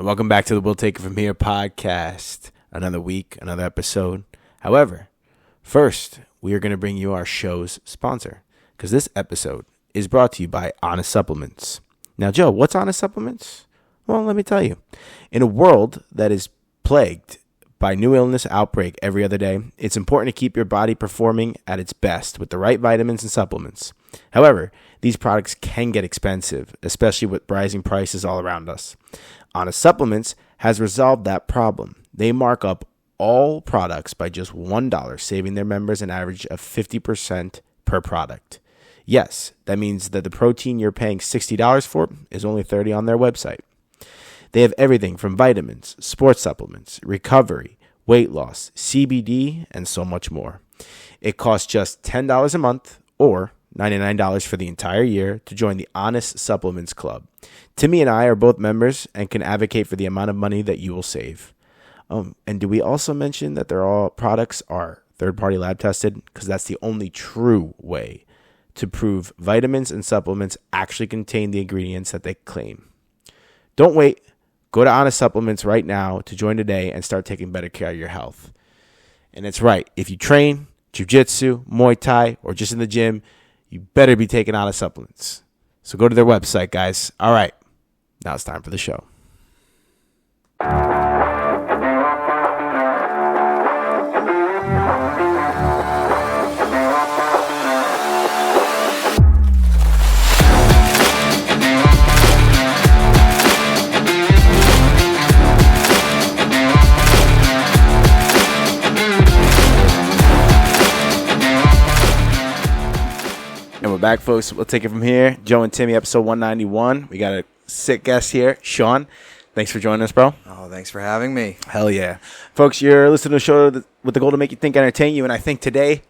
and welcome back to the We'll Take It From Here podcast. Another week, another episode. However, first, we are going to bring you our show's sponsor, because this episode is brought to you by Honest Supplements. Now, Joe, what's Honest Supplements? Well, let me tell you. In a world that is plagued by new illness outbreak every other day, it's important to keep your body performing at its best with the right vitamins and supplements. However, these products can get expensive, especially with rising prices all around us. Honest Supplements has resolved that problem. They mark up all products by just $1, saving their members an average of 50% per product. Yes, that means that the protein you're paying $60 for is only $30 on their website. They have everything from vitamins, sports supplements, recovery, weight loss, CBD, and so much more. It costs just $10 a month or $99 for the entire year to join the Honest Supplements Club. Timmy and I are both members and can advocate for the amount of money that you will save. And do we also mention that their all products are third-party lab tested? Because that's the only true way to prove vitamins and supplements actually contain the ingredients that they claim. Don't wait. Go to Honest Supplements right now to join today and start taking better care of your health. And it's right. If you train jiu-jitsu, Muay Thai, or just in the gym, you better be taking Honest Supplements. So go to their website, guys. All right. Now it's time for the show. And we're back, folks. We'll take it from here. Joe and Timmy, episode 191. We got a sick guest here, Sean. Thanks for joining us, bro. Oh, thanks for having me. Hell yeah. Folks, you're listening to a show with the goal to make you think, entertain you, and I think today,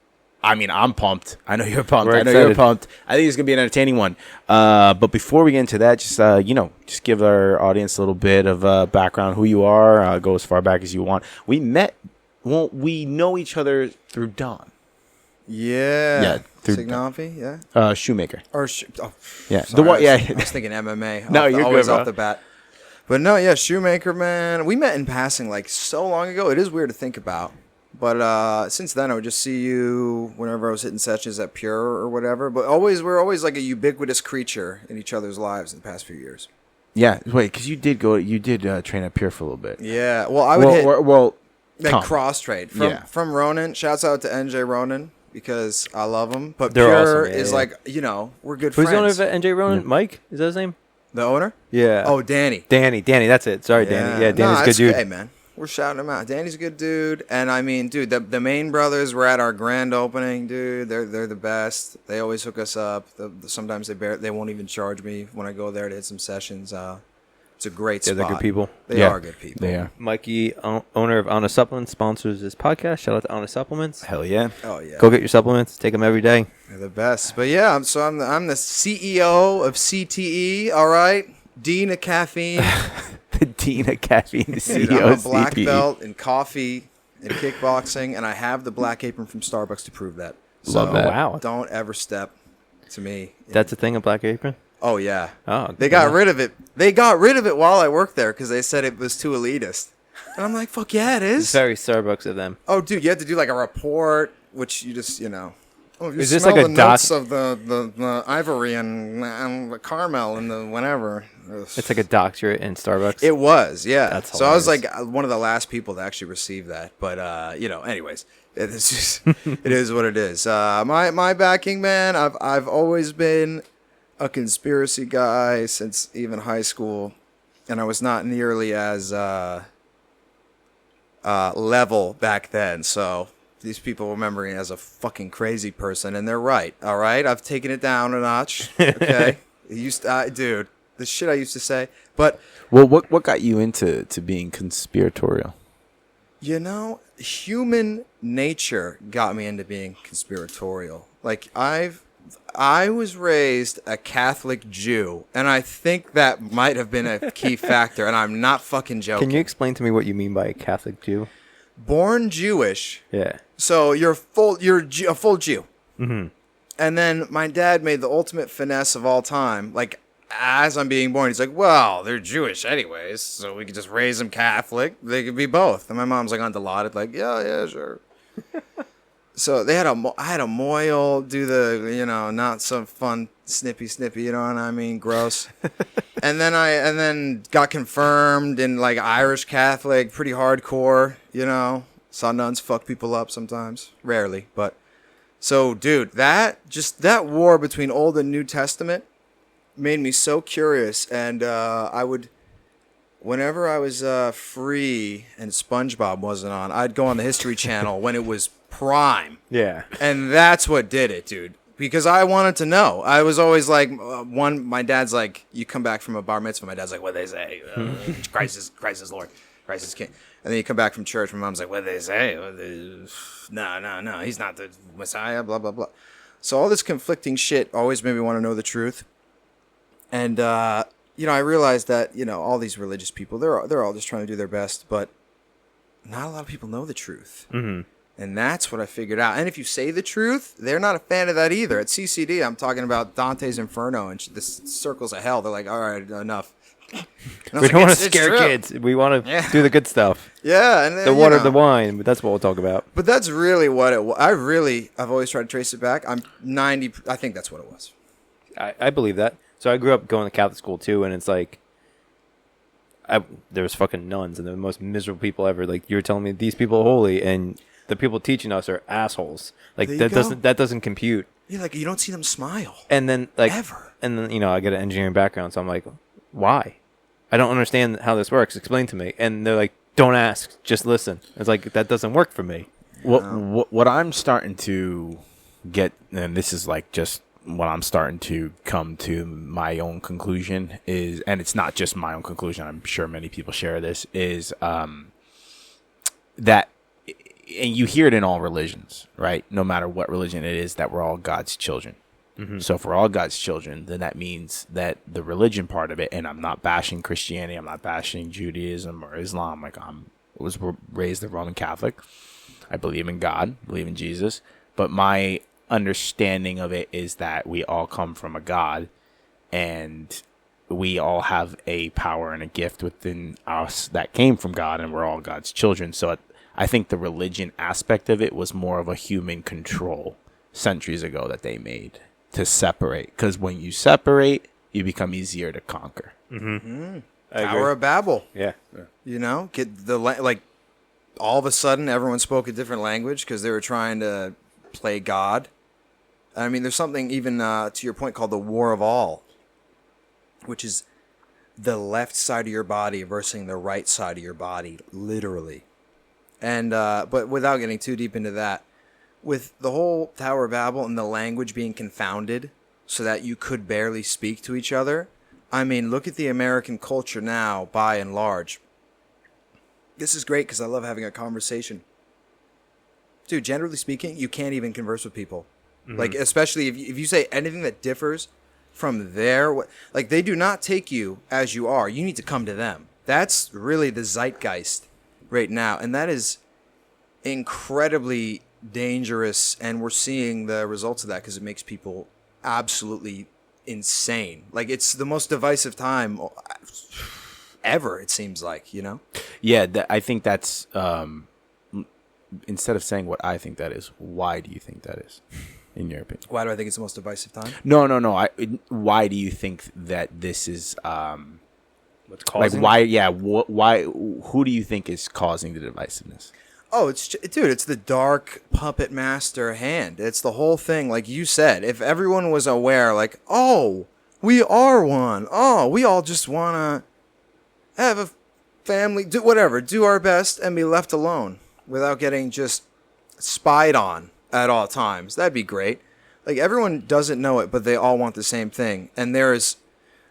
I'm pumped. I know you're pumped. I know you're pumped. I think it's going to be an entertaining one. But before we get into that, just give our audience a little bit of background, who you are, go as far back as you want. We know each other through Don. Yeah. Through Signafi, yeah. Shoemaker. Yeah. Sorry, I was thinking MMA. No, you're always good, bro. off the bat. But no, yeah, Shoemaker, man. We met in passing like so long ago. It is weird to think about. But since then, I would just see you whenever I was hitting sessions at Pure or whatever. But we're always like a ubiquitous creature in each other's lives in the past few years. Yeah, wait, because you did train at Pure for a little bit. Yeah, well, I would hit cross trade from Ronan. Shouts out to NJ Ronan, because I love them. But they're Pure awesome, is like, we're good Who's friends. the owner of NJ Ronan? Mike? Is that his name? The owner? Yeah. Oh, Danny. Danny, that's it. Sorry, Danny. Yeah, Danny's a good dude. Hey, man. We're shouting him out. Danny's a good dude. And I mean, dude, the main brothers were at our grand opening, dude. They're the best. They always hook us up. Sometimes they won't even charge me when I go there to hit some sessions. It's a great spot. They're good people. They are good people. They are. Mikey, owner of Honest Supplements, sponsors this podcast. Shout out to Honest Supplements. Hell yeah. Oh, yeah. Go get your supplements. Take them every day. They're the best. But yeah, I'm the CEO of CTE, all right? Dean of Caffeine. The Dean of Caffeine, the CEO Dude, I'm a of black CTE. belt in coffee and kickboxing, and I have the black apron from Starbucks to prove that. Love that. Wow. Don't ever step to me. That's a thing, a black apron? Oh, yeah. Oh, They got rid of it. They got rid of it while I worked there because they said it was too elitist. And I'm like, fuck yeah, it It's is. very Starbucks of them. Oh, dude, you have to do like a report, which you just, Oh, you Is this smell like a the doc- notes of the ivory and the caramel and the whatever. Ugh. It's like a doctorate in Starbucks. It was, yeah. That's so I was hilarious. like one of the last people to actually receive that. But anyways, it's just it is what it is. My backing, man. I've always been a conspiracy guy since even high school, and I was not nearly as level back then. So these people remember me as a fucking crazy person, and they're right. All right, I've taken it down a notch. Okay, dude, the shit I used to say. But Well, what got you into being conspiratorial? Human nature got me into being conspiratorial. Like I was raised a Catholic Jew, and I think that might have been a key factor, and I'm not fucking joking. Can you explain to me what you mean by a Catholic Jew? Born Jewish. Yeah. So you're a full Jew. Mm-hmm. And then my dad made the ultimate finesse of all time. Like, as I'm being born, he's like, well, they're Jewish anyways, so we could just raise them Catholic. They could be both. And my mom's like on Dilaudid, like, yeah, sure. So I had a moil do the, not so fun snippy, you know what I mean? Gross. and then got confirmed in like Irish Catholic, pretty hardcore, Saw nuns fuck people up sometimes. Rarely, but. So, dude, that war between Old and New Testament made me so curious. And whenever I was free and SpongeBob wasn't on, I'd go on the History Channel when it was prime. Yeah. And that's what did it, dude. Because I wanted to know. I was always like, my dad's like, you come back from a bar mitzvah. My dad's like, what they say? Christ is Lord. Christ is King. And then you come back from church. My mom's like, what they say? No. He's not the Messiah, blah, blah, blah. So all this conflicting shit always made me want to know the truth. And, I realized that, all these religious people, they're all just trying to do their best. But not a lot of people know the truth. Mm-hmm. And that's what I figured out. And if you say the truth, they're not a fan of that either. At CCD, I'm talking about Dante's Inferno and the circles of hell. They're like, all right, enough. We don't want to scare kids. We want to do the good stuff. Yeah. And then, the water, the wine. But that's what we'll talk about. But that's really what it was. I've always tried to trace it back. I think that's what it was. I believe that. So I grew up going to Catholic school too, and it's like, there was fucking nuns and they're the most miserable people ever. Like, you were telling me these people are holy, and the people teaching us are assholes. Like, that doesn't compute. Yeah, like, you don't see them smile. And then, like, ever. And then, I get an engineering background, so I'm like, why? I don't understand how this works. Explain to me. And they're like, don't ask, just listen. It's like, that doesn't work for me. What I'm starting to get, and this is like just what I'm starting to come to my own conclusion is, and it's not just my own conclusion, I'm sure many people share this, is that, and you hear it in all religions, right? No matter what religion it is, that we're all God's children. Mm-hmm. So if we're all God's children, then that means that the religion part of it, and I'm not bashing Christianity, I'm not bashing Judaism or Islam. Like, I was raised a Roman Catholic. I believe in God, believe in Jesus. But my understanding of it is that we all come from a God, and we all have a power and a gift within us that came from God, and we're all God's children. So I think the religion aspect of it was more of a human control centuries ago that they made to separate. Because when you separate, you become easier to conquer. Mm-hmm. Tower of Babel. Yeah. Get the all of a sudden everyone spoke a different language because they were trying to play God. I mean, there's something even to your point called the War of All, which is the left side of your body versus the right side of your body, literally. And but without getting too deep into that, with the whole Tower of Babel and the language being confounded so that you could barely speak to each other, I mean, look at the American culture now, by and large. This is great because I love having a conversation. Dude, generally speaking, you can't even converse with people. Mm-hmm. Like, especially if you say anything that differs from like, they do not take you as you are. You need to come to them. That's really the zeitgeist right now. And that is incredibly dangerous. And we're seeing the results of that because it makes people absolutely insane. Like, it's the most divisive time ever, it seems like, Yeah, I think that's, instead of saying what I think that is, why do you think that is, in your opinion? Why do I think it's the most divisive time? No. Why do you think that this is, what's causing why, why, who do you think is causing the divisiveness? Oh, it's the dark puppet master hand. It's the whole thing. Like you said, if everyone was aware, like, oh, we are one. Oh, we all just want to have a family, do our best and be left alone without getting just spied on at all times. That'd be great. Like, everyone doesn't know it, but they all want the same thing. And there's,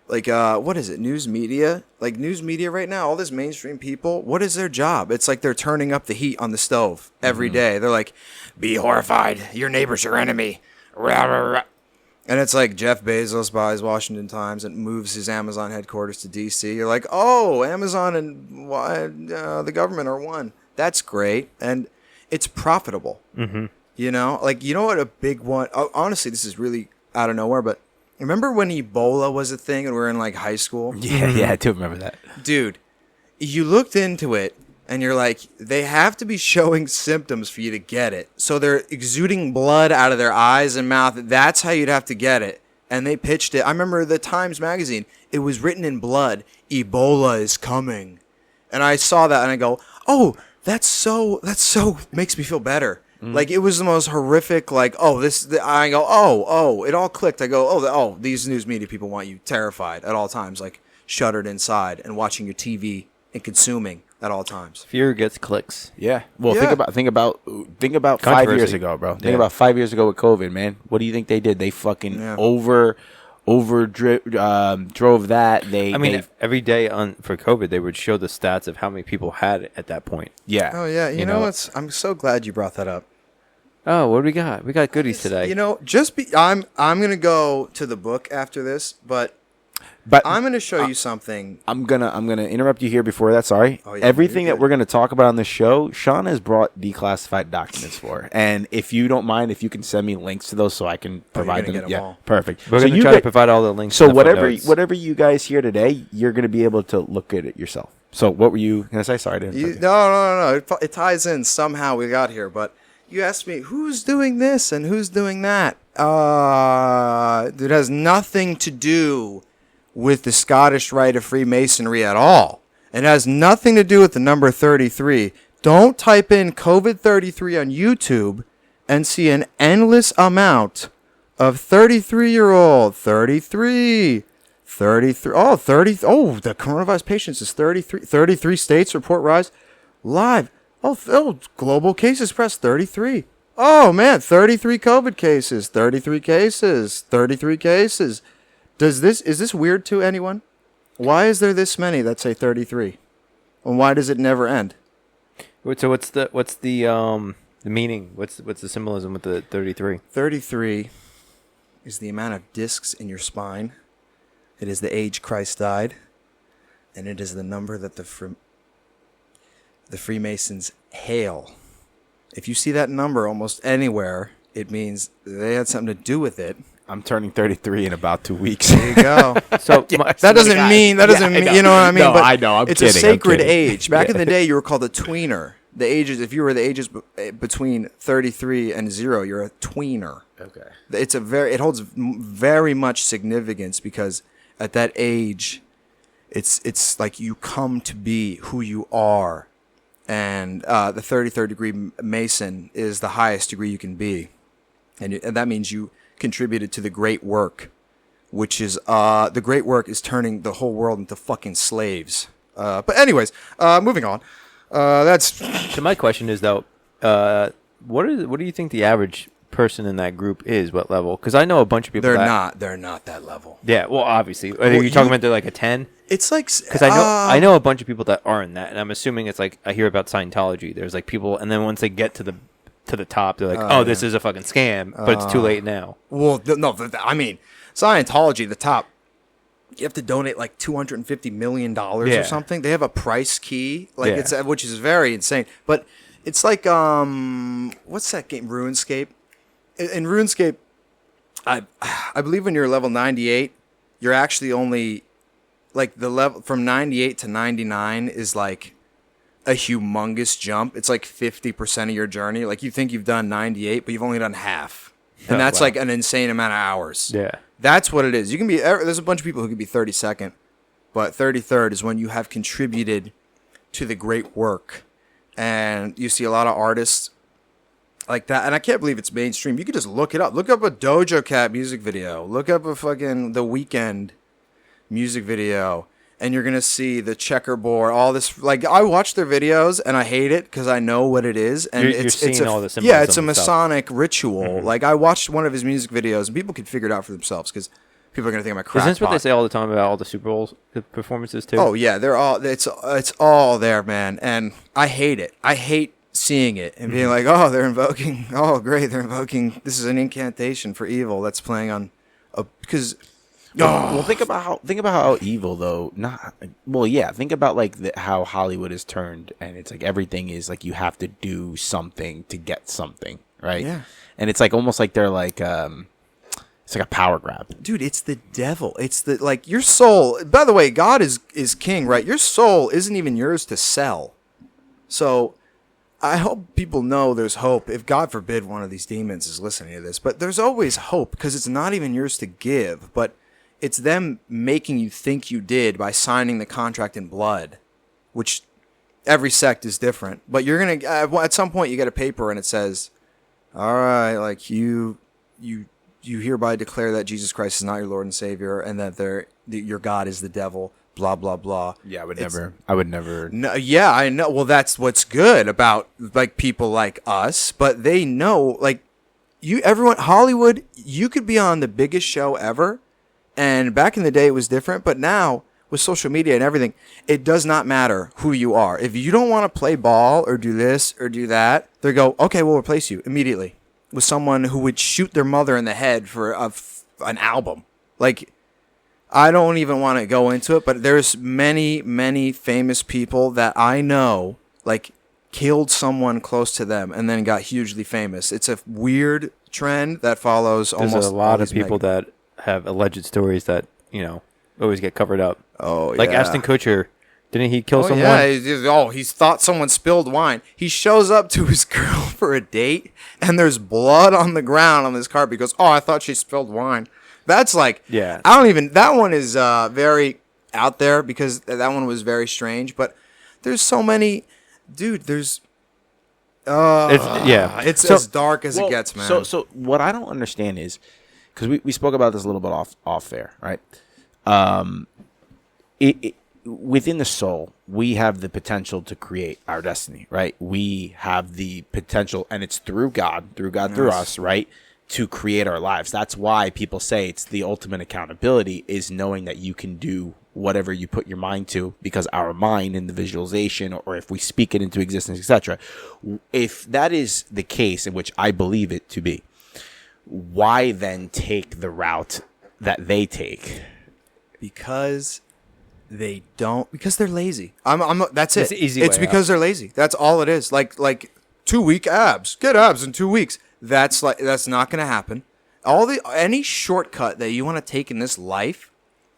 like, what is it, news media? Like, news media right now, all this mainstream people, what is their job? It's like they're turning up the heat on the stove every day. They're like, be horrified. Your neighbor's your enemy. Rah, rah, rah. And it's like Jeff Bezos buys Washington Times and moves his Amazon headquarters to D.C. You're like, oh, Amazon and the government are one. That's great. And it's profitable. Mm-hmm. Like, you know what a big one... Oh, honestly, this is really out of nowhere, but Remember when Ebola was a thing and we were in like high school? Yeah, I do remember that. Dude, you looked into it and you're like, they have to be showing symptoms for you to get it. So they're exuding blood out of their eyes and mouth. That's how you'd have to get it. And they pitched it. I remember the Times magazine. It was written in blood. Ebola is coming. And I saw that and I go, oh, that's so makes me feel better. Like, it was the most horrific, like, I go, it all clicked. I go, these news media people want you terrified at all times, like, shuttered inside and watching your TV and consuming at all times. Fear gets clicks. Yeah. Well, Yeah. think about 5 years Controversy. ago, bro. Think Yeah. about 5 years ago with COVID, man. What do you think they did? They fucking drove that. Every day for COVID, they would show the stats of how many people had it at that point. Yeah. Oh, yeah. You know know- what? I'm so glad you brought that up. Oh, what do we got? We got goodies today. You know, I'm going to go to the book after this, but I'm going to show you something. I'm gonna interrupt you here before that. Sorry. Oh, yeah, Everything you're that good. we're gonna talk about on the show, Sean has brought declassified documents for. And if you don't mind, if you can send me links to those so I can provide gonna them. get 'em Yeah, all. perfect. We're So going to you try to get- provide all the links. So in the whatever footnotes. you guys hear today, you're gonna be able to look at it yourself. So what were you gonna say? Sorry to interrupt you. No. It ties in somehow. We got here, but you asked me who's doing this and who's doing that. It has nothing to do with the Scottish Rite of Freemasonry at all. It has nothing to do with the number 33. Don't type in COVID-33 on YouTube and see an endless amount of 33-year-old, 33. Oh, 30. Oh, the coronavirus patients is 33. 33 states report rise live. Oh, global cases press 33. Oh, man, 33 COVID cases, 33 cases, 33 cases. Is this weird to anyone? Why is there this many that say 33? And why does it never end? So what's the meaning? What's the symbolism with the 33? 33 is the amount of discs in your spine. It is the age Christ died. And it is the number that the Freemasons hail. If you see that number almost anywhere, it means they had something to do with it. I'm turning 33 in about 2 weeks. There you go. So That doesn't mean, you know what I mean? No, but I know, I'm it's kidding, a sacred I'm kidding. age. Back in the day, you were called a tweener. The ages, if you were the ages between 33 and 0, you're a tweener. Okay. It holds very much significance because at that age, it's like you come to be who you are. And the 33rd degree Mason is the highest degree you can be. And that means you contributed to the great work, which is the great work is turning the whole world into fucking slaves. But anyways, moving on. So my question is though, what do you think the average person in that group is? What level? Because I know a bunch of people. They're not that level. Yeah, well, obviously. Are you talking about they're like a 10? It's like Because I know a bunch of people that are in that, and I'm assuming it's like I hear about Scientology. There's like people, and then once they get to the top, they're like, this is a fucking scam, but it's too late now. Well, I mean, Scientology, the top, you have to donate like $250 million or Yeah. something. They have a price key, like Yeah. which is very insane. But it's like, what's that game? RuneScape. In RuneScape, I believe when you're level 98, you're actually only like the level from 98 to 99 is like a humongous jump. It's like 50% of your journey. Like you think you've done 98, but you've only done half. And Oh, that's wow. like an insane amount of hours. Yeah. That's what it is. You can be, there's a bunch of people who can be 32nd, but 33rd is when you have contributed to the great work. And you see a lot of artists like that. And I can't believe it's mainstream. You can just look it up. Look up a Doja Cat music video. Look up a fucking The Weeknd music video. And you're going to see the checkerboard, all this. Like, I watch their videos and I hate it because I know what it is. And You're seeing all the yeah, symbolism it's a and stuff. Masonic ritual. Like, I watched one of his music videos and people could figure it out for themselves because people are going to think I'm a crackpot. Isn't this what they say all the time about all the Super Bowl performances too? Oh yeah, it's all there, man, and I hate it. I hate seeing it and being like, oh, they're invoking. Oh, great, they're invoking. This is an incantation for evil that's playing on, because. Well, think about how evil though. Think about like how Hollywood is turned, and it's like everything is like you have to do something to get something, right? Yeah. And it's like almost like they're like, it's It's like a power grab. Dude, it's the devil. It's the like your soul. By the way, God is king, right? Your soul isn't even yours to sell. So I hope people know there's hope. If God forbid one of these demons is listening to this, but there's always hope because it's not even yours to give, but it's them making you think you did by signing the contract in blood, which every sect is different. But you're going to, at some point you get a paper and it says, all right, like you hereby declare that Jesus Christ is not your Lord and Savior, and that your God is the devil. Blah blah blah. Yeah, I would never. No, yeah, I know. Well, that's what's good about like people like us. But they know, like everyone, Hollywood. You could be on the biggest show ever, and back in the day it was different. But now with social media and everything, it does not matter who you are. If you don't want to play ball or do this or do that, they go, okay, we'll replace you immediately with someone who would shoot their mother in the head for an album. Like, I don't even want to go into it, but there's many, many famous people that I know, like, killed someone close to them and then got hugely famous. It's a weird trend that follows almost There's a lot of people that have alleged stories that, always get covered up. Oh, like yeah. Ashton Kutcher. Didn't he kill someone? Yeah, he thought someone spilled wine. He shows up to his girl for a date, and there's blood on the ground on this carpet. He goes, oh, I thought she spilled wine. That's like, yeah. That one is very out there because that one was very strange. But there's so many, dude. There's, it's as dark as it gets, man. So what I don't understand is, because we spoke about this a little bit off air, right? Within the soul, we have the potential to create our destiny, right? We have the potential, and it's through God, through us, right? To create our lives. That's why people say it's the ultimate accountability, is knowing that you can do whatever you put your mind to, because our mind in the visualization, or if we speak it into existence, etc. If that is the case, in which I believe it to be, why then take the route that they take? Because they don't. Because they're lazy. That's it. It's the easy It's way because they're lazy. That's all it is. Like 2 week abs. Get abs in 2 weeks. That's not going to happen. Any shortcut that you want to take in this life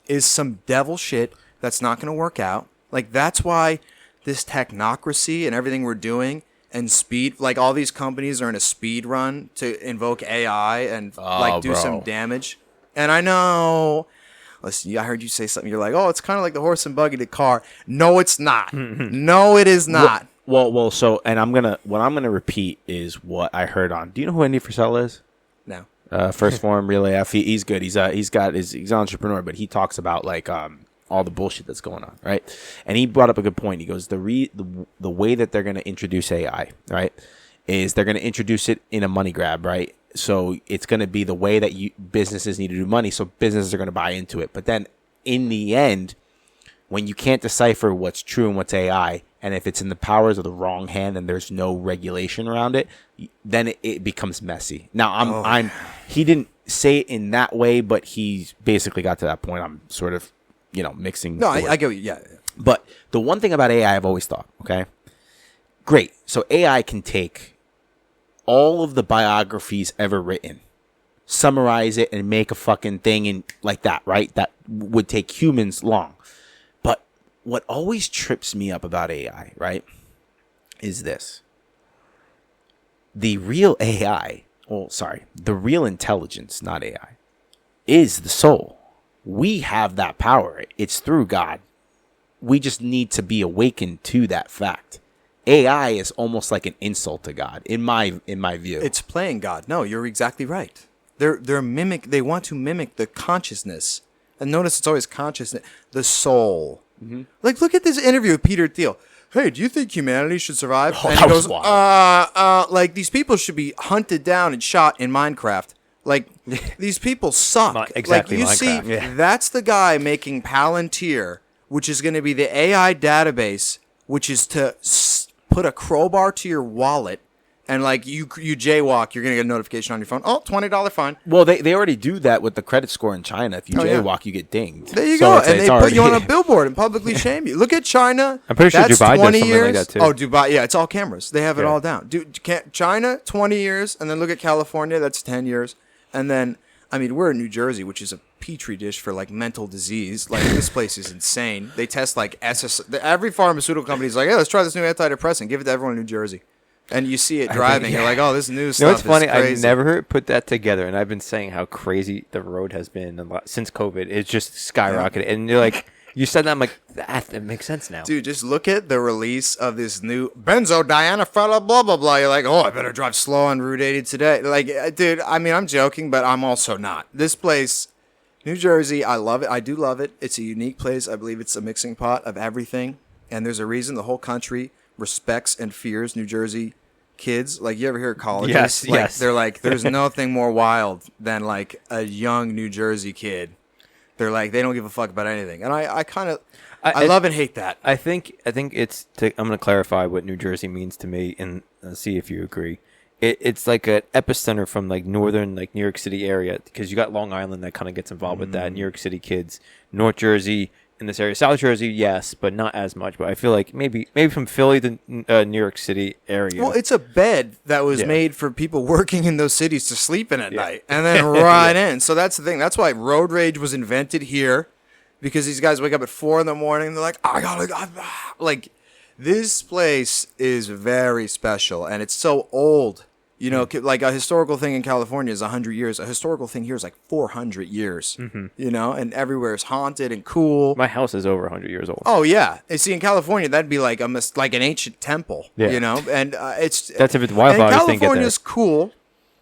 is some devil shit that's not going to work out. Like, that's why this technocracy and everything we're doing and speed, like all these companies are in a speed run to invoke AI and do some damage. And I know, listen, I heard you say something. You're like, oh, it's kind of like the horse and buggy to car. No, it's not. No, it is not. Well. So, and what I'm gonna repeat is what I heard on. Do you know who Andy Frisell is? No. First Form, Real AF. He's good. He's an entrepreneur, but he talks about like all the bullshit that's going on, right? And he brought up a good point. He goes, the way that they're gonna introduce AI, right, is they're gonna introduce it in a money grab, right? So it's gonna be the way that businesses need to do money. So businesses are gonna buy into it, but then in the end, when you can't decipher what's true and what's AI, and if it's in the powers of the wrong hand and there's no regulation around it, then it becomes messy. Now, he didn't say it in that way, but he basically got to that point. I'm sort of, mixing. No, I get you. Yeah. But the one thing about AI I've always thought, okay, great. So AI can take all of the biographies ever written, summarize it, and make a fucking thing in like that, right? That would take humans long. But what always trips me up about AI, right, is this. The real AI, the real intelligence, not AI, is the soul. We have that power. It's through God. We just need to be awakened to that fact. AI is almost like an insult to God, in my view. It's playing God. No, you're exactly right. They want to mimic the consciousness. And notice it's always consciousness, the soul. Mm-hmm. Like, look at this interview with Peter Thiel. Hey, do you think humanity should survive? Oh, and he goes, like, these people should be hunted down and shot in Minecraft. Like, these people suck. Not exactly like, you Minecraft. see, that's the guy making Palantir, which is going to be the AI database, which is to put a crowbar to your wallet, and like you jaywalk, you're going to get a notification on your phone. Oh, $20 fine. Well, they already do that with the credit score in China. If you jaywalk, you get dinged. There you go. And they put you on a billboard and publicly shame you. Look at China. I'm pretty sure That's Dubai 20 does something years. like that too. Oh, Dubai. Yeah, it's all cameras. They have it all down. China, 20 years. And then look at California. That's 10 years. And then I mean, we're in New Jersey, which is a petri dish for like mental disease. Like this place is insane. They test like SS. Every pharmaceutical company is like, hey, let's try this new antidepressant. Give it to everyone in New Jersey. And you see it driving. You're like, oh, this new stuff It's funny. is crazy. I've never put that together, and I've been saying how crazy the road has been since COVID. It's just skyrocketed, and you're like, you said that, I'm like, that makes sense now. Dude, just look at the release of this new benzodiazepine, blah, blah, blah. You're like, oh, I better drive slow on Route 80 today. Like, dude, I mean, I'm joking, but I'm also not. This place, New Jersey, I love it. I do love it. It's a unique place. I believe it's a mixing pot of everything. And there's a reason the whole country respects and fears New Jersey kids. Like, you ever hear colleges? Yes, like, yes. They're like, there's nothing more wild than like a young New Jersey kid. They're like, they don't give a fuck about anything. And I kind of, I love and hate that. I think it's. I'm going to clarify what New Jersey means to me and see if you agree. It's like an epicenter from like northern, like New York City area, because you got Long Island that kind of gets involved with that. New York City kids, North Jersey in this area, South Jersey, yes, but not as much. But I feel like maybe from Philly to New York City area. Well, it's a bed that was made for people working in those cities to sleep in at night and then ride in. So that's the thing. That's why road rage was invented here, because these guys wake up at 4 a.m. and they're like, like, this place is very special and it's so old. You know, like a historical thing in California is 100 years. A historical thing here is like 400 years, you know, and everywhere is haunted and cool. My house is over 100 years old. Oh, yeah. And see, in California, that'd be like like an ancient temple, you know, and That's if it's wildfires. California's cool.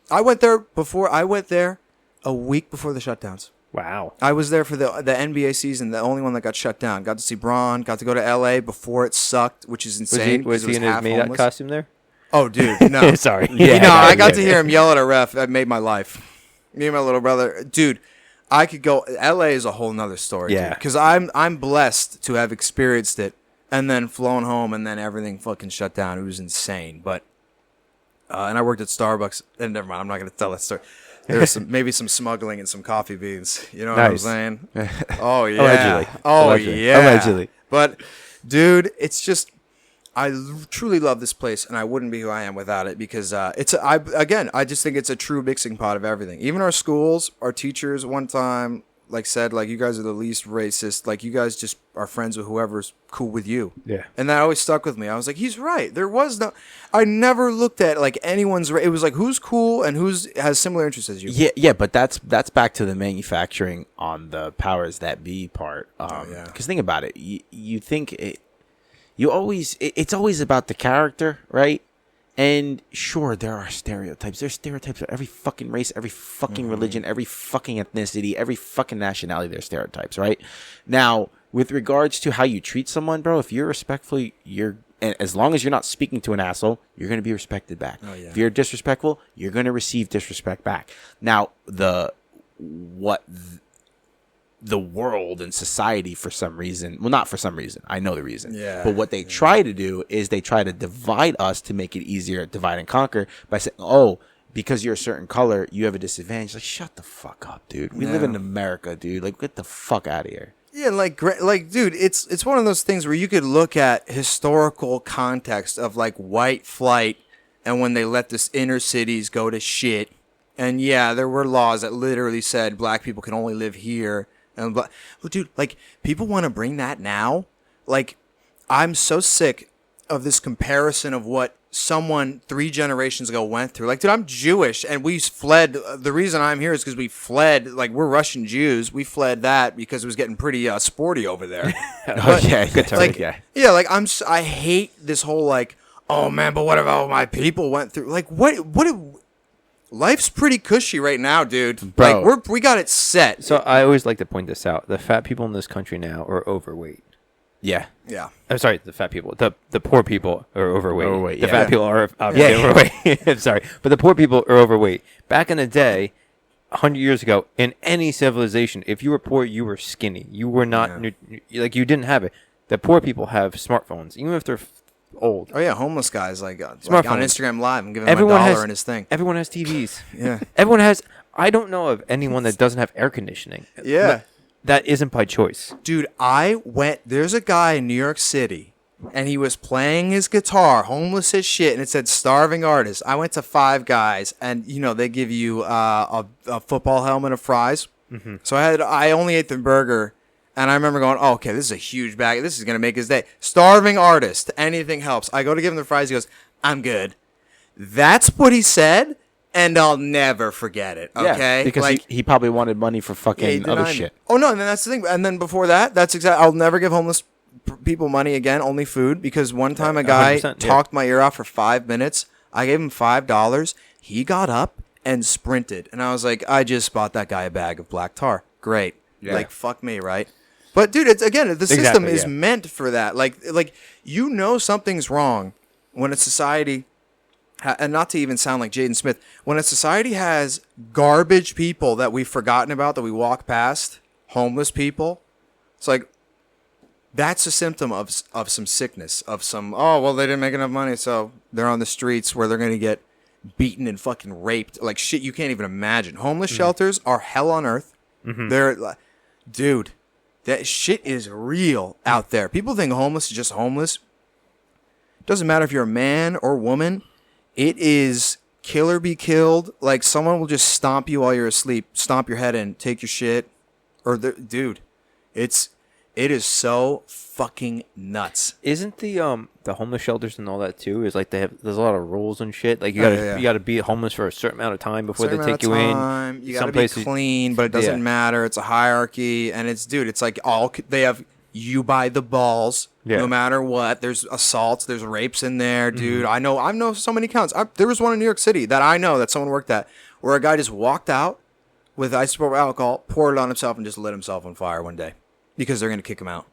I went there a week before the shutdowns. Wow. I was there for the NBA season, the only one that got shut down. Got to see Braun, got to go to LA before it sucked, which is insane. Was he in his Medan costume there? Oh, dude, no. Sorry. I got to hear him yell at a ref. That made my life. Me and my little brother. Dude, I could go. LA is a whole nother story. Yeah. Because I'm blessed to have experienced it and then flown home and then everything fucking shut down. It was insane. But, and I worked at Starbucks. And never mind, I'm not going to tell that story. There was maybe some smuggling and some coffee beans. You know what I'm saying? Oh, yeah. Allegedly. Oh, Allegedly. yeah. Allegedly. But, dude, it's just... I truly love this place, and I wouldn't be who I am without it, because I just think it's a true mixing pot of everything. Even our schools, our teachers one time said, you guys are the least racist. Like, you guys just are friends with whoever's cool with you. Yeah. And that always stuck with me. I was like, he's right. I never looked at anyone's. It was like, who's cool and has similar interests as you. Yeah, but that's back to the manufacturing on the powers that be part. Because think about it. You think it. It's always about the character, right? And sure, there are stereotypes. There's stereotypes for every fucking race, every fucking religion, every fucking ethnicity, every fucking nationality. There's stereotypes, right? Now, with regards to how you treat someone, bro, if you're respectful, and as long as you're not speaking to an asshole, you're going to be respected back. Oh, yeah. If you're disrespectful, you're going to receive disrespect back. Now, the world and society, for some reason, well, not for some reason, I know the reason, but what they try to do is they try to divide us to make it easier, divide and conquer, by saying, oh, because you're a certain color, you have a disadvantage. Like, shut the fuck up, dude. We live in America, dude. Like, get the fuck out of here. Yeah, dude, it's one of those things where you could look at historical context of white flight and when they let this inner cities go to shit. And yeah, there were laws that literally said black people can only live here. Well, dude, people want to bring that now. I'm so sick of this comparison of what someone 3 generations ago went through. Dude, I'm Jewish, and we fled. The reason I'm here is because we fled. We're Russian Jews. We fled that because it was getting pretty sporty over there. Good term. I hate this whole oh man, but what about my people went through? Life's pretty cushy right now, dude. Bro. We got it set. So I always like to point this out. The fat people in this country now are overweight. Yeah. Yeah. I'm sorry, the fat people. The poor people are overweight. The yeah. fat people are obviously overweight. I'm sorry. But the poor people are overweight. Back in the day, 100 years ago, in any civilization, if you were poor, you were skinny. You were not, you didn't have it. The poor people have smartphones, even if they're old. Oh yeah, homeless guys on Instagram Live and giving him $1 in his thing. Everyone has TVs. Yeah. Everyone has. I don't know of anyone that doesn't have air conditioning. Yeah. That isn't by choice. Dude, there's a guy in New York City and he was playing his guitar, homeless as shit, and it said starving artist. I went to Five Guys, and they give you a football helmet of fries. Mm-hmm. So I only ate the burger, and I remember going, oh, okay, this is a huge bag. This is gonna make his day. Starving artist, anything helps. I go to give him the fries. He goes, I'm good. That's what he said, and I'll never forget it. Okay, yeah, because he probably wanted money for fucking other shit. Oh no, and then that's the thing. And then before that, that's exactly. I'll never give homeless people money again. Only food, because one time a guy talked my ear off for 5 minutes. I gave him $5. He got up and sprinted, and I was like, I just bought that guy a bag of black tar. Great, like fuck me, right? But dude, it's again, the system is meant for that. Like something's wrong when a society. And not to even sound like Jaden Smith, when a society has garbage people that we've forgotten about, that we walk past, homeless people, it's like, that's a symptom of some sickness, of some, oh, well, they didn't make enough money, so they're on the streets where they're going to get beaten and fucking raped. Like, shit you can't even imagine. Homeless shelters are hell on earth. Mm-hmm. They're, dude, that shit is real out there. People think homeless is just homeless. Doesn't matter if you're a man or woman. It is kill or be killed. Like, someone will just stomp you while you're asleep, stomp your head in, take your shit. Dude, it is so fucking nuts. Isn't the homeless shelters and all that too? Is like there's a lot of rules and shit. Like you gotta be homeless for a certain amount of time before they take you in. You gotta be clean, but it doesn't matter. It's a hierarchy, and it's like they have you by the balls. No matter what, there's assaults, there's rapes in there, dude. Mm-hmm. I know so many counts. There was one in New York City that I know that someone worked at, where a guy just walked out with isopropyl alcohol, poured it on himself, and just lit himself on fire one day because they're gonna kick him out,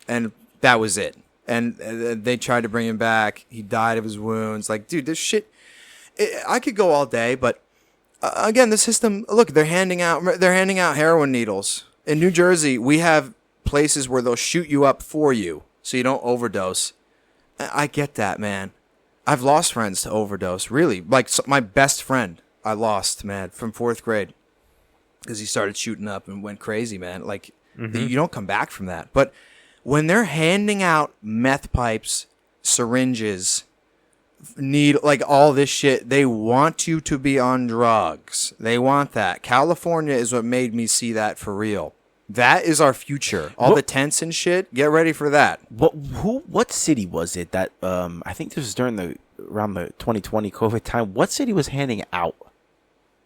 and that was it. And they tried to bring him back. He died of his wounds. Like, dude, this shit. I could go all day, but again, the system. Look, they're handing out heroin needles in New Jersey. We have places where they'll shoot you up for you, so you don't overdose. I get that, man. I've lost friends to overdose, really. Like, my best friend I lost, man, from 4th grade. Because he started shooting up and went crazy, man. Like, you don't come back from that. But when they're handing out meth pipes, syringes, like all this shit, they want you to be on drugs. They want that. California is what made me see that for real. That is our future. All the tents and shit. Get ready for that. What city was it that? I think this was around the 2020 COVID time. What city was handing out?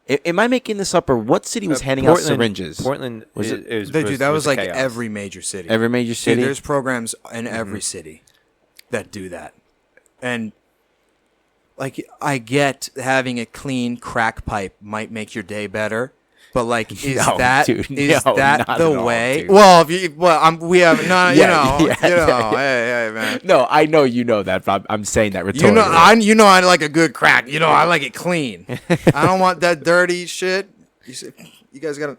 Am I making this up, or what city was handing out syringes? Portland was it? Dude, that was like chaos. Every major city. Every major city. Dude, there's programs in every city that do that, and like I get having a clean crack pipe might make your day better. But like, is that the way? All, well, we have hey, man. No, I know you know that, but I'm saying that rhetorically. I like a good crack. I like it clean. I don't want that dirty shit. You guys gotta.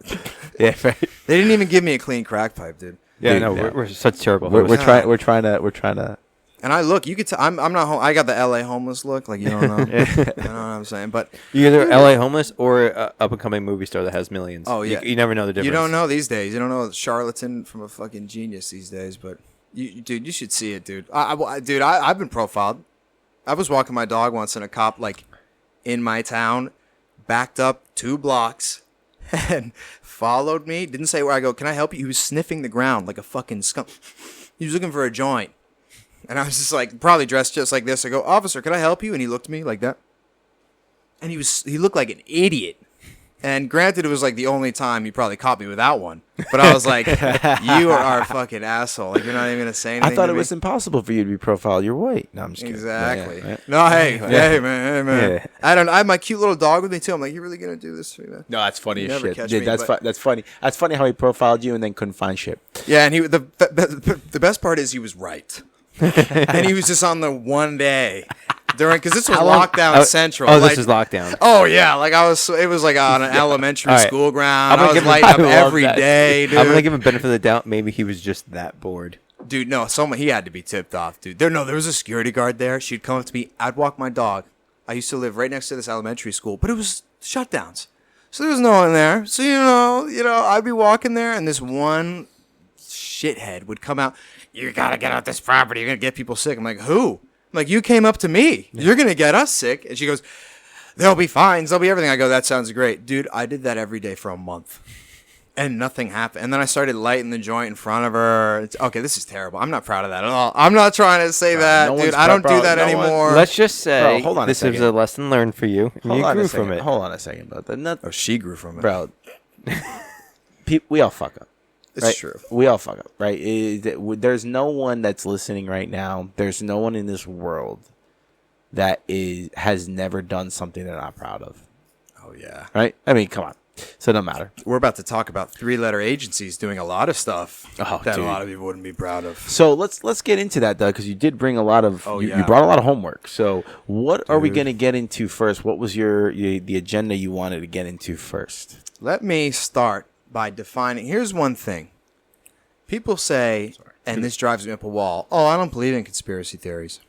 Yeah, right. They didn't even give me a clean crack pipe, dude. Yeah, no, we're such terrible. We're trying to. And I look, you could tell I'm not home. I got the LA homeless look, like you don't know. You know what I'm saying? But you're either LA homeless or up and coming movie star that has millions. Oh yeah, you never know the difference. You don't know these days. You don't know charlatan from a fucking genius these days. But dude, you should see it, dude. I've been profiled. I was walking my dog once, and a cop like in my town backed up 2 blocks and followed me. Didn't say where I go. Can I help you? He was sniffing the ground like a fucking skunk. He was looking for a joint. And I was just like, probably dressed just like this. I go, officer, can I help you? And he looked at me like that. And he looked like an idiot. And granted, it was like the only time he probably caught me without one. But I was like, you are a fucking asshole. Like, you're not even going to say anything. I thought it was impossible for you to be profiled. You're white. No, I'm just kidding. Exactly. Yeah. No, hey, man. Yeah. I have my cute little dog with me, too. I'm like, you really going to do this for me, man? No, that's funny as shit. Dude, that's funny. That's funny how he profiled you and then couldn't find shit. Yeah, and the best part is he was right. And he was just on the one day because this was lockdown central. Oh, this is lockdown. Oh yeah, like it was like on an elementary school ground. I was lighting up every day, dude. I'm gonna give him benefit of the doubt. Maybe he was just that bored. Dude, no, he had to be tipped off, dude. There was a security guard there. She'd come up to me. I'd walk my dog. I used to live right next to this elementary school, but it was shutdowns, so there was no one there. So I'd be walking there, and this one shithead would come out. you got to get out this property. You're going to get people sick. I'm like, who? I'm like, you came up to me. You're going to get us sick. And she goes, there'll be fines. There'll be everything. I go, that sounds great. Dude, I did that every day for a month. And nothing happened. And then I started lighting the joint in front of her. Okay, this is terrible. I'm not proud of that at all. I'm not trying to say that, dude. I don't do that anymore. Let's just say hold on this was a lesson learned for you. And you grew from it. Hold on a second, bro. Oh, she grew from it. Bro, we all fuck up. It's right? true. We all fuck up, right? There's no one that's listening right now. There's no one in this world that has never done something they're not proud of. Oh, yeah. Right? I mean, come on. So it don't matter. We're about to talk about 3-letter agencies doing a lot of stuff that a lot of people wouldn't be proud of. So let's get into that, Doug, because you did bring a lot of you brought a lot of homework. So what are we going to get into first? What was the agenda you wanted to get into first? Let me start by defining. Here's one thing. People say, and this drives me up a wall, oh, I don't believe in conspiracy theories.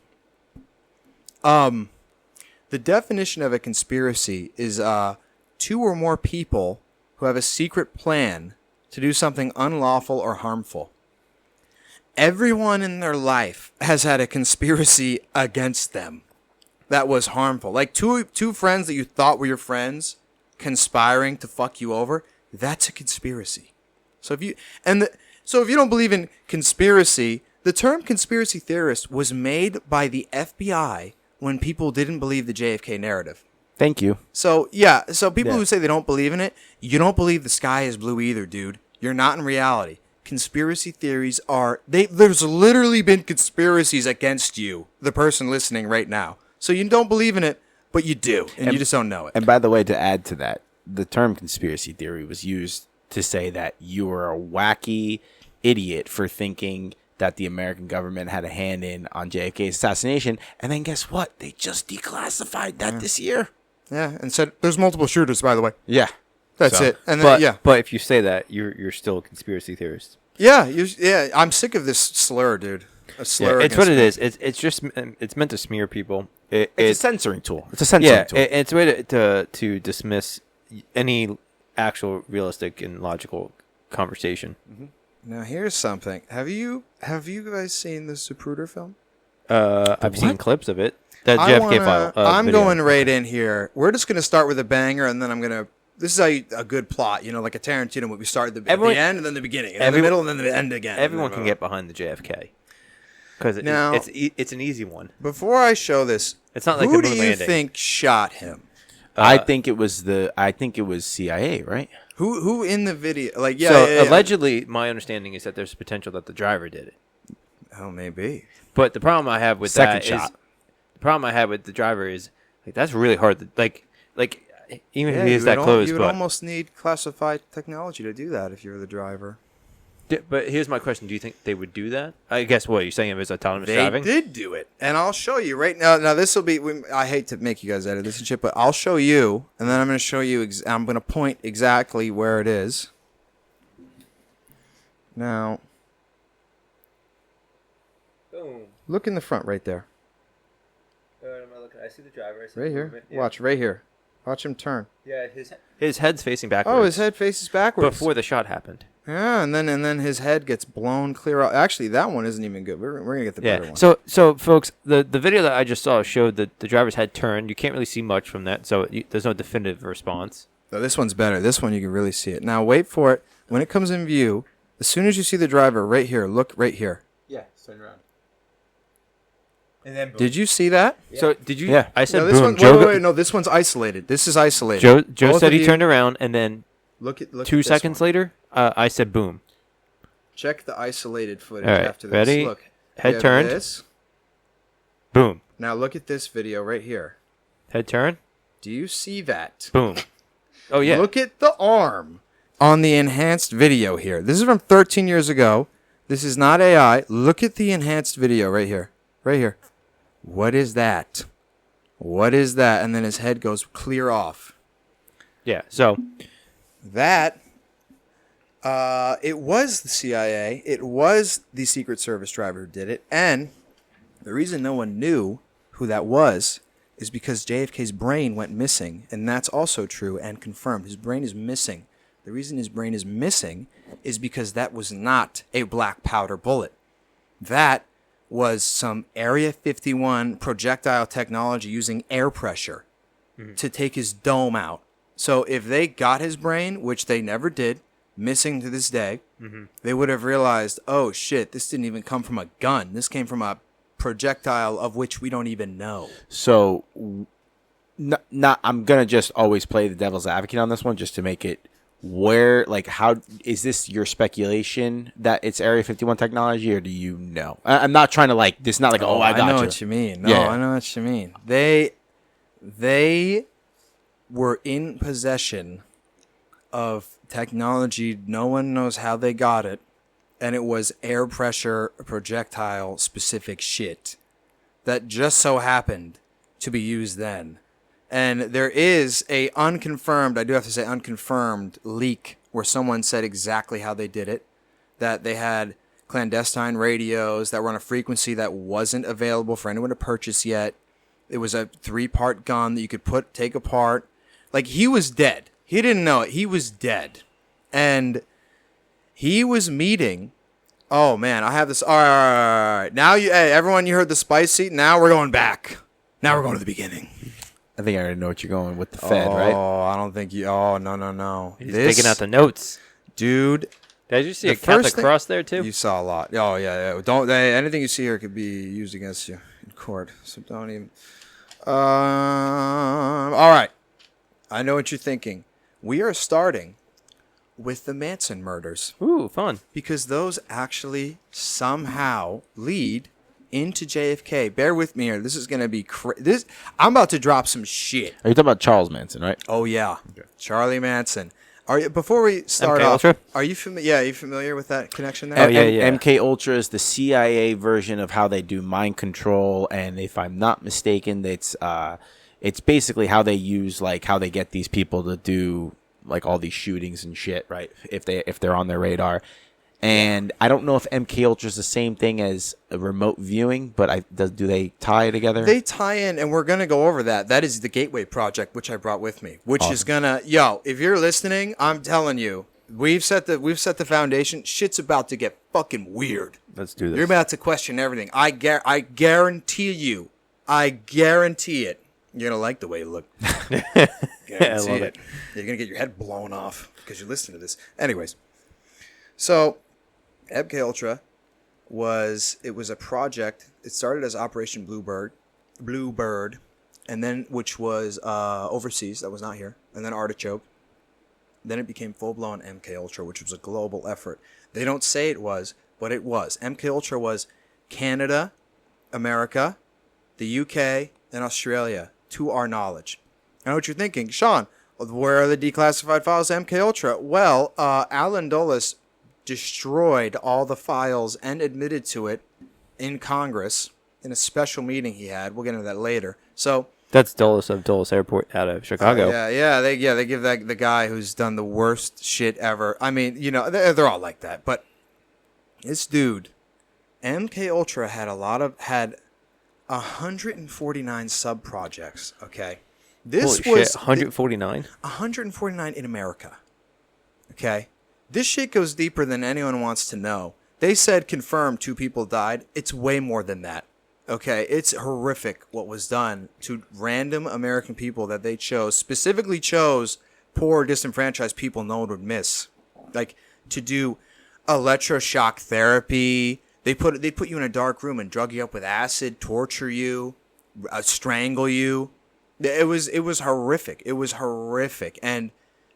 The definition of a conspiracy is 2 or more people who have a secret plan to do something unlawful or harmful. Everyone in their life has had a conspiracy against them that was harmful. Like two friends that you thought were your friends conspiring to fuck you over, that's a conspiracy. So if you don't believe in conspiracy, the term conspiracy theorist was made by the FBI when people didn't believe the JFK narrative. Thank you. So people who say they don't believe in it, you don't believe the sky is blue either, dude. You're not in reality. Conspiracy theories there's literally been conspiracies against you, the person listening right now. So you don't believe in it, but you do, and you just don't know it. And by the way, to add to that, the term conspiracy theory was used to say that you were a wacky idiot for thinking that the American government had a hand in on JFK's assassination. And then guess what? They just declassified that this year. Yeah, and said there's multiple shooters, by the way. Yeah. That's it. And then, but if you say that, you're still a conspiracy theorist. Yeah, I'm sick of this slur, dude. A slur. Yeah, it's what it is. It's meant to smear people. It's a censoring tool. It's a censoring tool. It's a way to dismiss any actual realistic and logical conversation. Mm-hmm. Now here's something. Have you guys seen the Zapruder film? I've seen clips of it. The JFK file. I'm video. going right in here. We're just gonna start with a banger, and then I'm gonna. This is a good plot, like a Tarantino movie. We start at the end, and then the beginning, and then the middle, and then the end again. Everyone can get behind the JFK because it's an easy one. Before I show this, it's not like who a do moon you landing. think shot him? I think it was CIA, right? Who in the video? Allegedly, my understanding is that there's potential that the driver did it. Oh, maybe. But the problem I have with Second shot. The problem I have with the driver is that's really hard to even if he is that close. You would almost need classified technology to do that if you're the driver. But here's my question: do you think they would do that? I guess what you're saying is autonomous driving. They did do it, and I'll show you right now. Now this will be. I hate to make you guys edit this and shit, but I'll show you, and then I'm going to show you. I'm going to point exactly where it is. Now, Boom. Look in the front right there. I see the driver. Right here. Yeah. Watch right here. Watch him turn. Yeah, his head's facing backwards. Oh, his head faces backwards before the shot happened. Yeah, and then his head gets blown clear out. Actually, that one isn't even good. We're gonna get the better one. So folks, the video that I just saw showed that the driver's head turned. You can't really see much from that, so there's no definitive response. No, this one's better. This one you can really see it. Now wait for it. When it comes in view, as soon as you see the driver right here, look right here. Yeah, turn around. And then boom. Did you see that? Yeah. So did you? Yeah. I said this boom. one, wait, no, this one's isolated. This is isolated. Joe Both said he you, turned around, and then look 2 seconds later, I said boom. Check the isolated footage All right, after this. ready? Look, head turned. This. Boom. Now look at this video right here. Head turn. Do you see that? Boom. Oh yeah. Look at the arm on the enhanced video here. This is from 13 years ago. This is not AI. Look at the enhanced video right here. Right here. What is that? What is that? And then his head goes clear off. Yeah. So that it was the CIA. It was the Secret Service driver who did it. And the reason no one knew who that was is because JFK's brain went missing. And that's also true and confirmed. His brain is missing. The reason his brain is missing is because that was not a black powder bullet. That was some Area 51 projectile technology using air pressure to take his dome out. So if they got his brain, which they never did, missing to this day, they would have realized, oh shit, this didn't even come from a gun. This came from a projectile of which we don't even know. So, not I'm gonna just always play the devil's advocate on this one, just to make it how is this your speculation that it's Area 51 technology, or do you know? I'm not trying to this is not I got you. I know what you mean. No, Yeah. I know what you mean. They were in possession of technology. No one knows how they got it. And it was air pressure projectile specific shit that just so happened to be used then. And there is a unconfirmed, I do have to say unconfirmed, leak where someone said exactly how they did it. That they had clandestine radios that were on a frequency that wasn't available for anyone to purchase yet. It was a 3-part gun that you could take apart. He was dead. He didn't know it. He was dead. And he was meeting. Oh, man, I have this. All right. Now, everyone, you heard the spicy. Now we're going back. Now we're going to the beginning. I think I already know what you're going with the Fed, right? Oh, I don't think you. Oh, no. He's taking out the notes. Dude. Did you see a Catholic cross there, too? You saw a lot. Oh, yeah. Don't. Anything you see here could be used against you in court. So don't even. All right. I know what you're thinking. We are starting with the Manson murders. Ooh, fun. Because those actually somehow lead into JFK. Bear with me here. This is going to be I'm about to drop some shit. Are you talking about Charles Manson, right? Oh yeah. Okay. Charlie Manson. Before we start MK off, Ultra? are you familiar? Yeah, are you familiar with that connection there? Oh, yeah. MK Ultra is the CIA version of how they do mind control, and if I'm not mistaken, it's basically how they use how they get these people to do all these shootings and shit, right? If they're on their radar. And I don't know if MK Ultra is the same thing as a remote viewing, but do they tie together? They tie in, and we're gonna go over that. That is the Gateway Project, which I brought with me, which awesome. Is gonna if you're listening, I'm telling you, we've set the foundation. Shit's about to get fucking weird. Let's do this. You're about to question everything. I guarantee you. I guarantee it. You're gonna like the way you look. I love it. You're gonna get your head blown off because you're listening to this. Anyways, so MK Ultra was a project. It started as Operation Bluebird, and then which was overseas. That was not here. And then Artichoke. Then it became full blown MK Ultra, which was a global effort. They don't say it was, but it was. MK Ultra was Canada, America, the UK, and Australia, to our knowledge. I know what you're thinking, Sean. Where are the declassified files of MK Ultra? Well, Alan Dulles destroyed all the files and admitted to it in Congress in a special meeting he had. We'll get into that later. So that's Dulles of Dulles Airport out of Chicago. They give that the guy who's done the worst shit ever. I mean, they're all like that. But this dude, MK Ultra had 149 sub projects. Okay, this Holy was shit, 149. 149 in America. Okay. This shit goes deeper than anyone wants to know. They said confirmed 2 people died. It's way more than that. Okay, it's horrific what was done to random American people that they specifically chose poor disenfranchised people no one would miss. To do electroshock therapy. They put you in a dark room and drug you up with acid, torture you, strangle you. It was horrific. It was horrific. And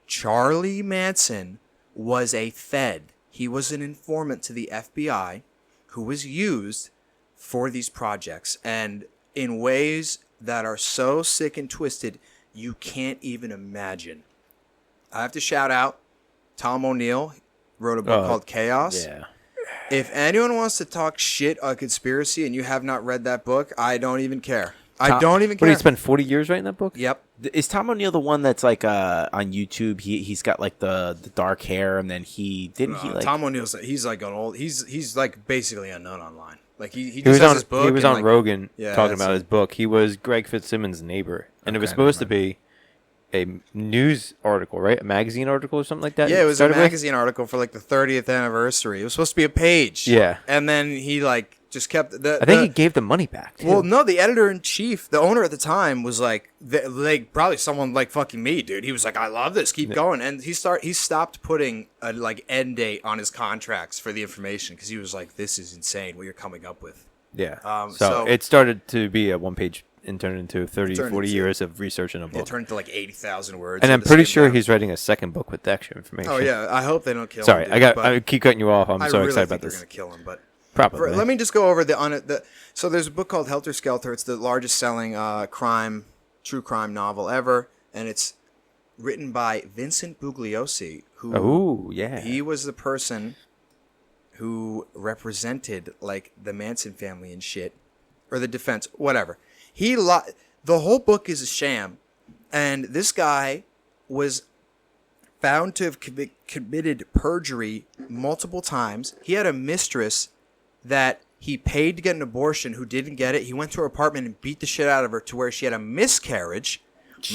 Charlie Manson was a Fed. He was an informant to the FBI who was used for these projects, and in ways that are so sick and twisted you can't even imagine. I have to shout out Tom O'Neill, wrote a book called Chaos. Yeah. If anyone wants to talk shit on conspiracy and you have not read that book, I don't even care. I don't even care. What, did he spend 40 years writing that book? Yep. Is Tom O'Neill the one that's on YouTube? He's got the dark hair, and then Tom O'Neill's he's an old he's basically unknown online. He was just has on his book. He was on Rogan yeah, talking about his book. He was Greg Fitzsimmons' neighbor, and it was supposed to be a news article, right? A magazine article or something like that. Yeah, it was a started with? magazine article for like the 30th anniversary. It was supposed to be a page. Yeah. And then he like just kept the. I think he gave the money back. Too. Well, no, the editor in chief, the owner at the time, was like probably someone like fucking me, dude. He was like, "I love this, keep going," and he stopped putting a like end date on his contracts for the information because he was like, "This is insane what you're coming up with." Yeah. So So it started to be a one-page and turned into 30, Turned 40 into- years of research in a It book. turned to like 80,000 words. And I'm with the pretty skim sure down. he's writing a second book with the extra information. Oh yeah, I hope they don't kill Sorry, him. Dude, I keep cutting you off. I'm I so really excited think about this. they're gonna kill him, but. Probably. Let me just go over the so there's a book called Helter Skelter. It's the largest selling true crime novel ever, and it's written by Vincent Bugliosi, who Oh, yeah. he was the person who represented like the Manson family and shit, or the defense, whatever. The whole book is a sham, and this guy was found to have committed perjury multiple times. He had a mistress that he paid to get an abortion who didn't get it. He went to her apartment and beat the shit out of her to where she had a miscarriage,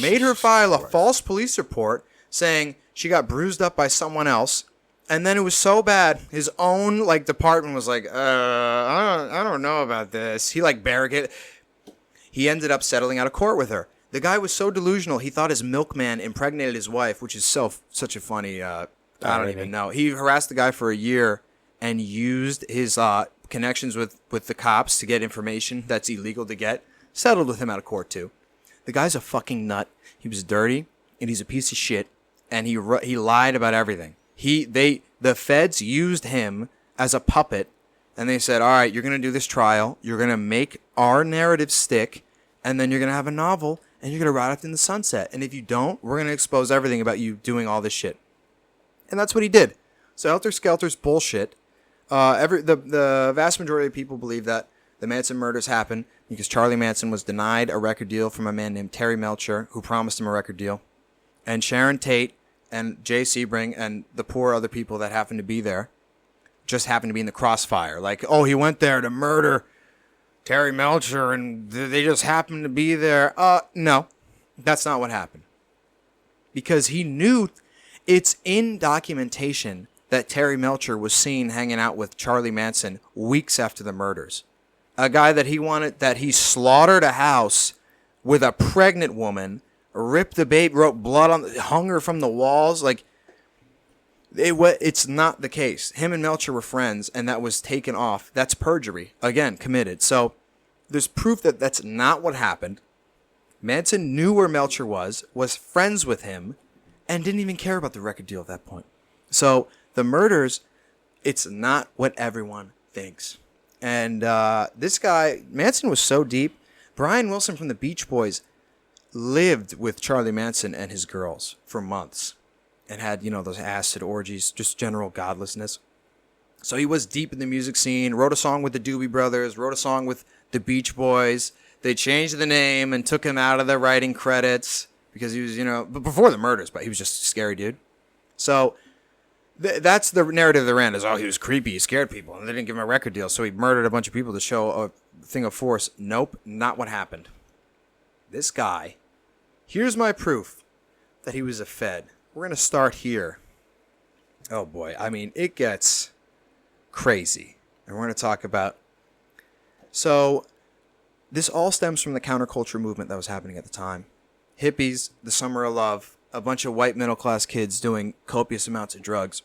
made her file a false police report saying she got bruised up by someone else. And then it was so bad, his own like department was like, I don't know about this. He like barricaded. He ended up settling out of court with her. The guy was so delusional, he thought his milkman impregnated his wife, which is such a funny, I don't even know. He harassed the guy for a year and used his connections with the cops to get information that's illegal to get. Settled with him out of court, too. The guy's a fucking nut. He was dirty, and he's a piece of shit, and he lied about everything. The feds used him as a puppet, and they said, all right, you're going to do this trial, you're going to make our narrative stick, and then you're going to have a novel, and you're going to ride off in the sunset. And if you don't, we're going to expose everything about you doing all this shit. And that's what he did. So Helter Skelter's bullshit. The vast majority of people believe that the Manson murders happened because Charlie Manson was denied a record deal from a man named Terry Melcher, who promised him a record deal. And Sharon Tate and Jay Sebring and the poor other people that happened to be there just happened to be in the crossfire. Like, oh, he went there to murder Terry Melcher and they just happened to be there. No, that's not what happened. Because he knew it's in documentation that Terry Melcher was seen hanging out with Charlie Manson weeks after the murders. A guy that he slaughtered a house with a pregnant woman, ripped the baby, wrote blood hung her from the walls. Like, it's not the case. Him and Melcher were friends, and that was taken off. That's perjury. Again, committed. So there's proof that that's not what happened. Manson knew where Melcher was friends with him, and didn't even care about the record deal at that point. So the murders, it's not what everyone thinks. And this guy, Manson was so deep. Brian Wilson from the Beach Boys lived with Charlie Manson and his girls for months and had, those acid orgies, just general godlessness. So he was deep in the music scene, wrote a song with the Doobie Brothers, wrote a song with the Beach Boys. They changed the name and took him out of the writing credits because he was, but before the murders, but he was just a scary dude. So that's the narrative they ran, is, he was creepy, he scared people, and they didn't give him a record deal, so he murdered a bunch of people to show a thing of force. Nope, not what happened. This guy, here's my proof that he was a Fed. We're going to start here. Oh boy, it gets crazy. And we're going to talk about... So, this all stems from the counterculture movement that was happening at the time. Hippies, the Summer of Love, a bunch of white middle-class kids doing copious amounts of drugs.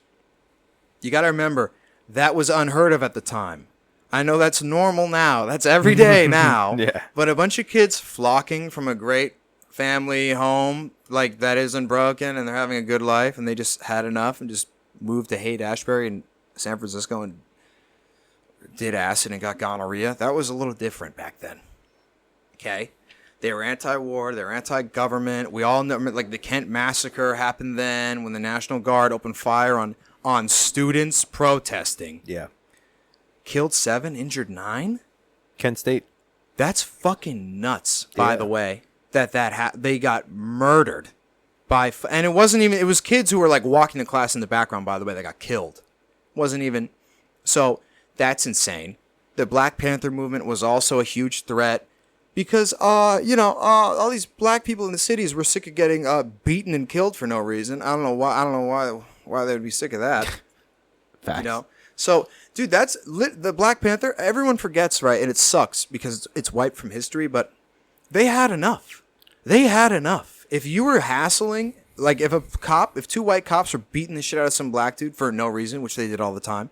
You got to remember, that was unheard of at the time. I know that's normal now. That's every day now. Yeah. But a bunch of kids flocking from a great family home, like, that isn't broken, and they're having a good life, and they just had enough and just moved to Haight-Ashbury in San Francisco and did acid and got gonorrhea. That was a little different back then. Okay? They were anti-war. They were anti-government. We all know, like, the Kent Massacre happened then when the National Guard opened fire on students protesting. Yeah. Killed 7, injured 9? Kent State. That's fucking nuts, by Yeah. the way, they got murdered by... And it wasn't even... It was kids who were, like, walking to class in the background, by the way, that got killed. Wasn't even... So, that's insane. The Black Panther movement was also a huge threat. because all these black people in the cities were sick of getting beaten and killed for no reason. I don't know why they would be sick of that. Facts. You know, so dude, that's the Black Panther. Everyone forgets, right? And it sucks because it's wiped from history. But they had enough. They had enough. If you were hassling, like if two white cops were beating the shit out of some black dude for no reason, which they did all the time,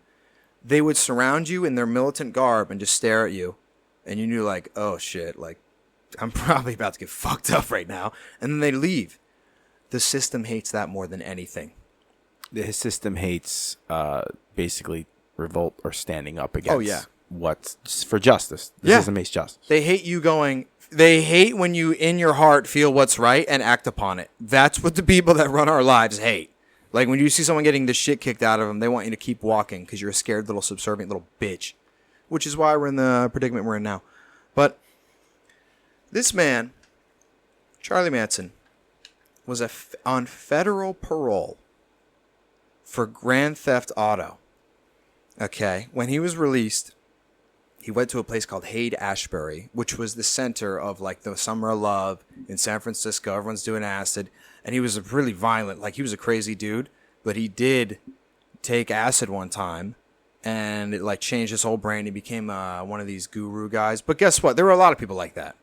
they would surround you in their militant garb and just stare at you, and you knew like, oh shit, like I'm probably about to get fucked up right now, and then they leave. The system hates that more than anything. The system hates basically revolt or standing up against what's for justice. The system hates justice. They hate you going. They hate when you in your heart feel what's right and act upon it. That's what the people that run our lives hate. Like when you see someone getting the shit kicked out of them, they want you to keep walking because you're a scared little subservient little bitch. Which is why we're in the predicament we're in now. But this man, Charlie Manson, was on federal parole for Grand Theft Auto. Okay, when he was released, he went to a place called Haight-Ashbury, which was the center of like the Summer of Love in San Francisco. Everyone's doing acid, and he was really violent. Like he was a crazy dude, but he did take acid one time, and it like changed his whole brain. He became one of these guru guys. But guess what? There were a lot of people like that.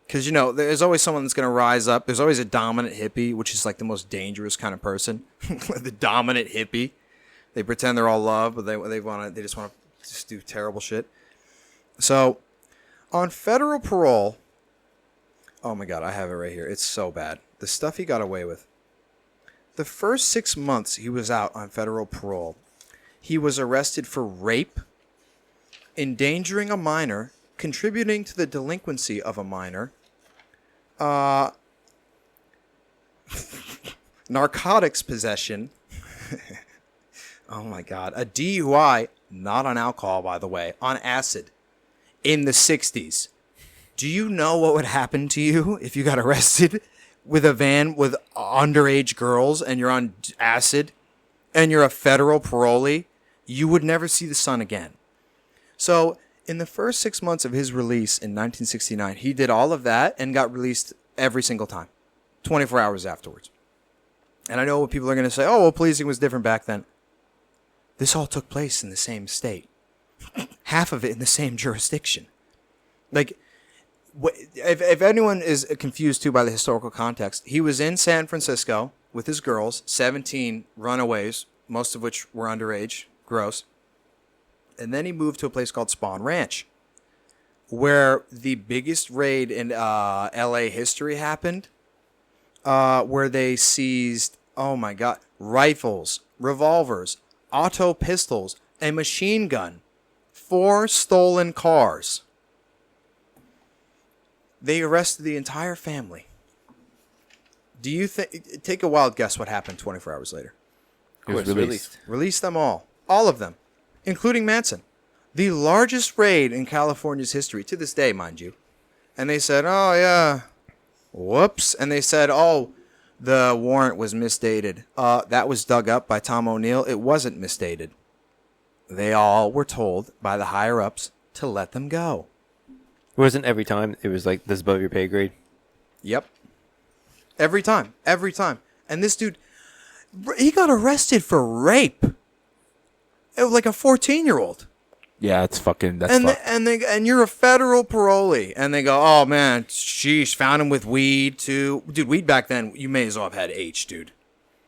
Because, there's always someone that's going to rise up. There's always a dominant hippie, which is like the most dangerous kind of person. The dominant hippie. They pretend they're all love, but they just want to do terrible shit. So, on federal parole, oh my God, I have it right here. It's so bad. The stuff he got away with. The first 6 months he was out on federal parole, he was arrested for rape, endangering a minor, contributing to the delinquency of a minor, narcotics possession, oh my God, a DUI, not on alcohol, by the way, on acid, in the 60s. Do you know what would happen to you if you got arrested with a van with underage girls and you're on acid and you're a federal parolee? You would never see the sun again. So, in the first 6 months of his release in 1969, he did all of that and got released every single time, 24 hours afterwards. And I know what people are going to say, oh, well, policing was different back then. This all took place in the same state. Half of it in the same jurisdiction. Like, if anyone is confused, too, by the historical context, he was in San Francisco with his girls, 17 runaways, most of which were underage, gross. And then he moved to a place called Spawn Ranch, where the biggest raid in L.A. history happened, where they seized, oh my God, rifles, revolvers, auto pistols, a machine gun, 4 stolen cars. They arrested the entire family. Do you think? Take a wild guess what happened 24 hours later. It was released. Released them all of them, including Manson. The largest raid in California's history, to this day, mind you. And they said, oh, yeah, whoops. And they said, oh, the warrant was misdated. That was dug up by Tom O'Neill. It wasn't misdated. They all were told by the higher-ups to let them go. It wasn't every time. It was like, this is above your pay grade. Yep. Every time. And this dude, he got arrested for rape. It was like a 14-year-old. Yeah, that's fucked. And you're a federal parolee, and they go, oh man, sheesh, found him with weed too. Dude, weed back then, you may as well have had H, dude.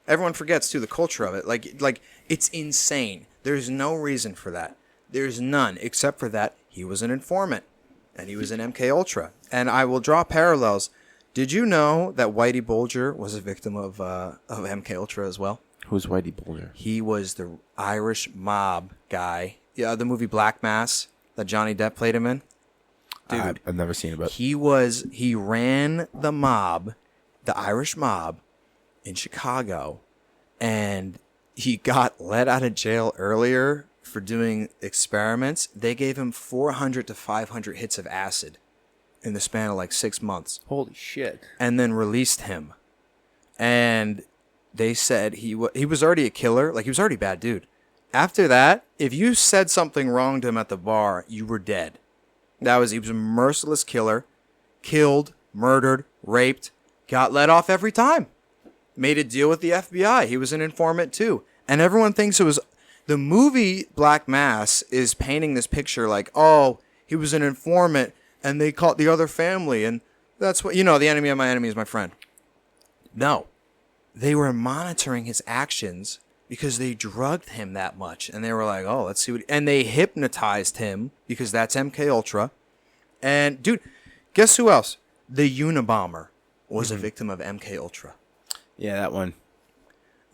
Everyone forgets too the culture of it. Like it's insane. There's no reason for that. There's none, except for that he was an informant, and he was in MK Ultra. And I will draw parallels. Did you know that Whitey Bulger was a victim of MK Ultra as well? Who's Whitey Bulger? He was the Irish mob guy. Yeah, the movie Black Mass that Johnny Depp played him in. Dude, I've never seen it, but he ran the mob, the Irish mob, in Chicago, and he got let out of jail earlier for doing experiments. They gave him 400 to 500 hits of acid in the span of like 6 months. Holy shit. And then released him. And they said he was already a killer. Like, he was already a bad dude. After that, if you said something wrong to him at the bar, you were dead. He was a merciless killer. killed, murdered, raped, got let off every time. Made a deal with the FBI. He was an informant too. And everyone thinks it was... The movie Black Mass is painting this picture like, oh, he was an informant and they caught the other family. And that's what... the enemy of my enemy is my friend. No. They were monitoring his actions because they drugged him that much. And they were like, oh, let's see what... And they hypnotized him because that's MK Ultra. And, dude, guess who else? The Unabomber was a victim of MK Ultra. Yeah, that one.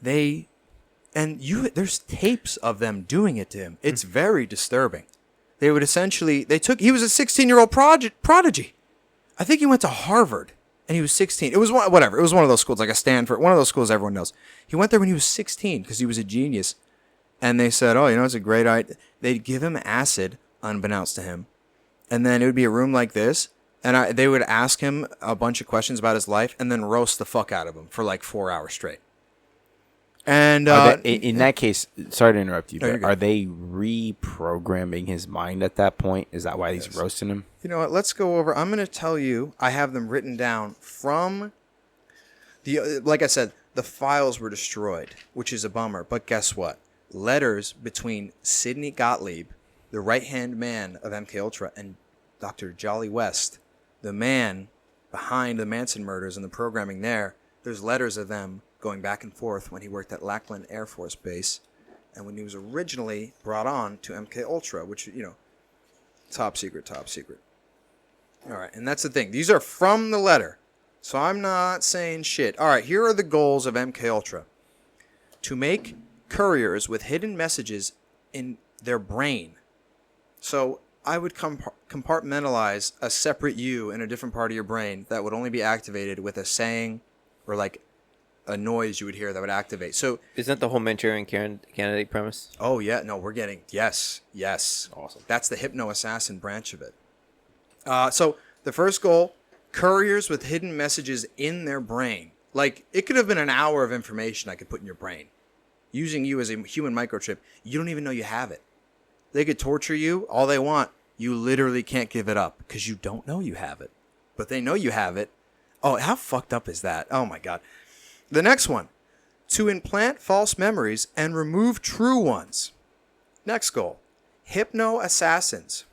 There's tapes of them doing it to him. It's very disturbing. They would essentially... He was a 16-year-old prodigy. I think he went to Harvard. And he was 16. It was whatever. It was one of those schools, like a Stanford. One of those schools everyone knows. He went there when he was 16 because he was a genius. And they said, oh, it's a great idea. They'd give him acid, unbeknownst to him. And then it would be a room like this. And they would ask him a bunch of questions about his life and then roast the fuck out of him for like 4 hours straight. And in that case, sorry to interrupt you, but are they reprogramming his mind at that point? Is that why he's roasting him? You know what? Let's go over. I'm going to tell you. I have them written down from like I said, the files were destroyed, which is a bummer. But guess what? Letters between Sidney Gottlieb, the right-hand man of MK Ultra, and Dr. Jolly West, the man behind the Manson murders and the programming there. There's letters of them going back and forth when he worked at Lackland Air Force Base and when he was originally brought on to MK Ultra, which, top secret. All right, and that's the thing. These are from the letter, so I'm not saying shit. All right, here are the goals of MK Ultra. To make couriers with hidden messages in their brain. So I would compartmentalize a separate you in a different part of your brain that would only be activated with a saying or like a noise you would hear that would activate. So isn't that the whole Manchurian candidate premise? Oh yeah, no, we're getting yes. Awesome. That's the hypno-assassin branch of it. So the first goal: couriers with hidden messages in their brain. Like it could have been an hour of information I could put in your brain, using you as a human microchip. You don't even know you have it. They could torture you all they want. You literally can't give it up because you don't know you have it, but they know you have it. Oh, how fucked up is that? Oh my God. The next one, to implant false memories and remove true ones. Next goal, hypno-assassins.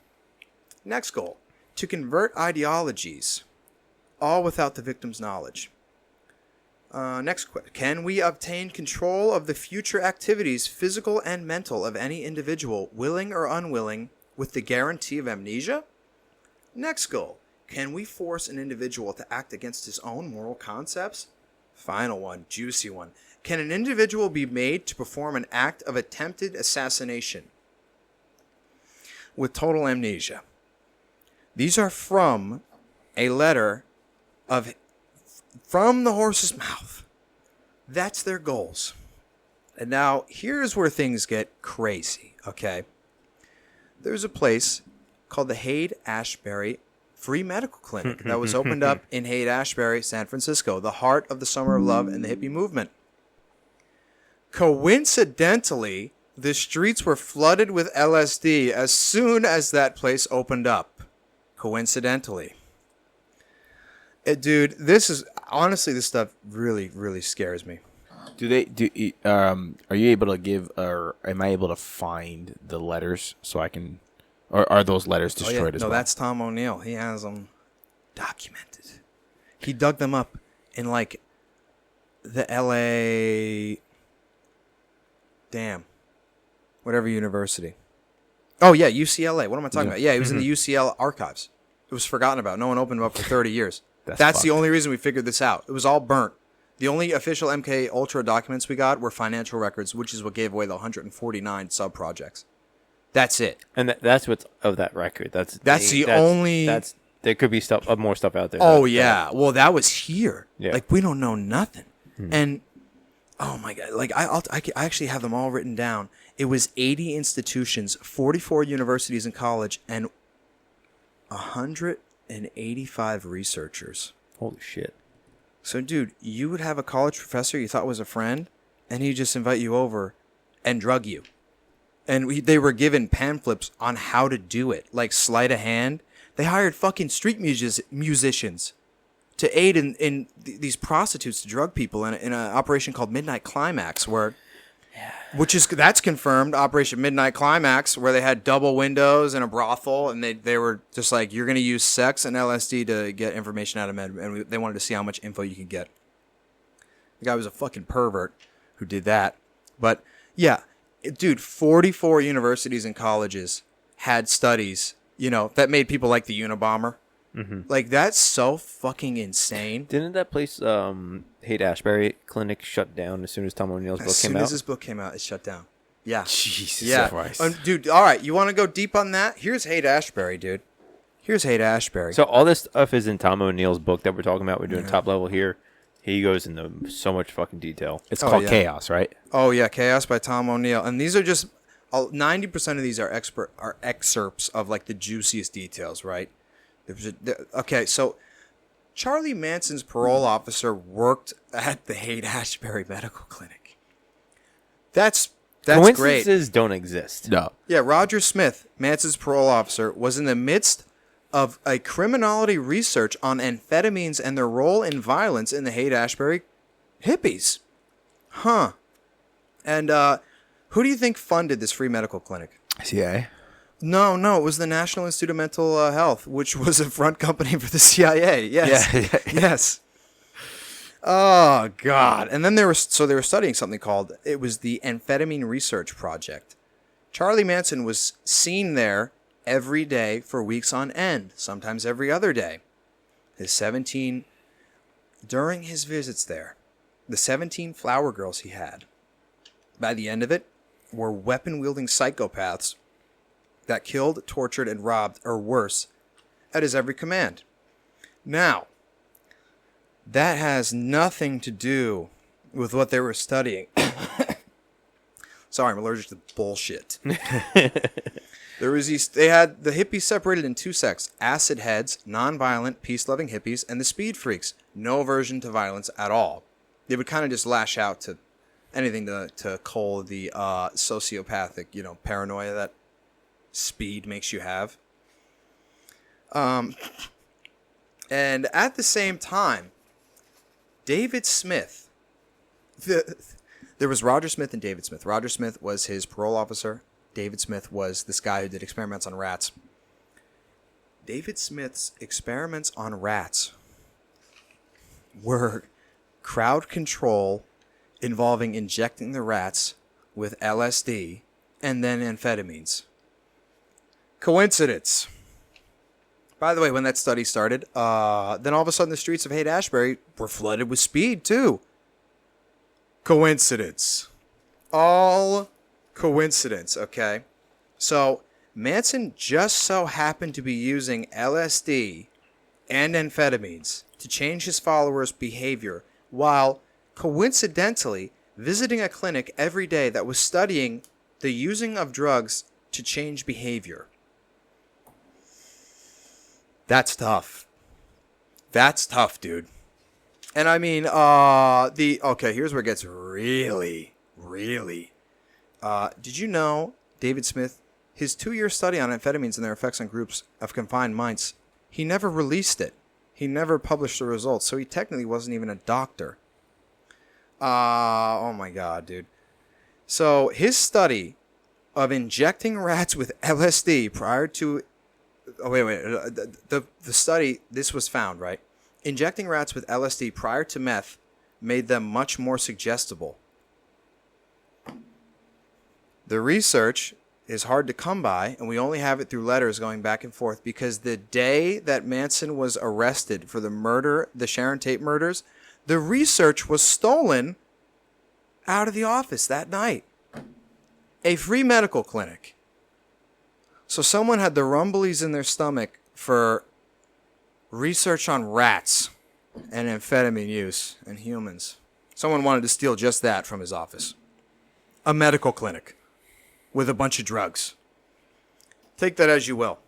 Next goal, to convert ideologies, all without the victim's knowledge. Next question, can we obtain control of the future activities, physical and mental, of any individual, willing or unwilling, with the guarantee of amnesia? Next goal, can we force an individual to act against his own moral concepts? Final one, juicy one. Can an individual be made to perform an act of attempted assassination with total amnesia? These are from a letter from the horse's mouth. That's their goals. And now, here's where things get crazy, okay? There's a place called the Haight-Ashbury Free Medical Clinic that was opened up in Haight-Ashbury, San Francisco, the heart of the Summer of Love and the hippie movement. Coincidentally, the streets were flooded with LSD as soon as that place opened up. Coincidentally. Dude, this stuff really, really scares me. Are you able to give, or am I able to find the letters so I can, or are those letters destroyed as well? No, that's Tom O'Neill. He has them documented. He dug them up in like the LA, whatever university. Oh yeah, UCLA. What am I talking about? Yeah, he was in the UCL archives. It was forgotten about. No one opened them up for 30 years. That's the only reason we figured this out. It was all burnt. The only official MK Ultra documents we got were financial records, which is what gave away the 149 sub-projects. That's it. And that's what's of that record. That's only... There could be more stuff out there. Oh, yeah. Well, that was here. Yeah. Like, we don't know nothing. And, oh, my God. Like, I actually have them all written down. It was 80 institutions, 44 universities and college, and 185 researchers. Holy shit. So, dude, you would have a college professor you thought was a friend, and he'd just invite you over and drug you. And they were given pamphlets on how to do it, like sleight of hand. They hired fucking street musicians to aid in these prostitutes to drug people in an operation called Midnight Climax, that's confirmed. Operation Midnight Climax, where they had double windows and a brothel, and they were just like, you're going to use sex and LSD to get information out of men, and they wanted to see how much info you could get. The guy was a fucking pervert who did that. But yeah, dude, 44 universities and colleges had studies, that made people like the Unabomber. Mm-hmm. Like, that's so fucking insane. Didn't that place, Haight-Ashbury Clinic, shut down as soon as Tom O'Neill's book came out? As soon as his book came out, it shut down. Yeah. Jesus Christ. Dude, all right, you want to go deep on that? Here's Haight-Ashbury, dude. Here's Haight-Ashbury. So all this stuff is in Tom O'Neill's book that we're talking about. We're doing top level here. He goes into so much fucking detail. It's called Chaos, right? Oh, yeah, Chaos by Tom O'Neill. And these are just 90% of these are excerpts of like the juiciest details, right? Okay, so Charlie Manson's parole officer worked at the Haight-Ashbury Medical Clinic. That's great. Coincidences don't exist. No. Yeah, Roger Smith, Manson's parole officer, was in the midst of a criminology research on amphetamines and their role in violence in the Haight-Ashbury hippies. Huh. And who do you think funded this free medical clinic? CIA? No, it was the National Institute of Mental Health, which was a front company for the CIA. Yes. Yeah. Yes. Oh, God. And then they were studying something called, it was the Amphetamine Research Project. Charlie Manson was seen there every day for weeks on end, sometimes every other day. During his visits there, the 17 flower girls he had, by the end of it, were weapon-wielding psychopaths that killed, tortured, and robbed, or worse, at his every command. Now, that has nothing to do with what they were studying. Sorry, I'm allergic to bullshit. They had the hippies separated in two sects: acid heads, non-violent, peace-loving hippies, and the speed freaks, no aversion to violence at all. They would kind of just lash out to anything to cull the sociopathic, paranoia that speed makes you have. And at the same time, David Smith, there was Roger Smith and David Smith. Roger Smith was his parole officer. David Smith was this guy who did experiments on rats. David Smith's experiments on rats were crowd control involving injecting the rats with LSD and then amphetamines. Coincidence. By the way, when that study started, then all of a sudden the streets of Haight-Ashbury were flooded with speed too. Coincidence. All coincidence, okay? So Manson just so happened to be using LSD and amphetamines to change his followers' behavior, while coincidentally visiting a clinic every day that was studying the using of drugs to change behavior. That's tough. That's tough, dude. And I mean, here's where it gets really, really. Did you know David Smith, his 2-year study on amphetamines and their effects on groups of confined minds, he never released it. He never published the results, so he technically wasn't even a doctor. Oh my God, dude. So his study of injecting rats with LSD prior to... Oh, wait. The study, this was found, right? Injecting rats with LSD prior to meth made them much more suggestible. The research is hard to come by, and we only have it through letters going back and forth, because the day that Manson was arrested for the Sharon Tate murders, the research was stolen out of the office that night. A free medical clinic. So someone had the rumblies in their stomach for research on rats and amphetamine use in humans. Someone wanted to steal just that from his office. A medical clinic with a bunch of drugs. Take that as you will.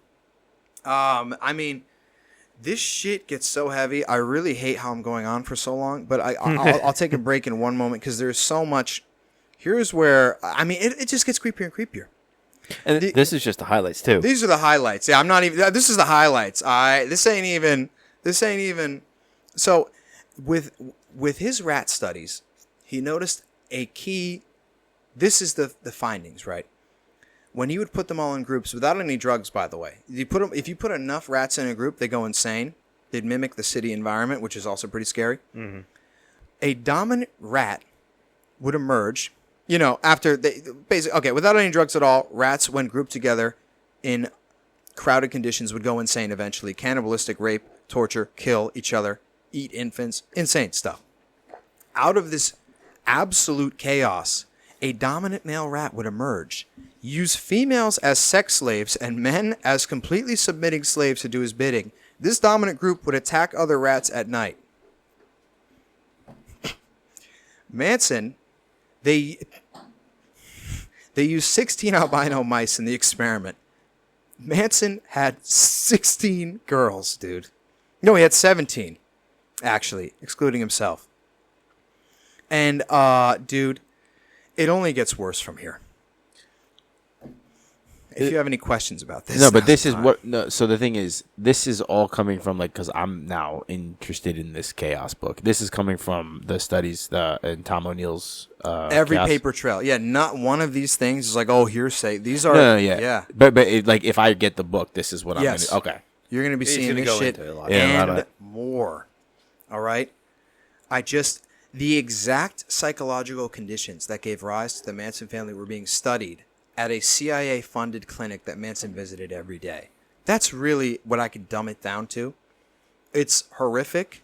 I mean, this shit gets so heavy. I really hate how I'm going on for so long, but I'll take a break in one moment because there's so much. Here's where, I mean, it just gets creepier and creepier. And this is just the highlights too. These are the highlights. Yeah, I'm not even. This is the highlights. This ain't even. So, with his rat studies, he noticed a key. This is the findings, right? When he would put them all in groups without any drugs, by the way. If you put enough rats in a group, they go insane. They'd mimic the city environment, which is also pretty scary. Mm-hmm. A dominant rat would emerge. After they basically, okay, without any drugs at all, rats, when grouped together in crowded conditions, would go insane eventually. Cannibalistic, rape, torture, kill each other, eat infants, insane stuff. Out of this absolute chaos, a dominant male rat would emerge, use females as sex slaves and men as completely submitting slaves to do his bidding. This dominant group would attack other rats at night. Manson, they used 16 albino mice in the experiment. Manson had 16 girls, dude. No, he had 17, actually, excluding himself. And, dude, it only gets worse from here. If you have any questions about this. No, but this is what. No, so the thing is, this is all coming from because I'm now interested in this chaos book. This is coming from the studies and Tom O'Neill's. Every chaos. paper trail, yeah. Not one of these things is like, oh, hearsay. These are, no, yeah. But if I get the book, this is what I'm. Yes. Gonna, okay. You're gonna be seeing this shit and more. All right. The exact psychological conditions that gave rise to the Manson family were being studied at a CIA-funded clinic that Manson visited every day. That's really what I could dumb it down to. It's horrific.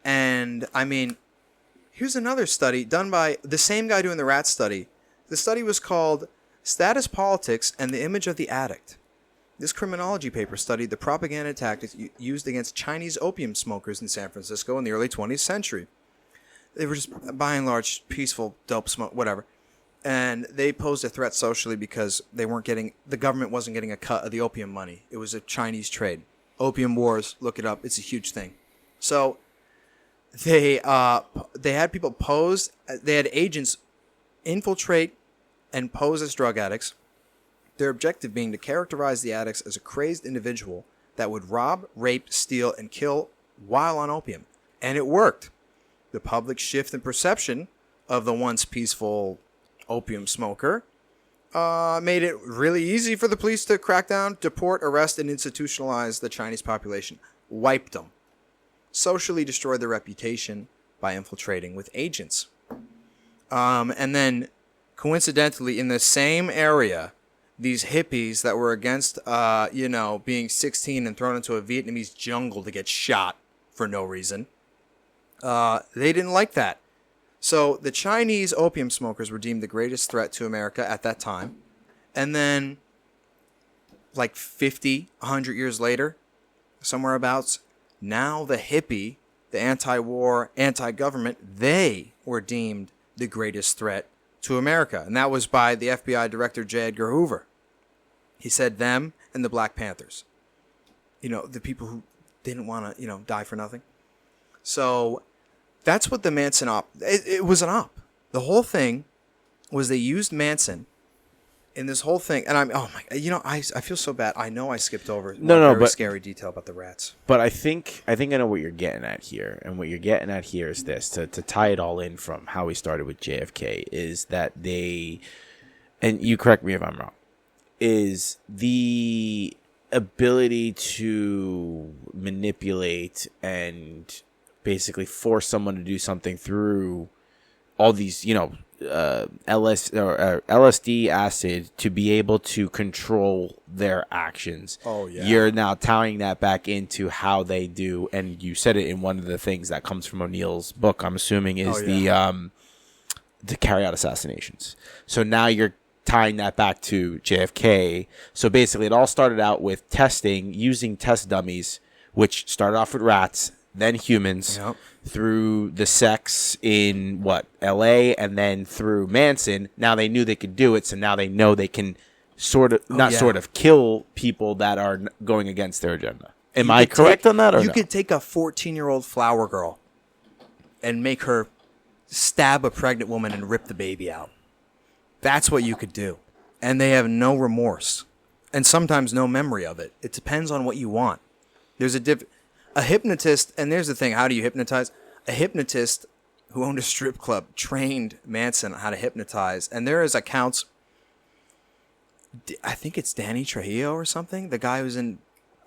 And, I mean, here's another study done by the same guy doing the rat study. The study was called Status Politics and the Image of the Addict. This criminology paper studied the propaganda tactics used against Chinese opium smokers in San Francisco in the early 20th century. They were just, by and large, peaceful, dope smoke, whatever. And they posed a threat socially because the government wasn't getting a cut of the opium money. It was a Chinese trade. Opium wars, look it up. It's a huge thing. So they had people pose. They had agents infiltrate and pose as drug addicts. Their objective being to characterize the addicts as a crazed individual that would rob, rape, steal, and kill while on opium. And it worked. The public shift in perception of the once peaceful opium smoker made it really easy for the police to crack down, deport, arrest, and institutionalize the Chinese population. Wiped them. Socially destroyed their reputation by infiltrating with agents. And then, coincidentally, in the same area, these hippies that were against, being 16 and thrown into a Vietnamese jungle to get shot for no reason, they didn't like that. So the Chinese opium smokers were deemed the greatest threat to America at that time. And then, like 50, 100 years later, somewhere abouts, now the hippie, the anti-war, anti-government, they were deemed the greatest threat to America. And that was by the FBI Director J. Edgar Hoover. He said them and the Black Panthers. The people who didn't want to, die for nothing. So that's what the Manson op. It was an op. The whole thing was they used Manson in this whole thing, and I feel so bad. I know I skipped over very scary detail about the rats. But I think I know what you're getting at here, and what you're getting at here is this: to tie it all in from how we started with JFK, is that they, and you correct me if I'm wrong, is the ability to manipulate and basically force someone to do something through all these, LSD acid to be able to control their actions. Oh, yeah. You're now tying that back into how they do, and you said it in one of the things that comes from O'Neill's book, I'm assuming, is to carry out assassinations. So now you're tying that back to JFK. So basically it all started out with testing, using test dummies, which started off with rats, then humans, through the sex in LA, and then through Manson. Now they knew they could do it, so now they know they can kill people that are going against their agenda. Am I correct on that? Or you could take a 14-year-old flower girl and make her stab a pregnant woman and rip the baby out. That's what you could do. and they have no remorse and sometimes no memory of it. It depends on what you want. There's a hypnotist, and there's the thing, how do you hypnotize? A hypnotist who owned a strip club trained Manson on how to hypnotize, and there is accounts, I think it's Danny Trujillo or something, the guy who's in...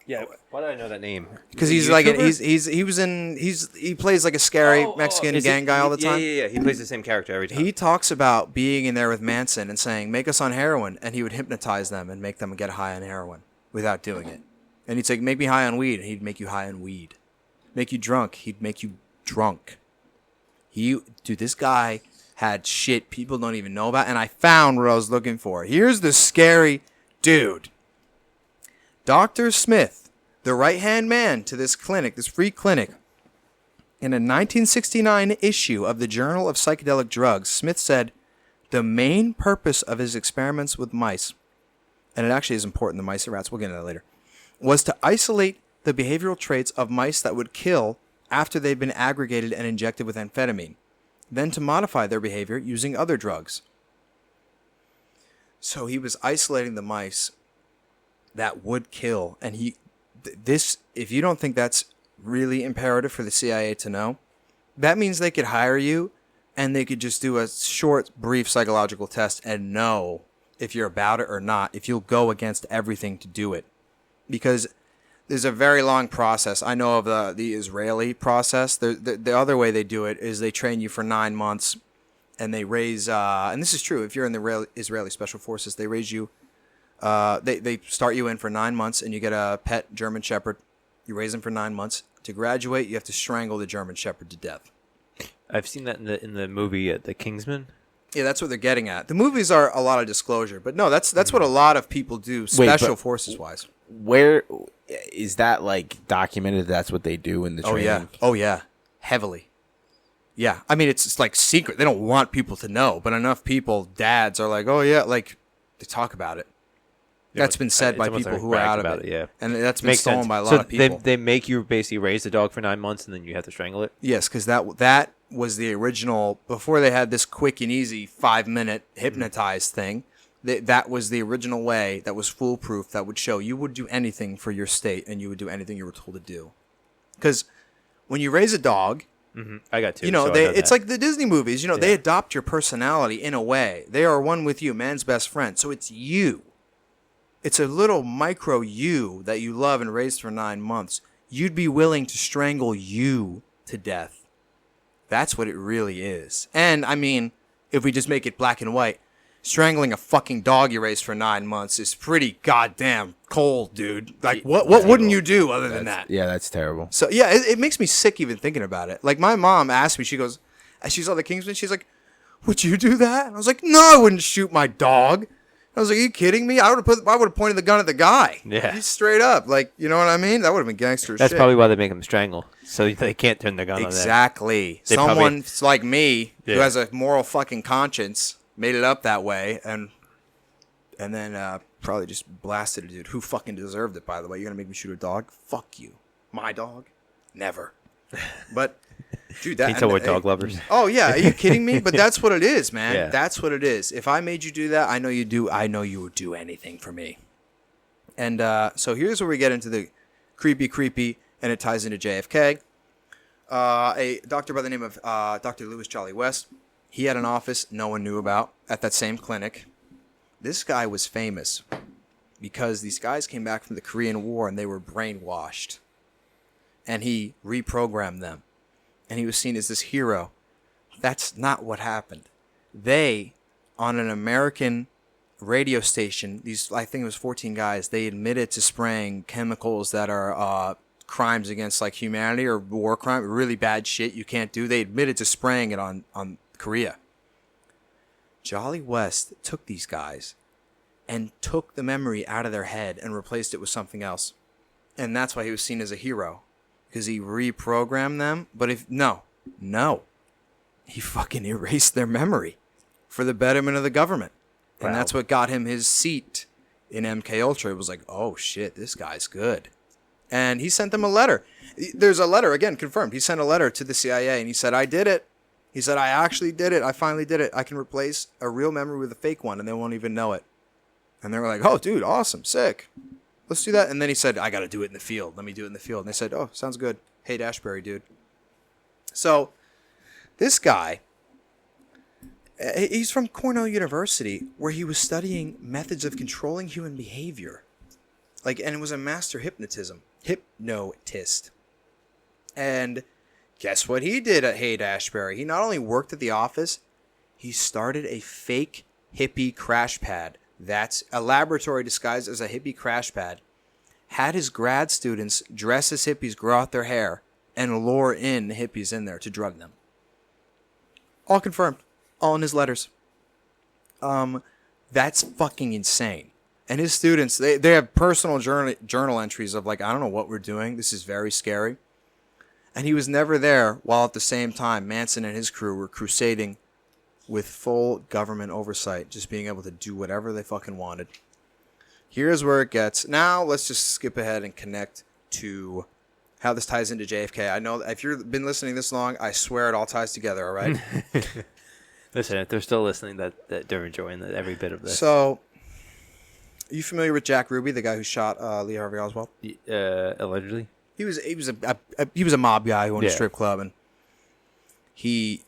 Yeah, why do I know that name? Because he's like he plays like a scary Mexican gang guy all the time. Yeah. He plays the same character every time. He talks about being in there with Manson and saying, "Make us on heroin," and he would hypnotize them and make them get high on heroin without doing it. And he'd say, "Make me high on weed," and he'd make you high on weed. Make you drunk, he'd make you drunk. This guy had shit people don't even know about, and I found what I was looking for. Here's the scary dude. Dr. Smith, the right-hand man to this clinic, this free clinic, in a 1969 issue of the Journal of Psychedelic Drugs, Smith said the main purpose of his experiments with mice, and it actually is important, the mice and rats, we'll get into that later, was to isolate the behavioral traits of mice that would kill after they'd been aggregated and injected with amphetamine, then to modify their behavior using other drugs. So he was isolating the mice that would kill, and if you don't think that's really imperative for the CIA to know, that means they could hire you and they could just do a short, brief psychological test and know if you're about it or not, if you'll go against everything to do it. Because there's a very long process. I know of the Israeli process. The other way they do it is they train you for 9 months, and they raise, and this is true, if you're in the Israeli Special Forces, they raise you, they start you in for 9 months, and you get a pet German Shepherd. You raise them for 9 months. To graduate, you have to strangle the German Shepherd to death. I've seen that in the movie The Kingsman. Yeah, that's what they're getting at. The movies are a lot of disclosure, but no, that's what a lot of people do, special forces wise. Where is that like documented? That's what they do in the training. Oh yeah, heavily. Yeah, I mean it's like secret. They don't want people to know, but enough people, dads, are like, oh yeah, like they talk about it. That's been said by people who are out of it. Yeah. And that's been stolen by a lot of people. They make you basically raise the dog for 9 months and then you have to strangle it? Yes, because that was the original, before they had this quick and easy 5-minute hypnotized thing, that was the original way that was foolproof, that would show you would do anything for your state and you would do anything you were told to do. Because when you raise a dog, I got two. It's like the Disney movies, they adopt your personality in a way. They are one with you, man's best friend. So it's you. It's a little micro you that you love and raised for 9 months. You'd be willing to strangle you to death. That's what it really is. And, I mean, if we just make it black and white, strangling a fucking dog you raised for 9 months is pretty goddamn cold, dude. Like, what wouldn't you do other than that? Yeah, that's terrible. So, yeah, it makes me sick even thinking about it. Like, my mom asked me, she goes, she saw The Kingsman, she's like, would you do that? And I was like, no, I wouldn't shoot my dog. I was like, are you kidding me? I would have pointed the gun at the guy. Yeah. He's straight up. Like, you know what I mean? That would have been gangster That's shit. probably why they make them strangle. So they can't turn the gun on them. Exactly. Someone like me who has a moral fucking conscience made it up that way and then probably just blasted a dude who fucking deserved it, by the way. You're going to make me shoot a dog? Fuck you. My dog? Never. But... Dude, Can you tell we're dog lovers? Oh yeah, are you kidding me? But that's what it is, man. Yeah. That's what it is. If I made you do that, I know you do. I know you would do anything for me. And so here's where we get into the creepy, and it ties into JFK. A doctor by the name of Dr. Lewis Jolly West. He had an office no one knew about at that same clinic. This guy was famous because these guys came back from the Korean War and they were brainwashed, and he reprogrammed them. And he was seen as this hero. That's not what happened. They, on an American radio station, I think it was 14 guys, they admitted to spraying chemicals that are crimes against like humanity or war crime, really bad shit you can't do. They admitted to spraying it on Korea. Jolly West took these guys and took the memory out of their head and replaced it with something else. And that's why he was seen as a hero. Because he reprogrammed them. But no. He fucking erased their memory for the betterment of the government. Wow. And that's what got him his seat in MKUltra. It was like, oh shit, this guy's good. And he sent them a letter. There's a letter, again, confirmed. He sent a letter to the CIA and he said, I did it. He said, I actually did it. I finally did it. I can replace a real memory with a fake one and they won't even know it. And they were like, oh, dude, awesome, sick. Let's do that. And then he said, I got to do it in the field. Let me do it in the field. And they said, oh, sounds good. Haight-Ashbury, dude. So this guy, he's from Cornell University, where he was studying methods of controlling human behavior. And it was a master hypnotist. And guess what he did at Haight-Ashbury? He not only worked at the office, he started a fake hippie crash pad. That's a laboratory disguised as a hippie crash pad. Had his grad students dress as hippies, grow out their hair, and lure in hippies in there to drug them. All confirmed. All in his letters. That's fucking insane. And his students, they have personal journal entries of like, I don't know what we're doing. This is very scary. And he was never there, while at the same time, Manson and his crew were crusading with full government oversight, just being able to do whatever they fucking wanted. Here's where it gets. Now, let's just skip ahead and connect to how this ties into JFK. I know if you've been listening this long, I swear it all ties together, all right? Listen, if they're still listening, that they're enjoying every bit of this. So, are you familiar with Jack Ruby, the guy who shot Lee Harvey Oswald? Allegedly. He was a mob guy who owned a strip club, and he,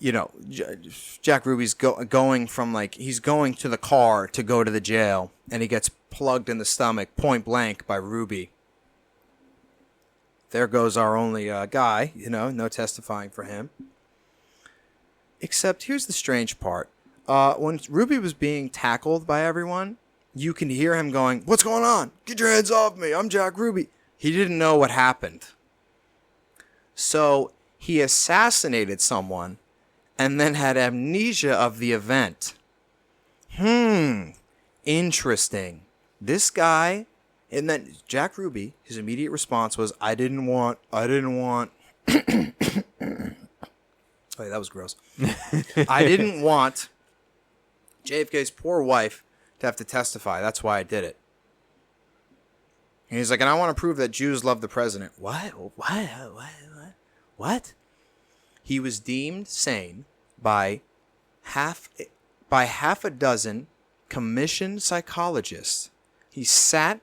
Jack Ruby's going from he's going to the car to go to the jail, and he gets plugged in the stomach point blank by Ruby. There goes our only guy, no testifying for him. Except here's the strange part: when Ruby was being tackled by everyone, you can hear him going, "What's going on? Get your hands off me! I'm Jack Ruby." He didn't know what happened. So he assassinated someone and then had amnesia of the event. Interesting. This guy, and then Jack Ruby, his immediate response was, I didn't want. Oh, that was gross. I didn't want JFK's poor wife to have to testify. That's why I did it. And he's like, and I want to prove that Jews love the president. What? He was deemed sane by half a dozen commissioned psychologists. He sat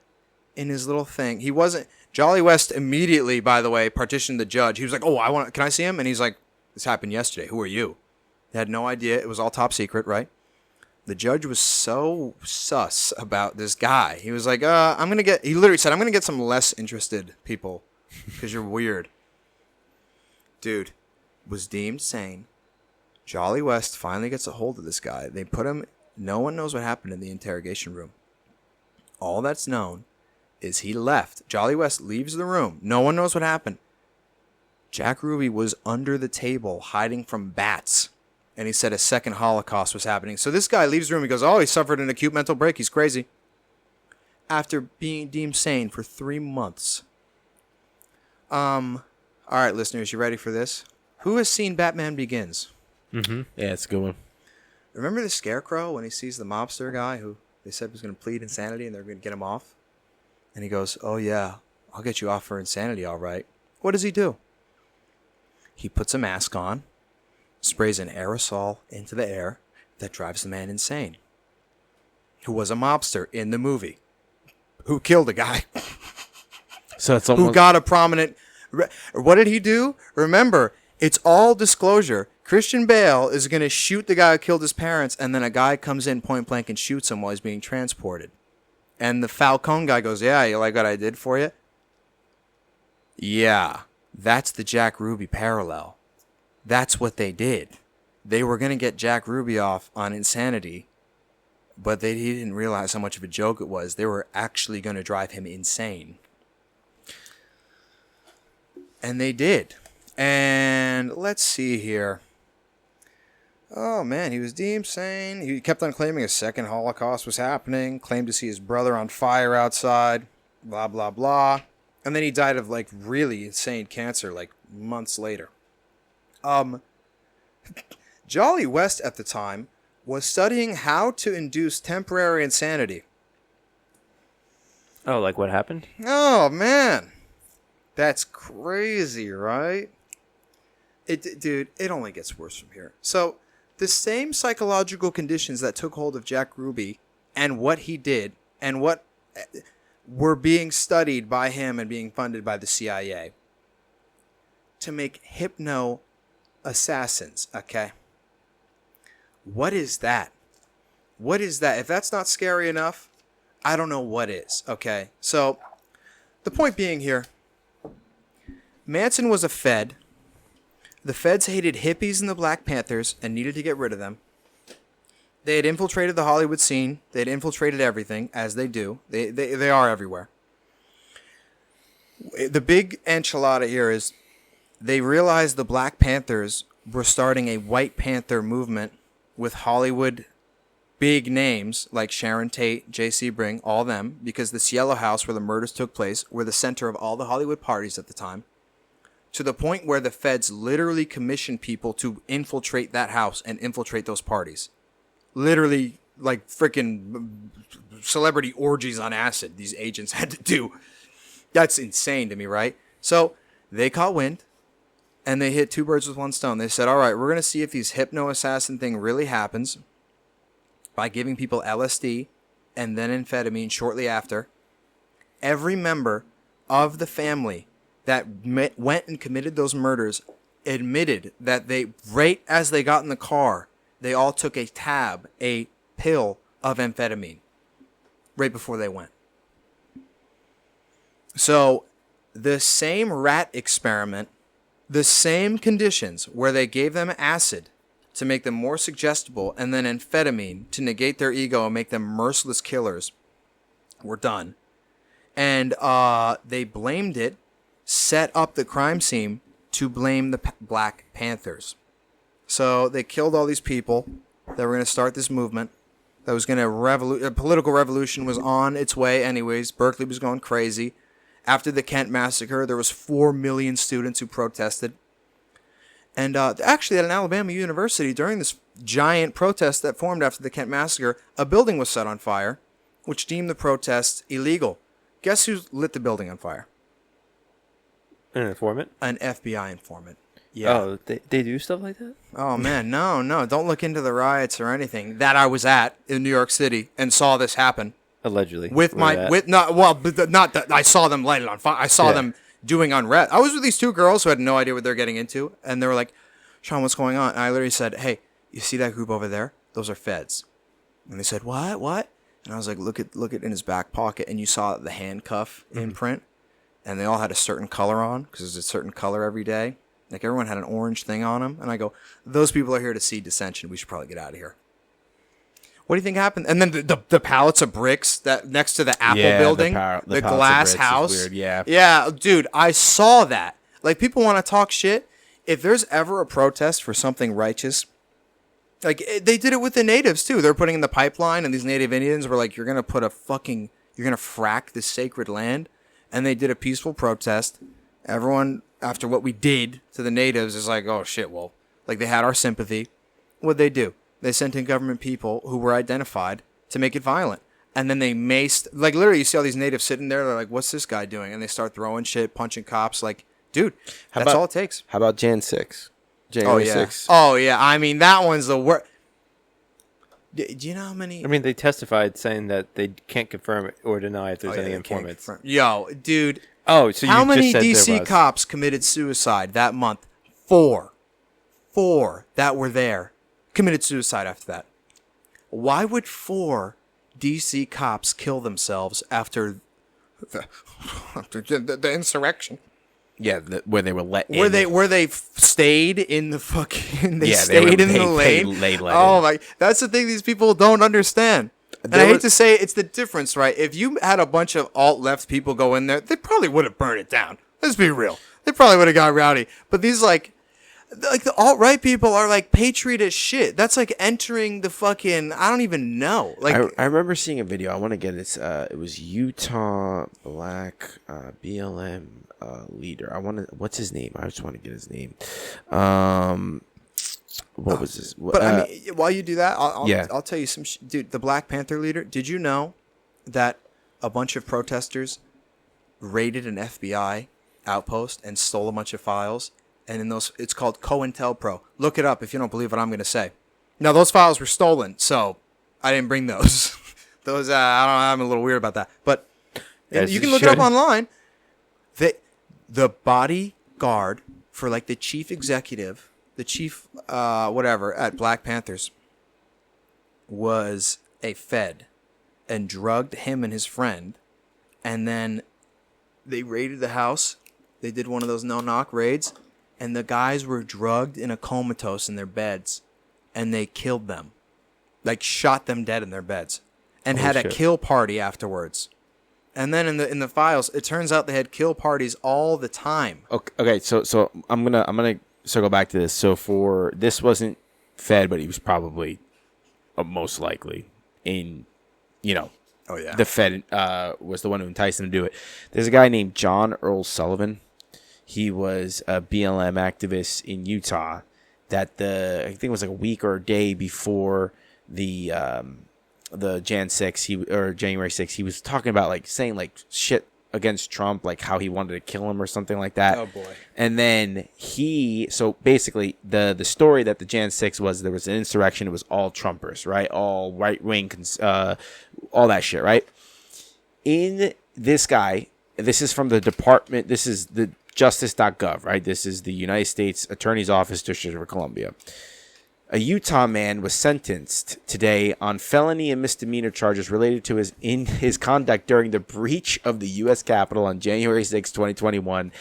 in his little thing. He wasn't. Jolly West immediately, by the way, partitioned the judge. He was like, oh, can I see him? And he's like, this happened yesterday. Who are you? He had no idea. It was all top secret, right? The judge was so sus about this guy. He was like, he literally said, I'm going to get some less interested people because you're weird. Dude was deemed sane. Jolly West finally gets a hold of this guy. They put him, no one knows what happened in the interrogation room. All that's known is he left. Jolly West leaves the room. No one knows what happened. Jack Ruby was under the table hiding from bats. And he said a second Holocaust was happening. So this guy leaves the room. He goes, he suffered an acute mental break. He's crazy. After being deemed sane for 3 months. All right, listeners, you ready for this? Who has seen Batman Begins? Mm-hmm. Yeah, it's a good one. Remember the Scarecrow when he sees the mobster guy who they said was going to plead insanity and they're going to get him off? And he goes, oh, yeah, I'll get you off for insanity, all right. What does he do? He puts a mask on, sprays an aerosol into the air that drives the man insane, who was a mobster in the movie, who killed a guy, so it's almost... who got a prominent... What did he do? Remember, it's all disclosure. Christian Bale is going to shoot the guy who killed his parents, and then a guy comes in point blank and shoots him while he's being transported. And the Falcone guy goes, yeah, you like what I did for you? Yeah, that's the Jack Ruby parallel. That's what they did. They were going to get Jack Ruby off on insanity, but he didn't realize how much of a joke it was. They were actually going to drive him insane. And they did. And let's see here. Oh, man, he was deemed sane. He kept on claiming a second Holocaust was happening, claimed to see his brother on fire outside, blah, blah, blah. And then he died of, really insane cancer, months later. Jolly West at the time was studying how to induce temporary insanity. Oh, like what happened? Oh, man. That's crazy, right? Dude, it only gets worse from here. So, the same psychological conditions that took hold of Jack Ruby and what he did and what were being studied by him and being funded by the CIA to make hypno assassins, okay? What is that? What is that? If that's not scary enough, I don't know what is, okay? So, the point being here, Manson was a Fed. The Feds hated hippies and the Black Panthers and needed to get rid of them. They had infiltrated the Hollywood scene. They had infiltrated everything, as they do. They are everywhere. The big enchilada here is they realized the Black Panthers were starting a White Panther movement with Hollywood big names like Sharon Tate, J.C. Sebring, all them, because this yellow house where the murders took place were the center of all the Hollywood parties at the time, to the point where the Feds literally commissioned people to infiltrate that house and infiltrate those parties. Literally, like freaking celebrity orgies on acid these agents had to do. That's insane to me, right? So they caught wind, and they hit two birds with one stone. They said, all right, we're going to see if these hypno-assassin thing really happens by giving people LSD and then amphetamine shortly after. Every member of the family that went and committed those murders admitted that they, right as they got in the car, they all took a pill of amphetamine right before they went. So the same rat experiment, the same conditions where they gave them acid to make them more suggestible and then amphetamine to negate their ego and make them merciless killers were done. And they blamed it, set up the crime scene to blame the Black Panthers. So they killed all these people that were going to start this movement that was going to a political revolution was on its way anyways. Berkeley was going crazy. After the Kent massacre, there was 4 million students who protested. And actually at an Alabama university, during this giant protest that formed after the Kent massacre, a building was set on fire, which deemed the protests illegal. Guess who lit the building on fire? An informant? An FBI informant. Yeah. Oh, they do stuff like that? Oh, man, no. Don't look into the riots or anything that I was at in New York City and saw this happen. Allegedly. Not that I saw them light it on fire. I saw them doing unrest. I was with these two girls who had no idea what they're getting into, and they were like, Sean, what's going on? And I literally said, hey, you see that group over there? Those are Feds. And they said, what? And I was like, look at in his back pocket, and you saw the handcuff imprint, and they all had a certain color on, because there's a certain color every day. Like, everyone had an orange thing on them. And I go, those people are here to see dissension. We should probably get out of here. What do you think happened? And then the pallets of bricks that next to the Apple building, the glass house. Weird, yeah. Yeah, dude, I saw that. Like, people want to talk shit. If there's ever a protest for something righteous, like, they did it with the natives, too. They're putting in the pipeline, and these native Indians were like, you're going to frack this sacred land. And they did a peaceful protest. Everyone, after what we did to the natives, is like, oh, shit, well, like, they had our sympathy. What'd they do? They sent in government people who were identified to make it violent. And then they maced, like, literally, you see all these natives sitting there, they're like, what's this guy doing? And they start throwing shit, punching cops. Like, dude, that's all it takes. How about January 6th? Oh, yeah. I mean, that one's the worst. Do you know how many? I mean, they testified saying that they can't confirm or deny if there's any informants. Yo, dude. Oh, so how you many just said DC cops committed suicide that month? 4 that were there committed suicide after that. Why would 4 DC cops kill themselves after the insurrection? Yeah, where they were let in. Where they stayed in the fucking... They stayed in the lane. Oh, my... That's the thing these people don't understand. And I hate to say it, it's the difference, right? If you had a bunch of alt-left people go in there, they probably would have burned it down. Let's be real. They probably would have got rowdy. But these, like the alt-right people are, like, patriot as shit. That's like entering the fucking... I don't even know. Like, I remember seeing a video. I want to get it. It was Utah Black BLM leader. What's his name? I just want to get his name. What was this? But I mean, while you do that, I'll tell you some dude, the Black Panther leader, did you know that a bunch of protesters raided an FBI outpost and stole a bunch of files? And in those, it's called COINTELPRO. Look it up if you don't believe what I'm going to say. Now, those files were stolen, so I didn't bring those. Those I don't know, I'm a little weird about that, but As you you can look it up should. online. The bodyguard for like the chief executive, the chief whatever at Black Panthers was a Fed and drugged him and his friend, and then they raided the house. They did one of those no-knock raids, and the guys were drugged in a comatose in their beds, and they killed them, like shot them dead in their beds, and Holy had a shit. kill party afterwards. And then in the files, it turns out they had kill parties all the time. Okay, so I'm gonna circle back to this. So for this wasn't Fed, but he was probably most likely in, Oh yeah. the Fed was the one who enticed him to do it. There's a guy named John Earl Sullivan. He was a BLM activist in Utah. I think it was like a week or a day before the January 6th, he was talking about like saying like shit against Trump, like how he wanted to kill him or something like that. Oh boy. And then so basically the story that the Jan 6 was, there was an insurrection. It was all Trumpers, right? All right wing, all that shit, right? In this guy, this is from the department. This is the justice.gov, right? This is the United States Attorney's Office, District of Columbia. A Utah man was sentenced today on felony and misdemeanor charges related to his conduct during the breach of the U.S. Capitol on January 6, 2021.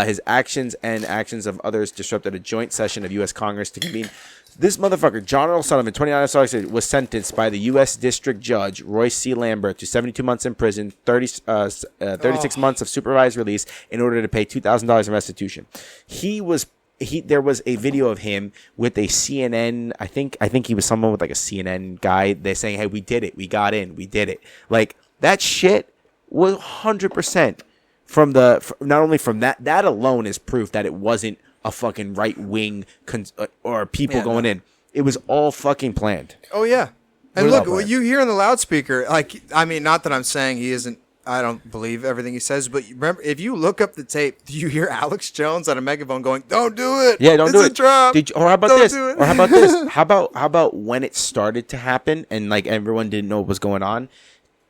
His actions and actions of others disrupted a joint session of U.S. Congress to convene. This motherfucker, John Earl Sullivan, 29, was sentenced by the U.S. District Judge Royce C. Lambert to 72 months in prison, 36 months of supervised release in order to pay $2,000 in restitution. There was a video of him with a CNN. I think he was someone with like a CNN guy. They're saying, "Hey, we did it. We got in. We did it." Like that shit was 100% not only from that. That alone is proof that it wasn't a fucking right wing or people going in. It was all fucking planned. Oh yeah. And What look, about what that? you hear in the loudspeaker, like, I mean, not that I'm saying he isn't. I don't believe everything he says, but remember, if you look up the tape, you hear Alex Jones on a megaphone going, "Don't do it. Yeah, don't do It's it. a trap. Or how about Don't this? do it." Or how about this? How about when it started to happen and like everyone didn't know what was going on?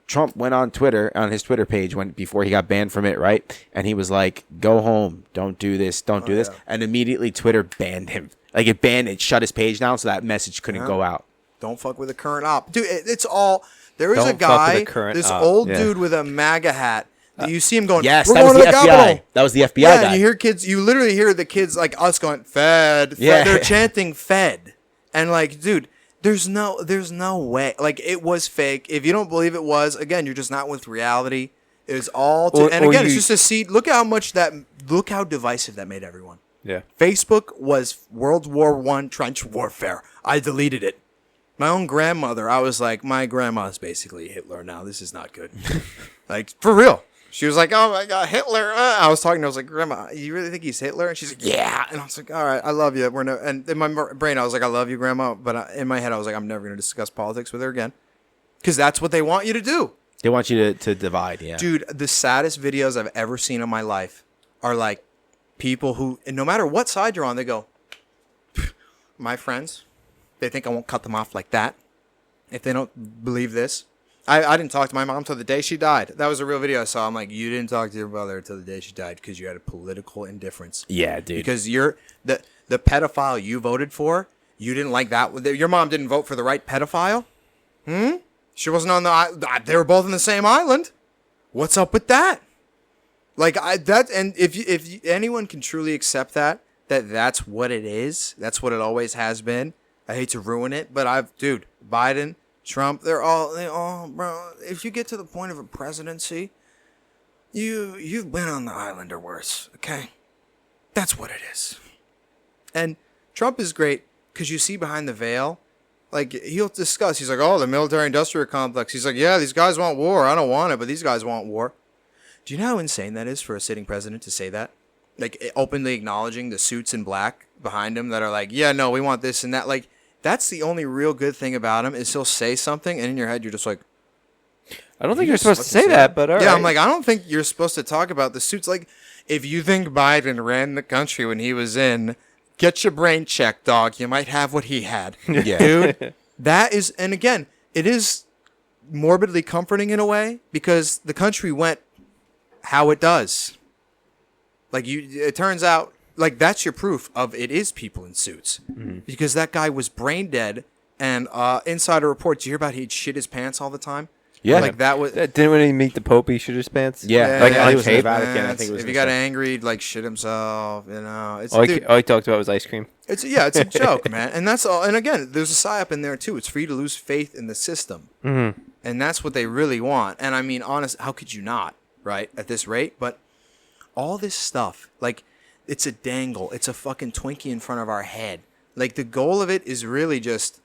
Trump went on Twitter, on his Twitter page before he got banned from it, right? And he was like, "Go home. Don't do this. Don't do this." yeah. And immediately Twitter banned him. Like it shut his page down so that message couldn't go out. Don't fuck with the current op, dude. It's all. There is Don't a fuck with guy, the current this op, old yeah. dude with a MAGA hat. You see him going, Yes, "We're that was going the to FBI. Capitol." That was the FBI Yeah, guy. and you hear kids. You literally hear the kids like us going, "Fed." Yeah. They're chanting "Fed," and like, dude, there's no way. Like, it was fake. If you don't believe it was, again, you're just not with reality. It was all. And again, it's just a seed. Look how divisive that made everyone. Yeah. Facebook was World War I trench warfare. I deleted it. My own grandmother, I was like, my grandma's basically Hitler now. This is not good. Like, for real. She was like, "Oh my God, Hitler." I was talking to her, I was like, "Grandma, you really think he's Hitler?" And she's like, "Yeah." And I was like, "All right, I love you." And in my brain, I was like, "I love you, Grandma." But in my head, I was like, I'm never going to discuss politics with her again. Because that's what they want you to do. They want you to divide, yeah. Dude, the saddest videos I've ever seen in my life are like people who, and no matter what side you're on, they go, "My friends, they think I won't cut them off like that if they don't believe this." I didn't talk to my mom until the day she died. That was a real video I saw. I'm like, you didn't talk to your brother until the day she died because you had a political indifference. Yeah, dude. Because you're the pedophile you voted for, you didn't like that. Your mom didn't vote for the right pedophile? She wasn't on the. They were both on the same island. What's up with that? Like and if anyone can truly accept that's what it is. That's what it always has been. I hate to ruin it, but Biden, Trump, they all, bro. If you get to the point of a presidency, you've been on the island or worse. Okay, that's what it is. And Trump is great because you see behind the veil. Like, he'll discuss. He's like, "Oh, the military-industrial complex." He's like, "Yeah, these guys want war. I don't want it, but these guys want war." Do you know how insane that is for a sitting president to say that? Like, openly acknowledging the suits in black behind him that are like, "Yeah, no, we want this and that." Like, that's the only real good thing about him is he'll say something, and in your head, you're just like, I don't think you're supposed to say that, but all right. yeah, I'm like, I don't think you're supposed to talk about the suits. Like, if you think Biden ran the country when he was in, get your brain checked, dog. You might have what he had. Yeah. Dude, that is, and again, it is morbidly comforting in a way because the country went how it does. Like it turns out like that's your proof of it is people in suits because that guy was brain dead and insider reports you hear about he'd shit his pants all the time. Yeah, like that was. Didn't when he meet the Pope, he shit his pants. Yeah, like yeah, on he was in the tape. Vatican. I think it was. If he got angry, he'd like shit himself. You know, it's All he talked about was ice cream. it's a joke, man. And that's all. And again, there's a psyop in there too. It's for you to lose faith in the system, and that's what they really want. And I mean, honest, how could you not, right? At this rate, but all this stuff, like, it's a dangle. It's a fucking Twinkie in front of our head. Like the goal of it is really just.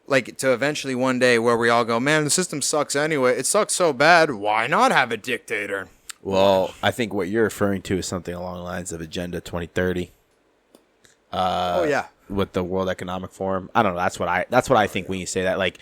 Like, to eventually one day where we all go, man, the system sucks anyway. It sucks so bad. Why not have a dictator? Well, I think what you're referring to is something along the lines of Agenda 2030. Oh, yeah. With the World Economic Forum. I don't know. That's what I think when you say that. Like,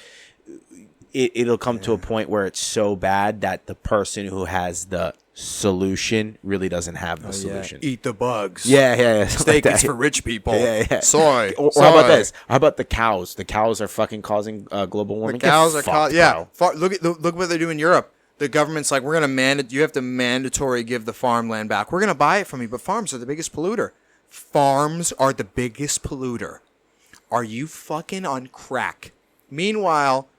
it'll come to a point where it's so bad that the person who has the solution really doesn't have the solution. Eat the bugs. Yeah. Steak is for rich people. Yeah. Soy. Or how about this? How about the cows? The cows are fucking causing global warming. The cows are fucked, look what they do in Europe. The government's like, we're going to you have to mandatory give the farmland back. We're going to buy it from you, but farms are the biggest polluter. Farms are the biggest polluter. Are you fucking on crack? Meanwhile,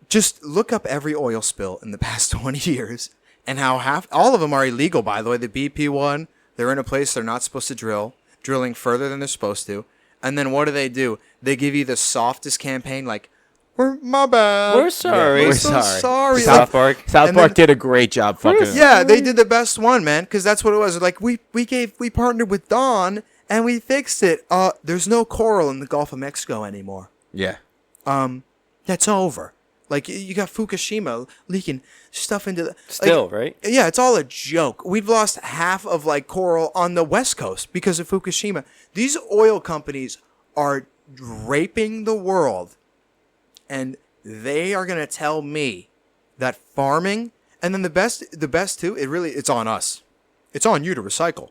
just look up every oil spill in the past 20 years and how all of them are illegal, by the way. The BP one, they're in a place they're not supposed to drilling further than they're supposed to. And then what do? They give you the softest campaign, like, my bad. We're sorry. We're so sorry. South Park. South Park did a great job fucking. Yeah, they did the best one, man, because that's what it was. Like, we partnered with Dawn and we fixed it. There's no coral in the Gulf of Mexico anymore. Yeah. That's over. Like, you got Fukushima leaking stuff into the... Still, right? Yeah, it's all a joke. We've lost half of, like, coral on the West Coast because of Fukushima. These oil companies are raping the world, and they are going to tell me that farming... And then the best, too, it's on us. It's on you to recycle.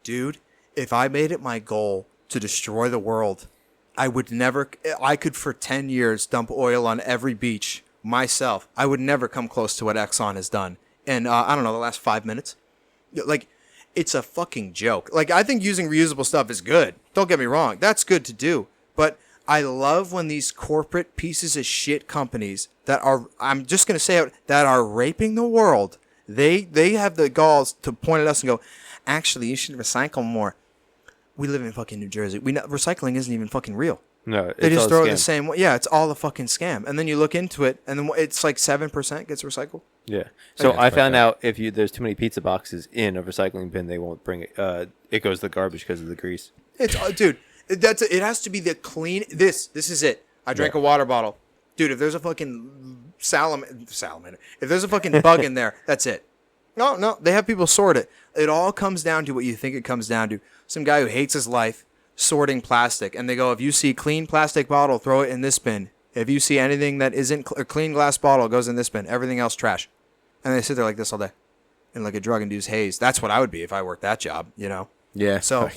Dude, if I made it my goal to destroy the world... I could for 10 years dump oil on every beach myself. I would never come close to what Exxon has done in, I don't know, the last 5 minutes. Like, it's a fucking joke. Like, I think using reusable stuff is good. Don't get me wrong. That's good to do. But I love when these corporate pieces of shit companies that are, I'm just going to say it, that are raping the world, they have the galls to point at us and go, actually, you should recycle more. We live in fucking New Jersey. Recycling isn't even fucking real. No, they just throw it the same way. Yeah, it's all a fucking scam. And then you look into it, and then it's like 7% gets recycled. Yeah. So I found out if there's too many pizza boxes in a recycling bin, they won't bring it. It goes to the garbage because of the grease. It's dude. It has to be the clean. This is it. I drank a water bottle, dude. If there's a fucking salamander, if there's a fucking bug in there, that's it. No, they have people sort it. It all comes down to what you think it comes down to. Some guy who hates his life sorting plastic. And they go, if you see clean plastic bottle, throw it in this bin. If you see anything that isn't a clean glass bottle, it goes in this bin. Everything else, trash. And they sit there like this all day. In like a drug-induced haze. That's what I would be if I worked that job, you know? Yeah. So,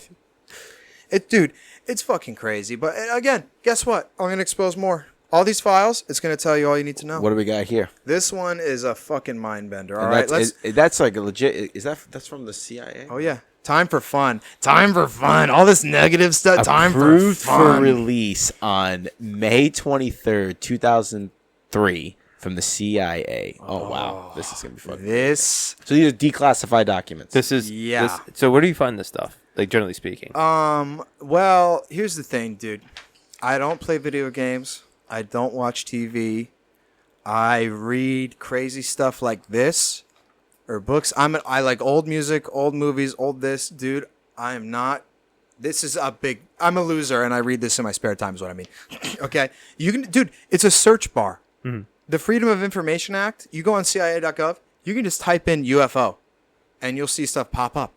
it's fucking crazy. But again, guess what? I'm going to expose more. All these files, it's going to tell you all you need to know. What do we got here? This one is a fucking mind bender. All and right, that's like a legit. That's from the CIA? Oh yeah. Time for fun. All this negative stuff. Time Approved for fun. for release on May 23rd, 2003 from the CIA. Oh wow, this is gonna be fun. So these are declassified documents. So where do you find this stuff? Like, generally speaking. Well, here's the thing, dude. I don't play video games. I don't watch TV. I read crazy stuff like this or books. I like old music, old movies, old this. Dude, I am not. This is I'm a loser and I read this in my spare time is what I mean. Okay? Dude, it's a search bar. Mm-hmm. The Freedom of Information Act, you go on CIA.gov, you can just type in UFO and you'll see stuff pop up.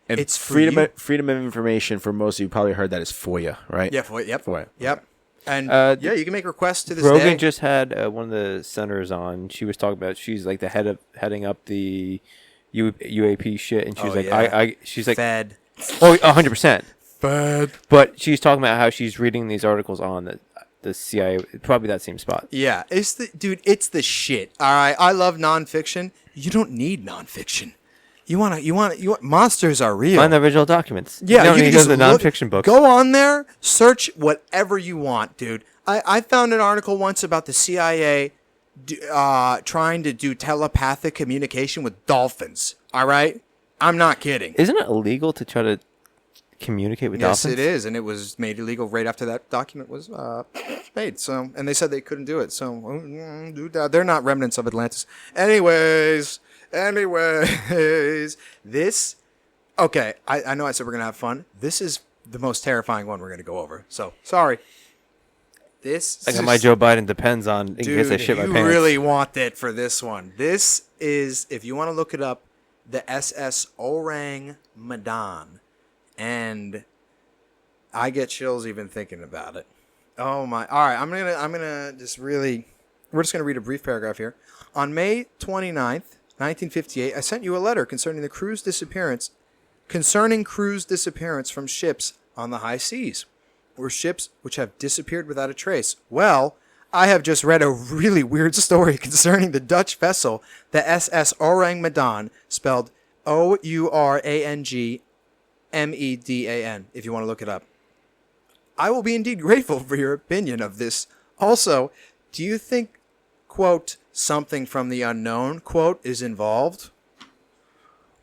And it's freedom of information, for most of you probably heard that is FOIA, right? Yeah, FOIA. Yep. FOIA. Yep. And you can make requests to this Rogan day. just had one of the senators on. She was talking about she's like the heading up the UAP shit, and she was she's like Fed. Oh, 100%. Fed. But she's talking about how she's reading these articles on that the CIA, probably that same spot. Yeah, it's the shit. All right, I love nonfiction. You don't need nonfiction. You want monsters are real. Find the original documents. Yeah, you don't you need can to go to the just nonfiction books. Go on there, search whatever you want, dude. I found an article once about the CIA trying to do telepathic communication with dolphins. All right, I'm not kidding. Isn't it illegal to try to communicate with Yes, dolphins? it is, and it was made illegal right after that document was made. So, and they said they couldn't do it. So, they're not remnants of Atlantis. Anyways, this. Okay, I know I said we're gonna have fun. This is the most terrifying one we're gonna go over. So, sorry. This. I got my Joe Biden depends on in case I shit my pants. You really want it for this one. This is, if you want to look it up, the SS Ourang Medan. And I get chills even thinking about it. Oh my! All right, I'm gonna just really. We're just gonna read a brief paragraph here. On May 29th, 1958, I sent you a letter concerning crew's disappearance from ships on the high seas, or ships which have disappeared without a trace. Well, I have just read a really weird story concerning the Dutch vessel, the SS Ourang Medan, spelled Ourang Medan, if you want to look it up. I will be indeed grateful for your opinion of this. Also, do you think, quote, something from the unknown, quote, is involved?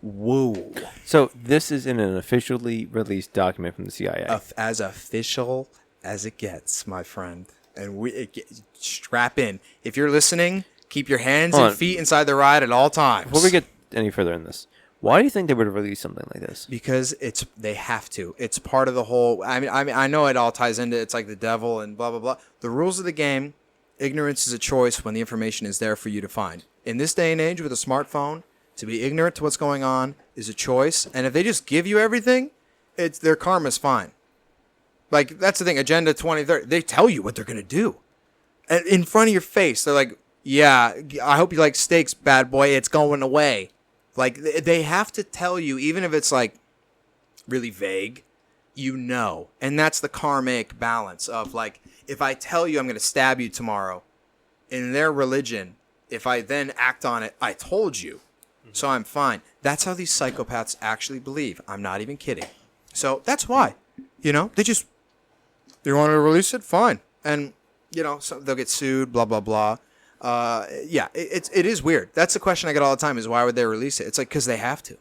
Whoa. So this is in an officially released document from the CIA. As official as it gets, my friend. And strap in. If you're listening, keep your hands and feet inside the ride at all times. Before we get any further in this, why do you think they would release something like this? Because they have to. It's part of the whole. I mean, I know it all ties into. It's like the devil and blah blah blah. The rules of the game. Ignorance is a choice when the information is there for you to find. In this day and age with a smartphone, to be ignorant to what's going on is a choice. And if they just give you everything, their karma's fine. Like, that's the thing. Agenda 2030. They tell you what they're gonna do, and in front of your face, they're like, "Yeah, I hope you like steaks, bad boy. It's going away." Like, they have to tell you, even if it's, like, really vague, you know. And that's the karmic balance of, like, if I tell you I'm going to stab you tomorrow, in their religion, if I then act on it, I told you, so I'm fine. That's how these psychopaths actually believe. I'm not even kidding. So that's why, they want to release it? Fine. And, so they'll get sued, blah, blah, blah. It is weird. That's the question I get all the time: is why would they release it? It's like because they have to,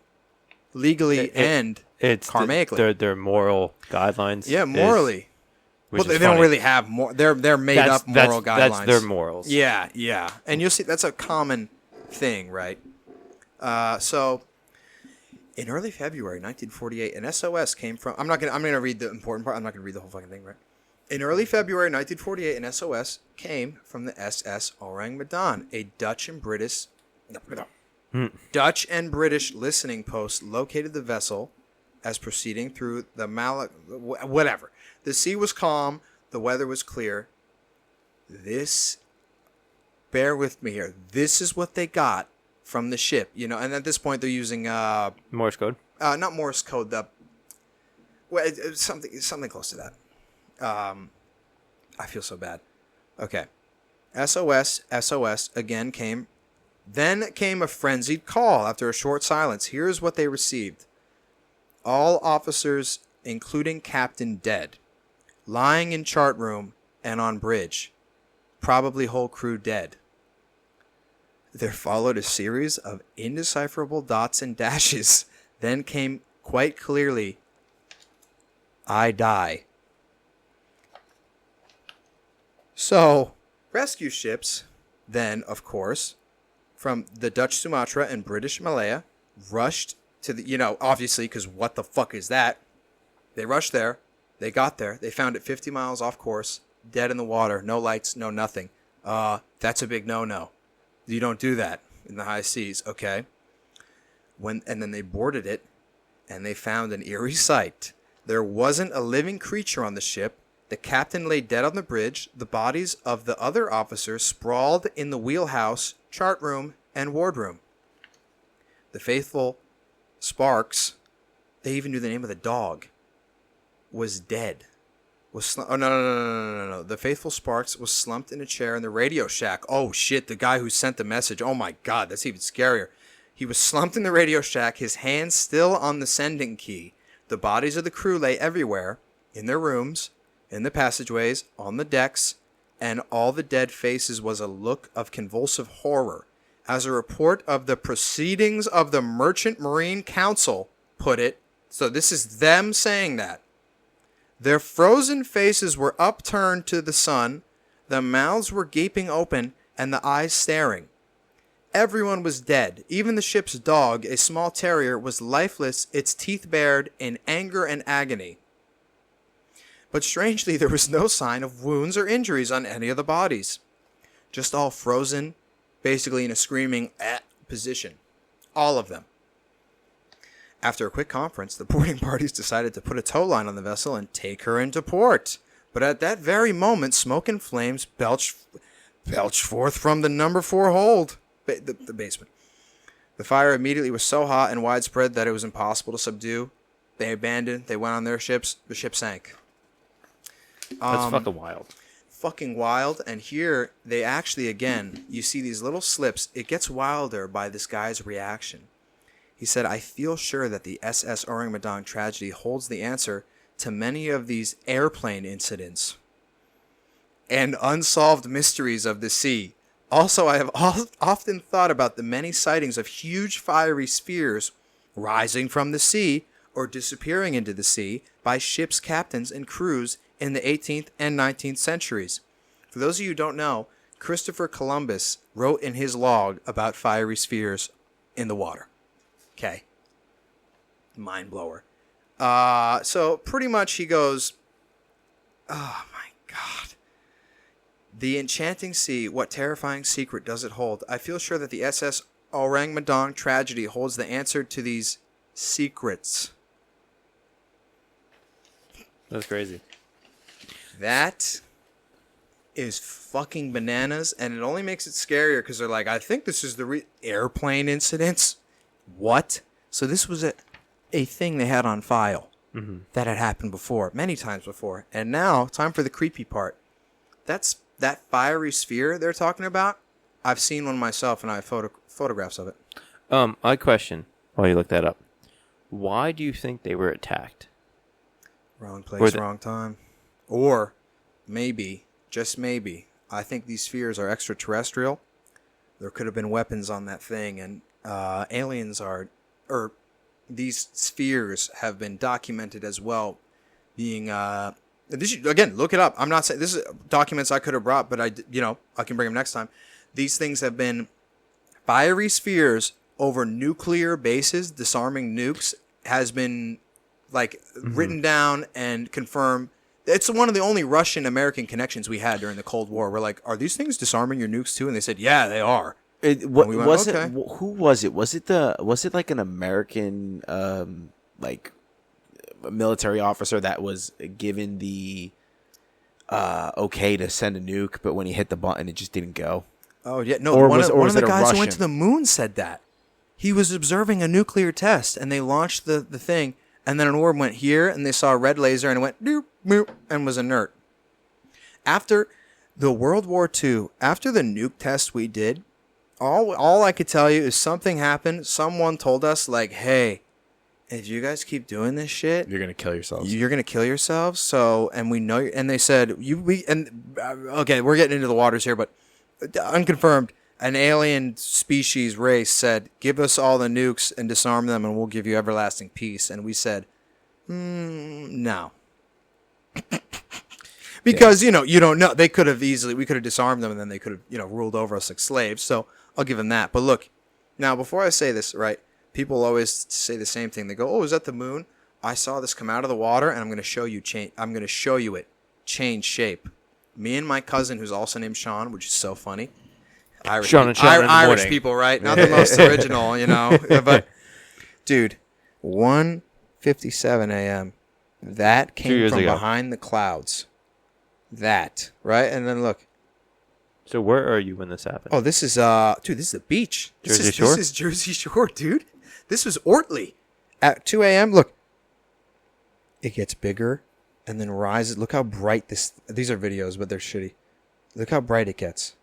legally and karmically. Their moral guidelines. Yeah, morally. Well, they don't really have more. They're made up moral guidelines. That's their morals. Yeah, and you'll see that's a common thing, right? So, in early February 1948, an SOS came from. I'm gonna read the important part. I'm not gonna read the whole fucking thing, right? In early February 1948, an SOS came from the SS Ourang Medan, a Dutch and British listening post located the vessel as proceeding through the whatever. The sea was calm, the weather was clear. Bear with me here. This is what they got from the ship, and at this point they're using Morse code. Not Morse code. Something close to that. I feel so bad. Okay. SOS again came. Then came a frenzied call after a short silence. Here's what they received. All officers, including captain, dead. Lying in chart room and on bridge. Probably whole crew dead. There followed a series of indecipherable dots and dashes. Then came quite clearly, I die. So, rescue ships, then, of course, from the Dutch Sumatra and British Malaya, rushed to the, obviously, because what the fuck is that? They rushed there. They got there. They found it 50 miles off course, dead in the water, no lights, no nothing. That's a big no-no. You don't do that in the high seas, okay? And then they boarded it, and they found an eerie sight. There wasn't a living creature on the ship. The captain lay dead on the bridge. The bodies of the other officers sprawled in the wheelhouse, chart room, and wardroom. The faithful Sparks, they even knew the name of the dog, was dead. was no. The faithful Sparks was slumped in a chair in the radio shack. Oh shit, the guy who sent the message. Oh my god, that's even scarier. He was slumped in the radio shack, his hands still on the sending key. The bodies of the crew lay everywhere, in their rooms, in the passageways, on the decks, and all the dead faces was a look of convulsive horror. As a report of the proceedings of the Merchant Marine Council put it, so this is them saying that, their frozen faces were upturned to the sun, the mouths were gaping open, and the eyes staring. Everyone was dead. Even the ship's dog, a small terrier, was lifeless, its teeth bared in anger and agony. But strangely, there was no sign of wounds or injuries on any of the bodies. Just all frozen, basically in a screaming position. All of them. After a quick conference, the boarding parties decided to put a tow line on the vessel and take her into port. But at that very moment, smoke and flames belched forth from the number 4 hold, the basement. The fire immediately was so hot and widespread that it was impossible to subdue. They abandoned. They went on their ships. The ship sank. That's fucking wild. Fucking wild. And here, they actually, again, you see these little slips. It gets wilder by this guy's reaction. He said, I feel sure that the SS Ourang Medan tragedy holds the answer to many of these airplane incidents and unsolved mysteries of the sea. Also, I have often thought about the many sightings of huge fiery spheres rising from the sea or disappearing into the sea by ships' captains and crews in the 18th and 19th centuries. For those of you who don't know, Christopher Columbus wrote in his log about fiery spheres in the water. Okay. Mind blower. So pretty much he goes, oh my God. The enchanting sea, what terrifying secret does it hold? I feel sure that the SS Ourang Medan tragedy holds the answer to these secrets. That's crazy. That is fucking bananas, and it only makes it scarier because they're like, I think this is the airplane incidents. What? So this was a thing they had on file that had happened before, many times before. And now, time for the creepy part. That fiery sphere they're talking about, I've seen one myself, and I have photographs of it. I question, while you look that up, why do you think they were attacked? Wrong place, wrong time. Or maybe, just maybe, I think these spheres are extraterrestrial. There could have been weapons on that thing, and aliens are, or these spheres have been documented as well, being again, look it up. I'm not saying this is documents I could have brought, but I can bring them next time. These things have been fiery spheres over nuclear bases, disarming nukes, has been written down and confirmed. It's one of the only Russian-American connections we had during the Cold War. We're like, are these things disarming your nukes too? And they said, yeah, they are. Who was it? Was it like an American military officer that was given the okay to send a nuke, but when he hit the button, it just didn't go? Oh yeah, no. One of the guys who went to the moon said that he was observing a nuclear test, and they launched the thing, and then an orb went here, and they saw a red laser, and it went doop, boop, and was inert. After the World War II, after the nuke test we did. All I could tell you is something happened. Someone told us, like, hey, if you guys keep doing this shit, you're gonna kill yourselves. You're gonna kill yourselves. So, and we know. And they said, okay, we're getting into the waters here, but unconfirmed. An alien species race said, give us all the nukes and disarm them, and we'll give you everlasting peace. And we said, no. Because, you don't know. We could have disarmed them, and then they could have, ruled over us like slaves. So I'll give them that. But look, now, before I say this, right, people always say the same thing. They go, oh, is that the moon? I saw this come out of the water, and I'm going to show you it change shape. Me and my cousin, who's also named Sean, which is so funny. Irish people, right? Not the most original, But, dude, 1:57 a.m., that came from behind the clouds. That, right? And then look. So where are you when this happened? Oh, this is this is the beach. Jersey Shore? This is Jersey Shore, dude. This was Ortley. At 2 a.m., look. It gets bigger and then rises. Look how bright these are videos, but they're shitty. Look how bright it gets.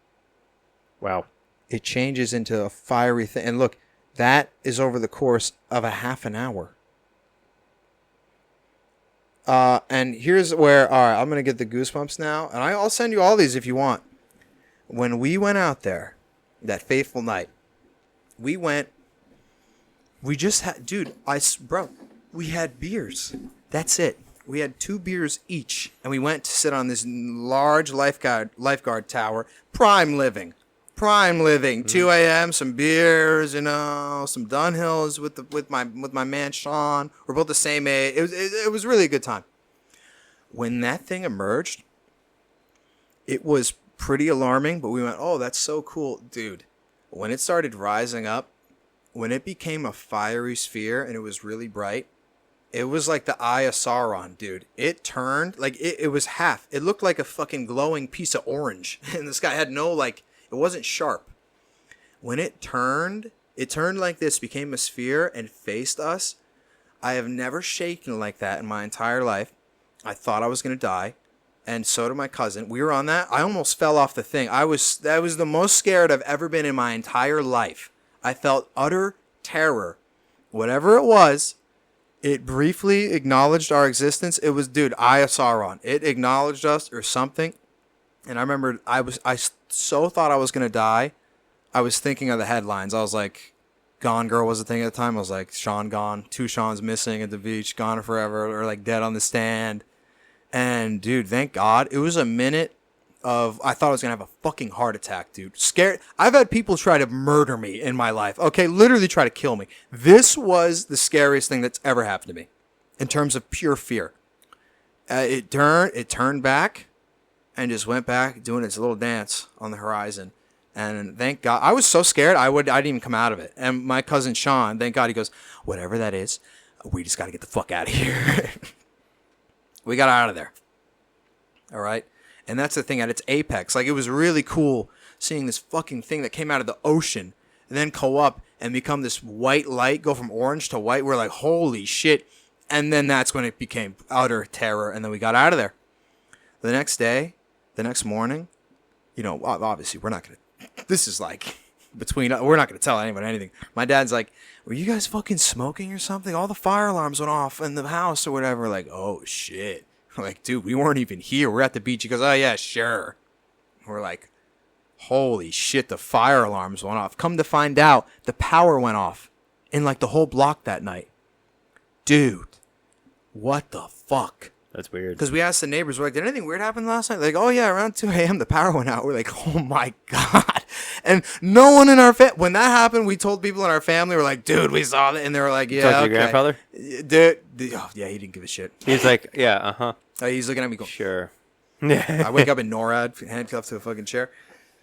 Wow. It changes into a fiery thing. And look, that is over the course of a half an hour. And here's where, all right, I'm going to get the goosebumps now. And I'll send you all these if you want. When we went out there, that fateful night, we just had, dude, we had beers. That's it. We had 2 beers each. And we went to sit on this large lifeguard tower. Prime living. 2 a.m., some beers, some Dunhills with my man Sean. We're both the same age. It was really a good time. When that thing emerged, it was pretty alarming, but we went, oh, that's so cool. Dude, when it started rising up, when it became a fiery sphere and it was really bright, it was like the Eye of Sauron, dude. It turned, like, it was half. It looked like a fucking glowing piece of orange. And the sky had no, like, it wasn't sharp. When it turned like this, became a sphere and faced us. I have never shaken like that in my entire life. I thought I was going to die. And so did my cousin. We were on that. I almost fell off the thing. That was the most scared I've ever been in my entire life. I felt utter terror. Whatever it was, it briefly acknowledged our existence. It was, dude, Eye of Sauron. It acknowledged us or something. And I remember I so thought I was going to die. I was thinking of the headlines. I was like, Gone Girl was a thing at the time. I was like, Sean gone. 2 Sean's missing at the beach. Gone forever. Or like dead on the stand. And dude, thank God. It was a minute of, I thought I was going to have a fucking heart attack, dude. Scared. I've had people try to murder me in my life. Okay, literally try to kill me. This was the scariest thing that's ever happened to me. In terms of pure fear. It turned back. And just went back doing its little dance on the horizon. And thank God. I was so scared, I didn't even come out of it. And my cousin Sean, thank God, he goes, whatever that is, we just got to get the fuck out of here. We got out of there. All right? And that's the thing at its apex. Like, it was really cool seeing this fucking thing that came out of the ocean and then go up and become this white light, go from orange to white. We're like, holy shit. And then that's when it became utter terror. And then we got out of there. The next day, the next morning, obviously we're not going to, this is like we're not going to tell anyone anything. My dad's like, were you guys fucking smoking or something? All the fire alarms went off in the house or whatever. Like, oh shit. I'm like, dude, we weren't even here. We're at the beach. He goes, oh yeah, sure. We're like, holy shit, the fire alarms went off. Come to find out, the power went off in like the whole block that night. Dude, what the fuck? That's weird. Because we asked the neighbors, we're like, did anything weird happen last night? They're like, oh yeah, around 2 a.m. the power went out. We're like, oh my God. And no one in our when that happened, we told people in our family, we're like, dude, we saw that. And they were like, yeah, talk to okay. your grandfather? Dude, oh, yeah, he didn't give a shit. He's like, yeah, uh-huh. He's looking at me going, sure. I wake up in NORAD, handcuffed to a fucking chair.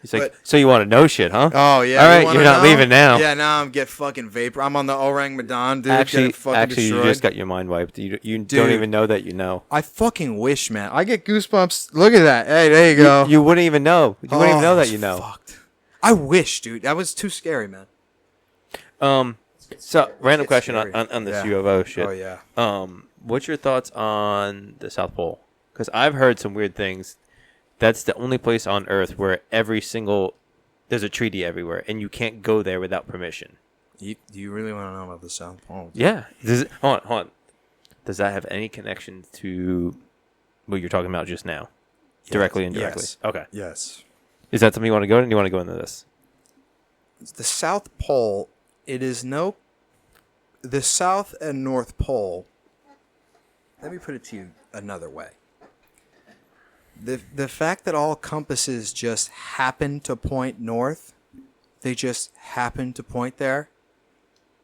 He's like, so you want to know shit, huh? Oh, yeah. All right, you're not leaving now. Yeah, now I'm get fucking vapor. I'm on the Ourang Medan, dude. Actually, destroyed. you just got your mind wiped. You don't even know that you know. I fucking wish, man. I get goosebumps. Look at that. Hey, there you go. You wouldn't even know. You wouldn't even know that you know. Fucked. I wish, dude. That was too scary, man. So, random question on this UFO shit. Oh, yeah. What's your thoughts on the South Pole? Because I've heard some weird things. That's the only place on Earth where there's a treaty everywhere, and you can't go there without permission. Do you really want to know about the South Pole? Yeah. Hold on. Does that have any connection to what you're talking about just now? Yes. Directly, indirectly? Yes. Okay. Yes. Is that something you want to go into? Do you want to go into this? The South Pole, the South and North Pole, let me put it to you another way. The fact that all compasses just happen to point north, they just happen to point there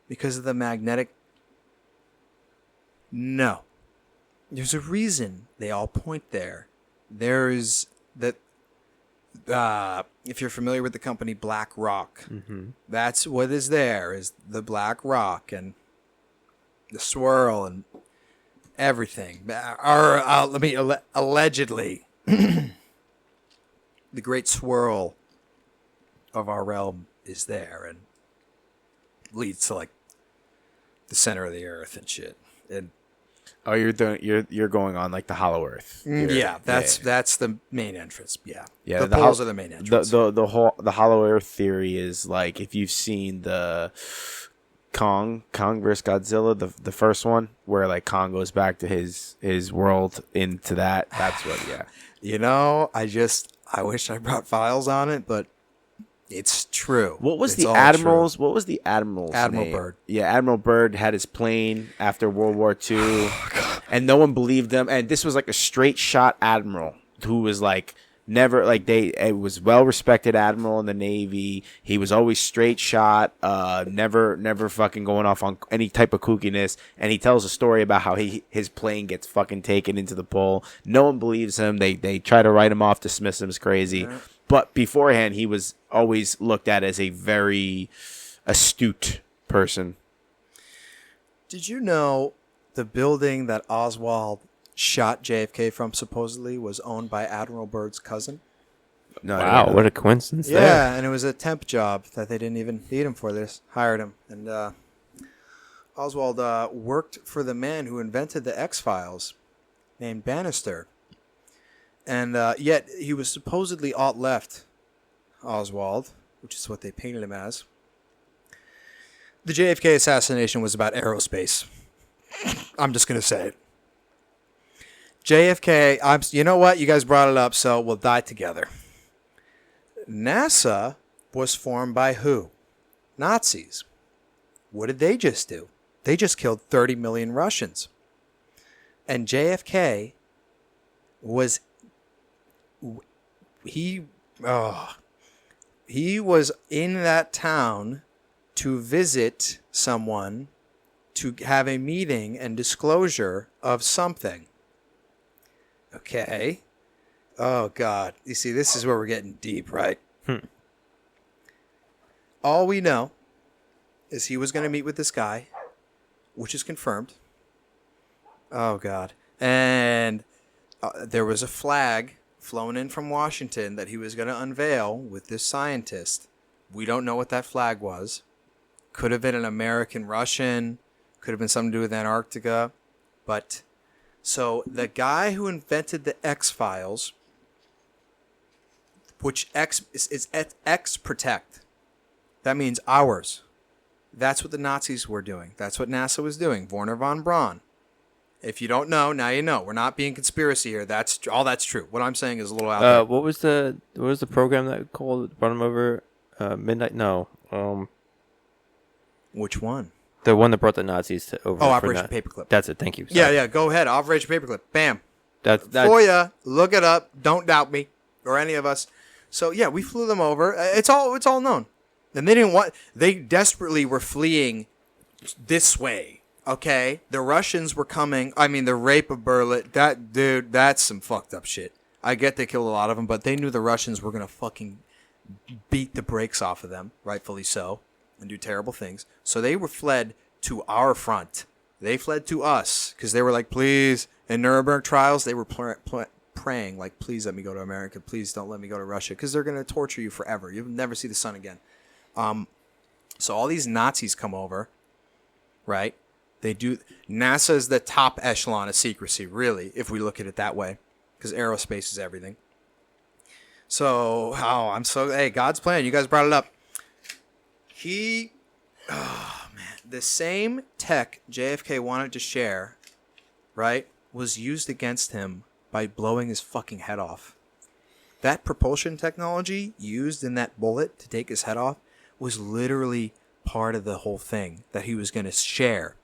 because of the magnetic. No. There's a reason they all point there. There's that. If you're familiar with the company Black Rock, that's what is there is the Black Rock and the swirl and everything. Or allegedly. The great swirl of our realm is there and leads to like the center of the earth and shit. And Oh, you're going on like the Hollow Earth. Yeah, that's the main entrance. Yeah, yeah. The poles are the main entrance. The Hollow Earth theory is like if you've seen the Kong versus Godzilla, the first one where like Kong goes back to his world into that. That's what. Yeah. You know, I wish I brought files on it, but it's true. What was It's the all admiral's? true. What was the admiral's Admiral name? Byrd. Yeah, Admiral Byrd had his plane after World War II, and no one believed him. And this was like a straight shot admiral who was like never like it was well respected admiral in the Navy. He was always straight shot, never fucking going off on any type of kookiness. And he tells a story about how his plane gets fucking taken into the pole. No one believes him. They try to write him off, dismiss him as crazy. Yeah. But beforehand, he was always looked at as a very astute person. Did you know the building that Oswald shot JFK from supposedly was owned by Admiral Byrd's cousin? No, wow, what a coincidence! Yeah, there. and it was a temp job that they didn't even need him for. They just hired him. And Oswald worked for the man who invented the X-Files, named Bannister. And yet he was supposedly alt-left, Oswald, which is what they painted him as. The JFK assassination was about aerospace. I'm just going to say it. JFK, you know what? You guys brought it up, so we'll die together. NASA was formed by who? Nazis. What did they just do? They just killed 30 million Russians. And JFK was... He was in that town to visit someone, to have a meeting and disclosure of something. Okay. Oh, God. You see, this is where we're getting deep, right? All we know is he was going to meet with this guy, which is confirmed. Oh, God. And there was a flag flown in from Washington that he was going to unveil with this scientist. We don't know what that flag was. Could have been an American-Russian. Could have been something to do with Antarctica. But, so the guy who invented the X-Files, which is X-Protect. That means ours. That's what the Nazis were doing. That's what NASA was doing. Werner von Braun. If you don't know, now you know. We're not being conspiracy here. That's true. What I'm saying is a little out there. What was the program that brought him over? Midnight? No. Which one? The one that brought the Nazis over. Oh, Operation Paperclip. That's it. Thank you. Sorry. Yeah. Go ahead. Operation Paperclip. Bam. That's for ya. Look it up. Don't doubt me or any of us. So yeah, we flew them over. It's all known. And they desperately were fleeing this way. Okay, the Russians were coming. I mean, the rape of Berlin. That's some fucked up shit. I get they killed a lot of them, but they knew the Russians were gonna fucking beat the brakes off of them, rightfully so, and do terrible things. So they were fled to our front. They fled to us because they were like, please. In Nuremberg trials, they were praying like, please let me go to America. Please don't let me go to Russia because they're gonna torture you forever. You'll never see the sun again. So all these Nazis come over, right? They do. NASA is the top echelon of secrecy, really, if we look at it that way, because aerospace is everything. So, hey, God's plan. You guys brought it up. The same tech JFK wanted to share, right, was used against him by blowing his fucking head off. That propulsion technology used in that bullet to take his head off was literally part of the whole thing that he was going to share.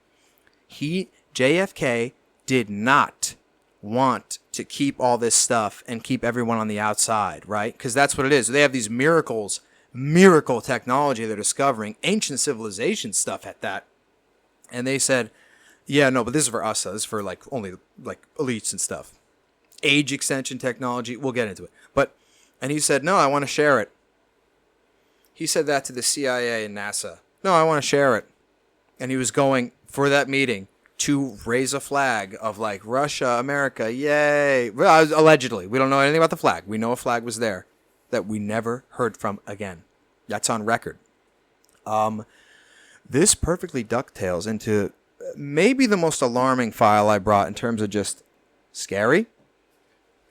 JFK did not want to keep all this stuff and keep everyone on the outside, right? Because that's what it is. They have these miracle technology they're discovering, ancient civilization stuff at that. And they said, yeah, no, but this is for us. This is for only elites and stuff. Age extension technology, we'll get into it. And he said, no, I want to share it. He said that to the CIA and NASA. No, I want to share it. And he was going for that meeting to raise a flag of Russia, America, yay. Well, allegedly. We don't know anything about the flag. We know a flag was there that we never heard from again. That's on record. This perfectly ducktails into maybe the most alarming file I brought in terms of just scary.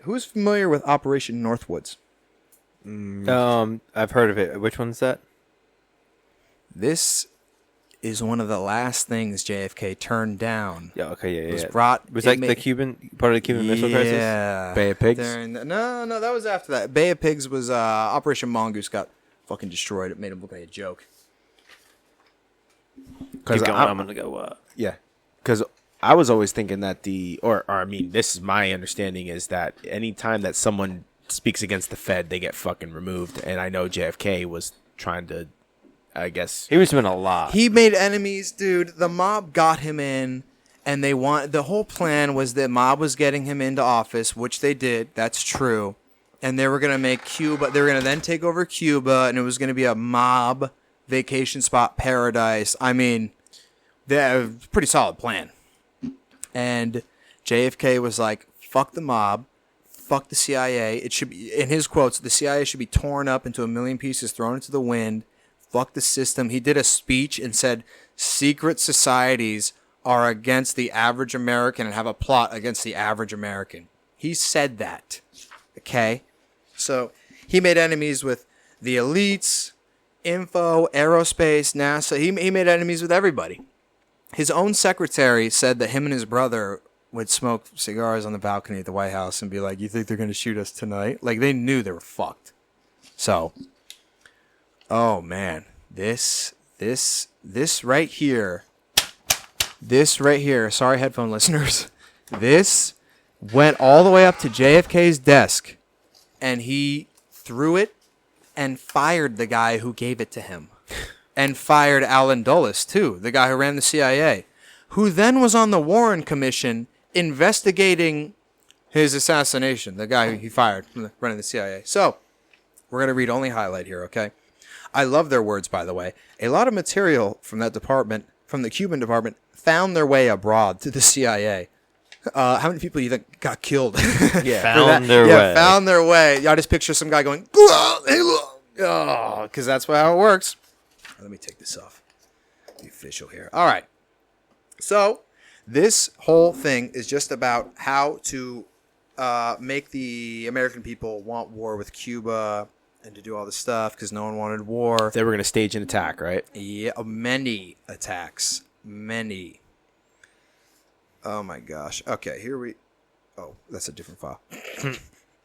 Who's familiar with Operation Northwoods? I've heard of it. Which one's that? This is one of the last things JFK turned down. Yeah. Okay. Yeah. Was Yeah. brought. Was like the Cuban part of the Cuban Missile Crisis? Yeah. Bay of Pigs? No, that was after that. Bay of Pigs was Operation Mongoose got fucking destroyed. It made him look like a joke. Keep going. I'm gonna go. Yeah, because I was always thinking that this is my understanding, is that any time that someone speaks against the Fed, they get fucking removed. And I know JFK was trying to, I guess, He was doing a lot. He made enemies, dude. The mob got him in, and the whole plan was that mob was getting him into office, which they did. That's true. And they were gonna make Cuba. They were gonna then take over Cuba, and it was gonna be a mob vacation spot paradise. I mean, pretty solid plan. And JFK was like, "Fuck the mob, fuck the CIA. It should be," in his quotes, "the CIA should be torn up into a million pieces, thrown into the wind. Fuck the system." He did a speech and said, "Secret societies are against the average American and have a plot against the average American." He said that. Okay? So he made enemies with the elites, info, aerospace, NASA. He made enemies with everybody. His own secretary said that him and his brother would smoke cigars on the balcony at the White House and be like, "You think they're going to shoot us tonight?" Like, they knew they were fucked. So, oh man, this right here, sorry headphone listeners, this went all the way up to JFK's desk, and he threw it and fired the guy who gave it to him. And fired Alan Dulles, too, the guy who ran the CIA, who then was on the Warren Commission investigating his assassination, the guy who he fired from running the CIA. So, we're going to read only highlight here, okay? I love their words, by the way. A lot of material from that department, from the Cuban department, found their way abroad to the CIA. How many people do you think got killed? Found their way. Found their way. Y'all just picture some guy going, because that's how it works. Let me take this off. Be official here. All right. So this whole thing is just about how to make the American people want war with Cuba and to do all this stuff because no one wanted war. they were going to stage an attack, right? Yeah, many attacks. Many. Oh my gosh. Okay, Oh, that's a different file.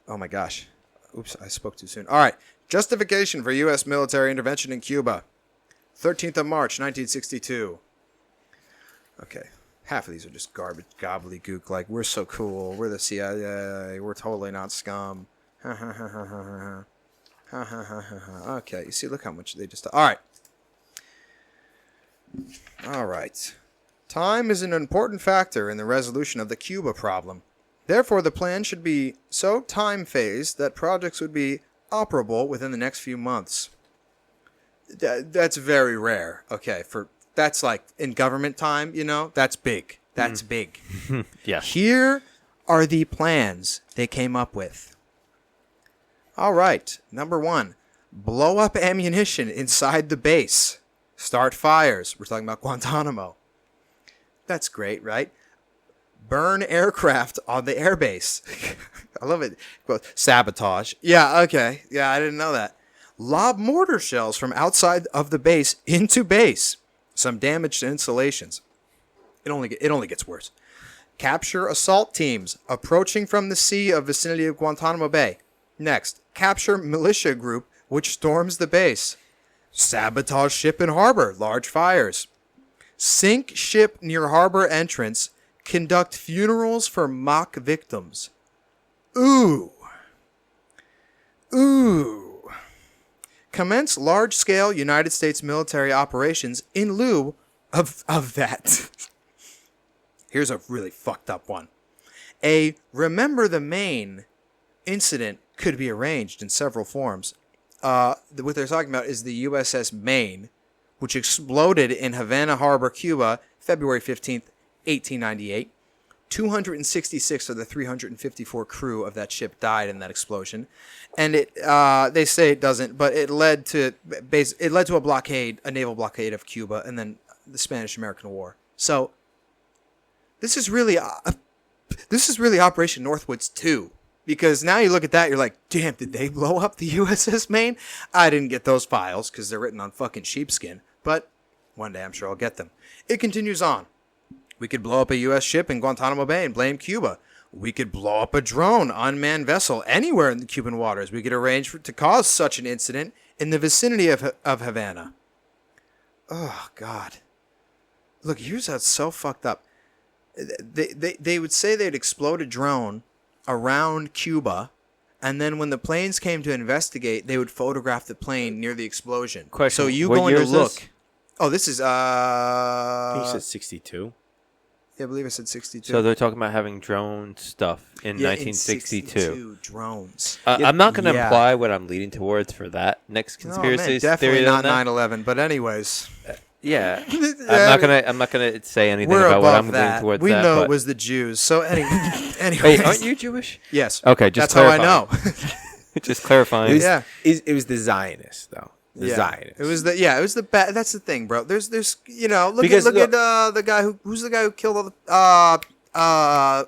Oh my gosh. Oops, I spoke too soon. All right. Justification for U.S. military intervention in Cuba. 13th of March, 1962. Okay. Half of these are just garbage, gobbledygook. Like, we're so cool. We're the CIA. We're totally not scum. Ha ha ha ha ha ha. Ha ha ha ha ha. Okay. You see, look how much they just... All right. All right. Time is an important factor in the resolution of the Cuba problem. Therefore, the plan should be so time-phased that projects would be operable within the next few months. That's very rare. Okay, that's like in government time, that's big. That's big. Yeah. Here are the plans they came up with. All right, number 1, blow up ammunition inside the base. Start fires. We're talking about Guantanamo. That's great, right? Burn aircraft on the airbase. I love it. Quote, sabotage. Yeah, okay. Yeah, I didn't know that. Lob mortar shells from outside of the base into base. Some damage to installations. It only gets worse. Capture assault teams approaching from the sea of vicinity of Guantanamo Bay. Next, capture militia group which storms the base. Sabotage ship in harbor. Large fires. Sink ship near harbor entrance. Conduct funerals for mock victims. Ooh. Commence large-scale United States military operations in lieu of that. Here's a really fucked up one. A Remember the Maine incident could be arranged in several forms. What they're talking about is the USS Maine, which exploded in Havana Harbor, Cuba, February 15th, 1898. 266 of the 354 crew of that ship died in that explosion, and they say it doesn't, but it led to a naval blockade of Cuba, and then the Spanish-American War. So this is really Operation Northwoods 2. Because now you look at that, you're like, damn, did they blow up the USS Maine? I didn't get those files because they're written on fucking sheepskin. But one day I'm sure I'll get them. It continues on. We could blow up a U.S. ship in Guantanamo Bay and blame Cuba. We could blow up a drone, unmanned vessel anywhere in the Cuban waters. We could arrange to cause such an incident in the vicinity of Havana. Oh, God. Look, here's how it's so fucked up. They would say they'd explode a drone around Cuba, and then when the planes came to investigate, they would photograph the plane near the explosion. Question, so you what going year to is look. this? Oh, this is I think you said 62. Yeah, I believe I said 62. So they're talking about having drone stuff in yeah, 1962. In 62, drones. I'm not going to imply what I'm leading towards for that next conspiracy man, definitely theory. not 9/11. But anyways, yeah, I'm not gonna say anything we're about what above I'm that. leaning towards. We that, know but... it was the Jews. So anyways, Wait, aren't you Jewish? Yes. Okay, just that's clarifying. how I know. Just clarifying. It was the Zionists, though. Zionists. It was the that's the thing, bro. There's look Because at the guy who's the guy who killed all the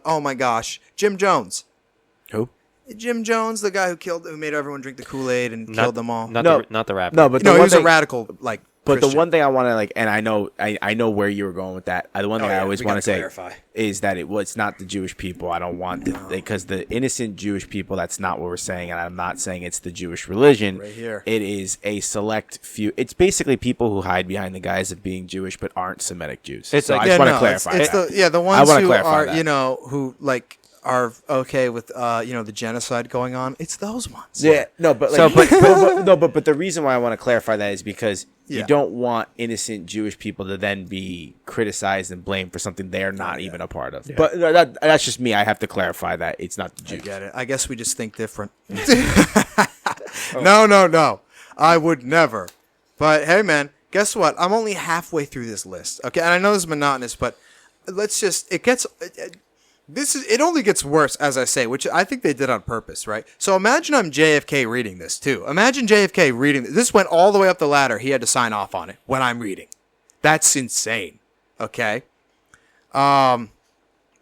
oh my gosh, Jim Jones. Who? Jim Jones, the guy who made everyone drink the Kool-Aid and killed them all. Not the rapper. No, but he was a radical But Christian. the one thing I want to and I know where you were going with that. The one thing I always want to say is that it's not the Jewish people. I don't want because the innocent Jewish people. That's not what we're saying, and I'm not saying it's the Jewish religion. Right here, it is a select few. It's basically people who hide behind the guise of being Jewish but aren't Semitic Jews. It's so I just want to clarify. It's the ones who are who are okay with the genocide going on. It's those ones. Yeah, no, but but the reason why I want to clarify that is because you don't want innocent Jewish people to then be criticized and blamed for something they're not even a part of. Yeah. But that's just me. I have to clarify that it's not the Jews. I get it. I guess we just think different. No. I would never. But hey, man, guess what? I'm only halfway through this list. Okay, and I know this is monotonous, but it only gets worse, as I say, which I think they did on purpose, right? So imagine I'm JFK reading this, too. Imagine JFK reading this. This went all the way up the ladder. He had to sign off on it when I'm reading. That's insane, okay? The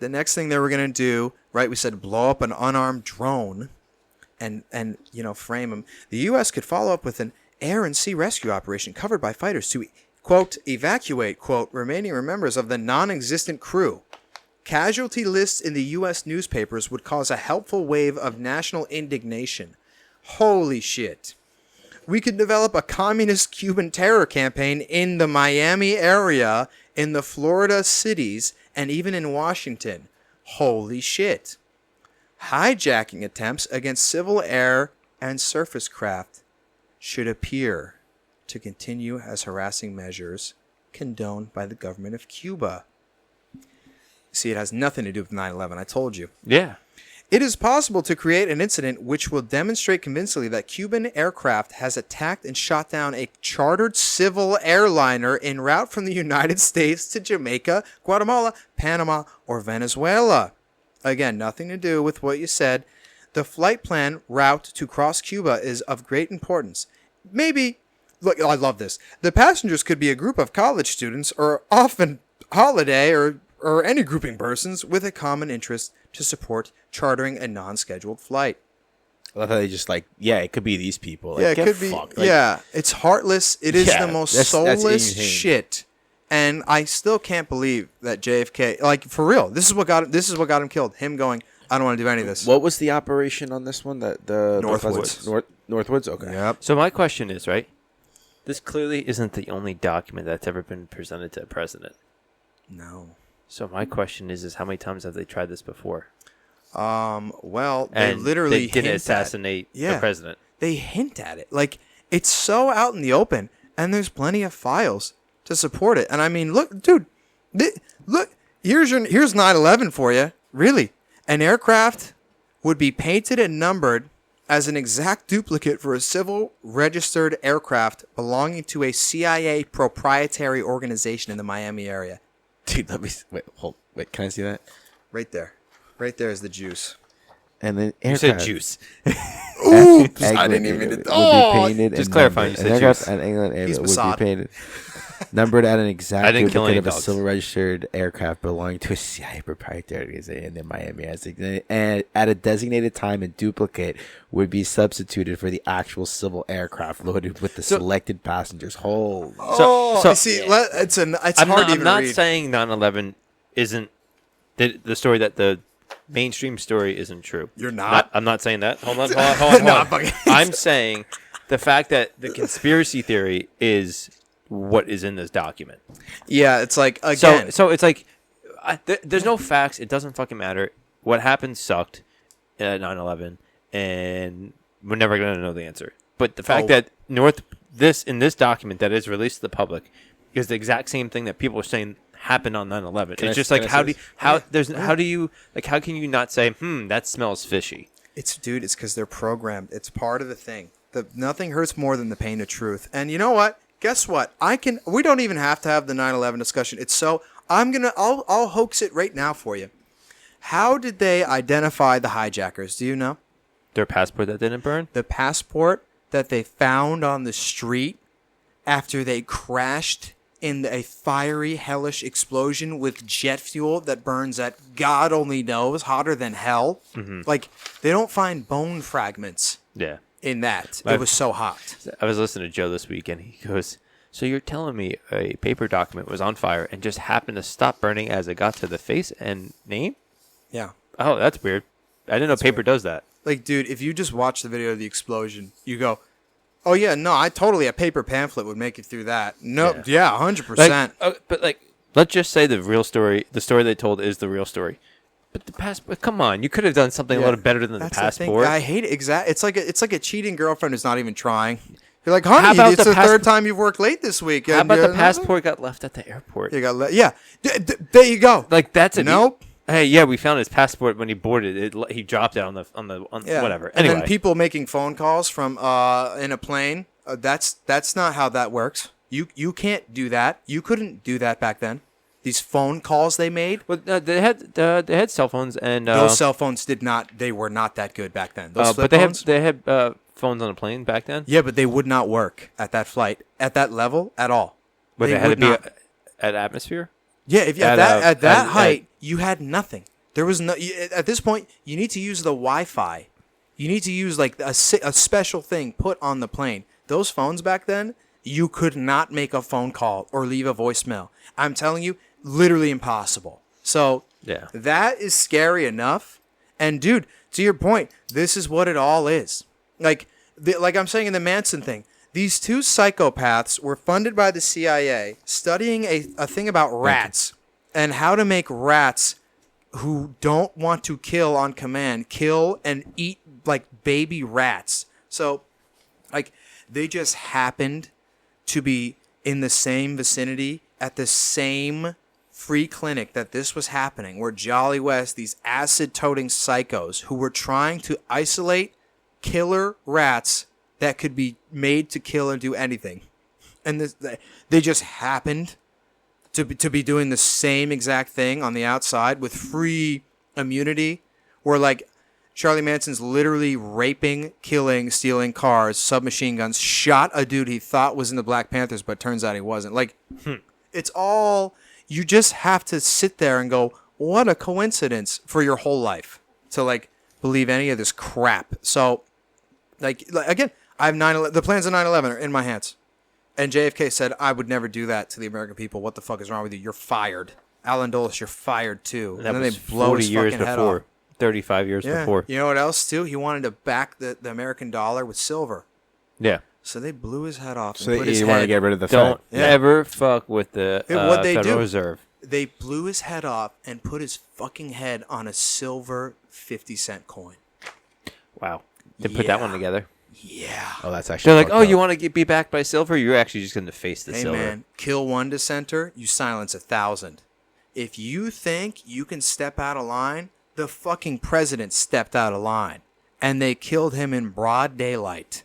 next thing they were going to do, right, we said blow up an unarmed drone and frame him. The U.S. could follow up with an air and sea rescue operation covered by fighters to, quote, evacuate, quote, remaining members of the non-existent crew. Casualty lists in the U.S. newspapers would cause a helpful wave of national indignation. Holy shit. We could develop a communist Cuban terror campaign in the Miami area, in the Florida cities, and even in Washington. Holy shit. Hijacking attempts against civil air and surface craft should appear to continue as harassing measures condoned by the government of Cuba. See, it has nothing to do with 9/11. I told you. Yeah. It is possible to create an incident which will demonstrate convincingly that Cuban aircraft has attacked and shot down a chartered civil airliner en route from the United States to Jamaica, Guatemala, Panama, or Venezuela. Again, nothing to do with what you said. The flight plan route to cross Cuba is of great importance. Maybe, look, I love this. The passengers could be a group of college students or often holiday or any grouping persons with a common interest to support chartering a non-scheduled flight. I love how they just it could be these people. It could be. It's heartless. It is the most soulless shit. And I still can't believe that JFK, for real, this is what got him killed. Him going, I don't want to do any of this. What was the operation on this one? The Northwoods. Northwoods? Okay. Yep. So my question is, right? This clearly isn't the only document that's ever been presented to a president. No. So my question is how many times have they tried this before? Well, they literally didn't assassinate the president. They hint at it. It's so out in the open, and there's plenty of files to support it. And I mean, look, dude, here's 9/11 for you. Really, an aircraft would be painted and numbered as an exact duplicate for a civil registered aircraft belonging to a CIA proprietary organization in the Miami area. Dude, wait, can I see that? Right there. Right there is the juice. And then you said juice. Oops, I didn't even... Just clarifying, you said juice. An England aircraft would be painted. numbered at an exact I didn't kill duplicate any of a dogs. silver-registered aircraft belonging to a CIA proprietary organization in Miami, and at a designated time, a duplicate would be substituted for the actual civil aircraft loaded with the selected passengers. Holy! So see, it's I'm hard to not, even I'm not read. saying 9/11 isn't the story that the mainstream story isn't true. You're not? I'm not saying that. Hold on. No, I'm fucking- I'm saying the fact that the conspiracy theory is what is in this document. Yeah, it's like again. So it's like there's no facts. It doesn't fucking matter. What happened sucked at 9/11, and we're never gonna know the answer. But the fact that in this document that is released to the public is the exact same thing that people are saying happened on 9/11. It's just like how can you not say that smells fishy? It's because they're programmed. It's part of the thing. Nothing hurts more than the pain of truth. And you know what? Guess what? We don't even have to have the 9/11 discussion. I'll hoax it right now for you. How did they identify the hijackers? Do you know? Their passport that didn't burn? The passport that they found on the street after they crashed in a fiery, hellish explosion with jet fuel that burns at God only knows, hotter than hell. Mm-hmm. Like, they don't find bone fragments Yeah. in that. It was so hot. I was listening to Joe this week, and he goes, "So you're telling me a paper document was on fire and just happened to stop burning as it got to the face and name? Yeah. Oh, that's weird. I didn't know paper does that." Like, dude, if you just watch the video of the explosion, you go, oh, yeah, no, a paper pamphlet would make it through that. No, yeah, 100%. But let's just say the real story, the story they told is the real story. But the passport, come on, you could have done something a little better than That's the passport. I hate it. It's like a cheating girlfriend who's not even trying. You're like, honey, it's the third time you've worked late this week. How about the passport got left at the airport? You got yeah. There you go. Like that's a nope. Hey, yeah, we found his passport when he boarded. He dropped it on whatever. And Anyway, then people making phone calls from in a plane. That's not how that works. You can't do that. You couldn't do that back then. These phone calls they made. well, they had cell phones and Those cell phones they were not that good back then. Those flip but phones, they had phones on a plane back then. yeah, but they would not work at that flight at that level at all. But they had to would be not. at atmosphere. Yeah, if at, at that at- height, you had nothing. There was no. At this point, you need to use the Wi-Fi. You need to use like a special thing put on the plane. Those phones back then, you could not make a phone call or leave a voicemail. I'm telling you, literally impossible. So Yeah. that is scary enough. And dude, to your point, this is what it all is. Like I'm saying in the Manson thing, these two psychopaths were funded by the CIA studying a thing about rats and how to make rats who don't want to kill on command kill and eat like baby rats. So like they just happened to be in the same vicinity at the same free clinic that this was happening, where Jolly West, these acid-toting psychos who were trying to isolate killer rats that could be made to kill and do anything. And they just happened to be doing the same exact thing on the outside with free immunity, where like Charlie Manson's literally raping, killing, stealing cars, submachine guns, shot a dude he thought was in the Black Panthers, but turns out he wasn't. Like, it's all, you just have to sit there and go, what a coincidence for your whole life to like believe any of this crap. So, like again, I have the plans of 9/11 are in my hands. And JFK said, I would never do that to the American people. What the fuck is wrong with you? You're fired. Alan Dulles, you're fired too. And then was they blow 40 his years fucking head before. off. 35 years before. You know what else too? He wanted to back the American dollar with silver. Yeah. So they blew his head off. So and put his you want to head, get rid of the Don't Fed. Yeah. ever fuck with the What'd they Federal do? Reserve. They blew his head off and put his fucking head on a silver 50-cent coin. Wow. They put that one Yeah. together. Yeah. Oh, that's actually. They're like, fucked oh, up. you want to be backed by silver? You're actually just going to face the Hey silver. man, kill one dissenter, you silence 1,000. If you think you can step out of line, the fucking president stepped out of line. And they killed him in broad daylight.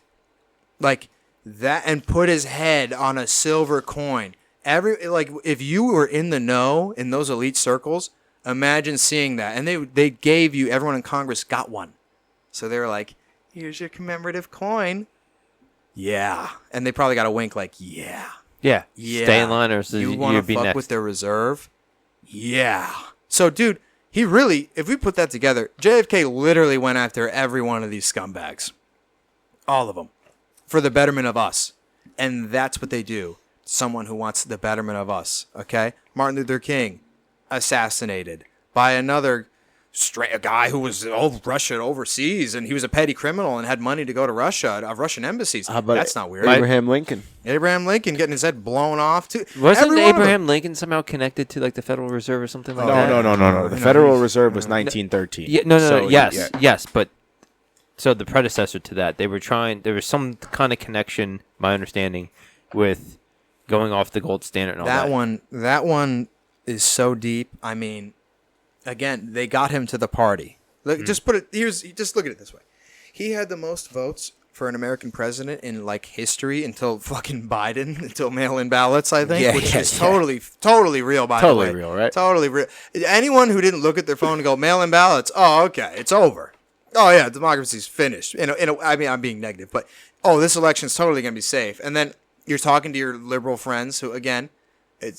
Like that, and put his head on a silver coin. If you were in the know in those elite circles, imagine seeing that. And they gave you, everyone in Congress got one. So they were like, here's your commemorative coin. Yeah. And they probably got a wink like, yeah. Yeah. Yeah. Stay in line or you you'd want be to fuck next. with their reserve? Yeah. So, dude, he really, if we put that together, JFK literally went after every one of these scumbags. All of them. For the betterment of us. And that's what they do. Someone who wants the betterment of us. Okay? Martin Luther King, assassinated by another a guy who was Russian overseas, and he was a petty criminal and had money to go to Russia, Russian embassies. That's not weird. Abraham Lincoln. Abraham Lincoln getting his head blown off too. Wasn't Abraham Lincoln somehow connected to like the Federal Reserve or something like that? No. The Federal Reserve was 1913. Yeah, no. Yes, but so the predecessor to that, there was some kind of connection, my understanding, with going off the gold standard and all that. That one is so deep. I mean, again, they got him to the party. Look, just look at it this way. He had the most votes for an American president in like history until fucking Biden, until mail-in ballots, I think, which is totally real, by the way. Totally real, right? Totally real. Anyone who didn't look at their phone and go, mail-in ballots, oh, okay, it's over. Oh, yeah, democracy's finished. I mean, I'm being negative, but, this election's totally going to be safe. And then you're talking to your liberal friends who, again,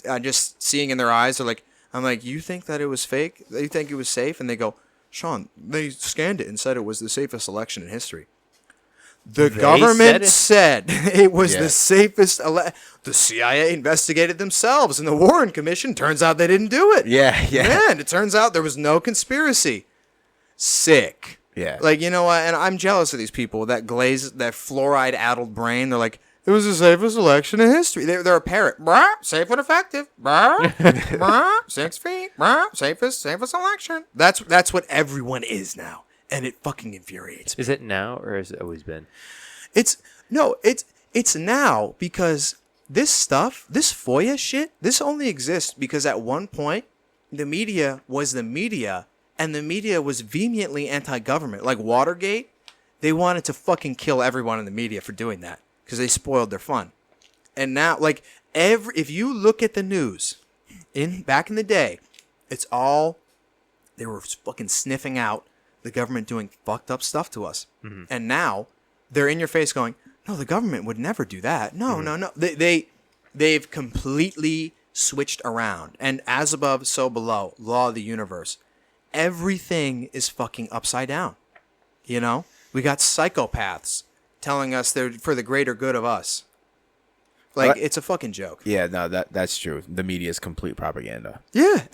I'm just seeing in their eyes, they're like, I'm like, you think that it was fake? You think it was safe? And they go, Sean, they scanned it and said it was the safest election in history. The government said it was the safest The CIA investigated themselves, and the Warren Commission, turns out they didn't do it. Yeah. Man, it turns out there was no conspiracy. Sick. Yeah. Like, you know what? And I'm jealous of these people, that fluoride-addled brain. They're like, it was the safest election in history. They're a parrot. Brr, safe and effective. Brr, brr, 6 feet. Brr, safest election. That's what everyone is now, and it fucking infuriates me. Is it now or has it always been? It's now because this stuff, this FOIA shit, this only exists because at one point the media was the media, and the media was vehemently anti-government. Like Watergate, they wanted to fucking kill everyone in the media for doing that, because they spoiled their fun. And now, like, if you look at the news, back in the day, it's all, they were fucking sniffing out the government doing fucked up stuff to us. Mm-hmm. And now, they're in your face going, no, the government would never do that. No. They've completely switched around. And as above, so below, law of the universe. Everything is fucking upside down. You know? We got psychopaths telling us they're for the greater good of us. Like, it's a fucking joke. Yeah, no, that's true. The media is complete propaganda. Yeah,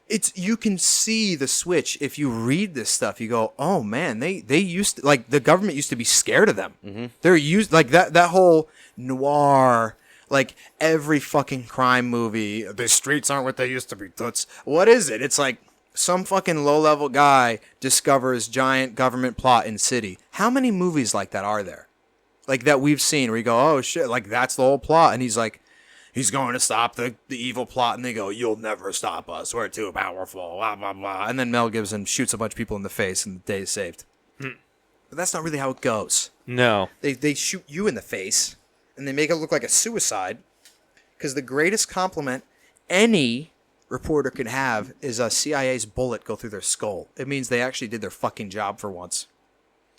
it's you can see the switch if you read this stuff. You go, oh man, they used to, like, the government used to be scared of them. Mm-hmm. They're used like that whole noir, like every fucking crime movie. The streets aren't what they used to be. Toots. What is it? It's like some fucking low-level guy discovers giant government plot in city. How many movies like that are there? Like, that we've seen where you go, oh, shit, like, that's the whole plot. And he's like, he's going to stop the evil plot. And they go, you'll never stop us. We're too powerful, blah, blah, blah. And then Mel Gibson shoots a bunch of people in the face and the day is saved. But that's not really how it goes. No. They shoot you in the face and they make it look like a suicide. Because the greatest compliment any reporter could have is a CIA's bullet go through their skull. It means they actually did their fucking job for once.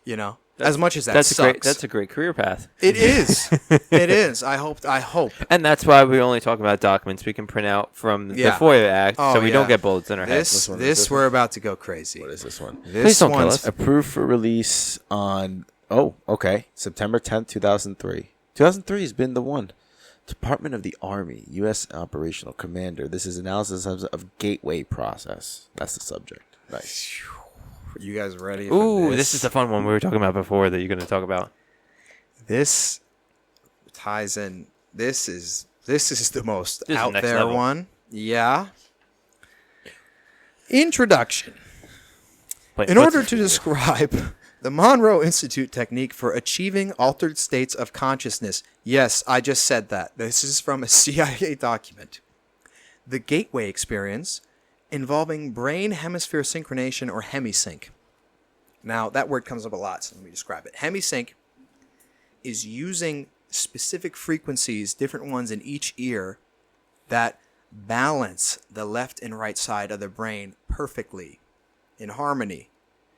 You know? As much as that sucks. That's a great career path. It is. It is. I hope. And that's why we only talk about documents we can print out from the FOIA Act, so we don't get bullets in our heads. This we're about to go crazy. What is this one? Please don't kill us. Approved for release on, September 10th, 2003. 2003 has been the one. Department of the Army, U.S. Operational Commander. This is analysis of gateway process. That's the subject. Nice. You guys ready for this? This is the fun one we were talking about before that you're going to talk about. This ties in. This is the most out there level one. Yeah. Introduction. In order to describe the Monroe Institute technique for achieving altered states of consciousness. Yes, I just said that. This is from a CIA document. The gateway experience involving brain hemisphere synchronization, or hemisync. Now, that word comes up a lot, so let me describe it. Hemisync is using specific frequencies, different ones in each ear, that balance the left and right side of the brain perfectly, in harmony.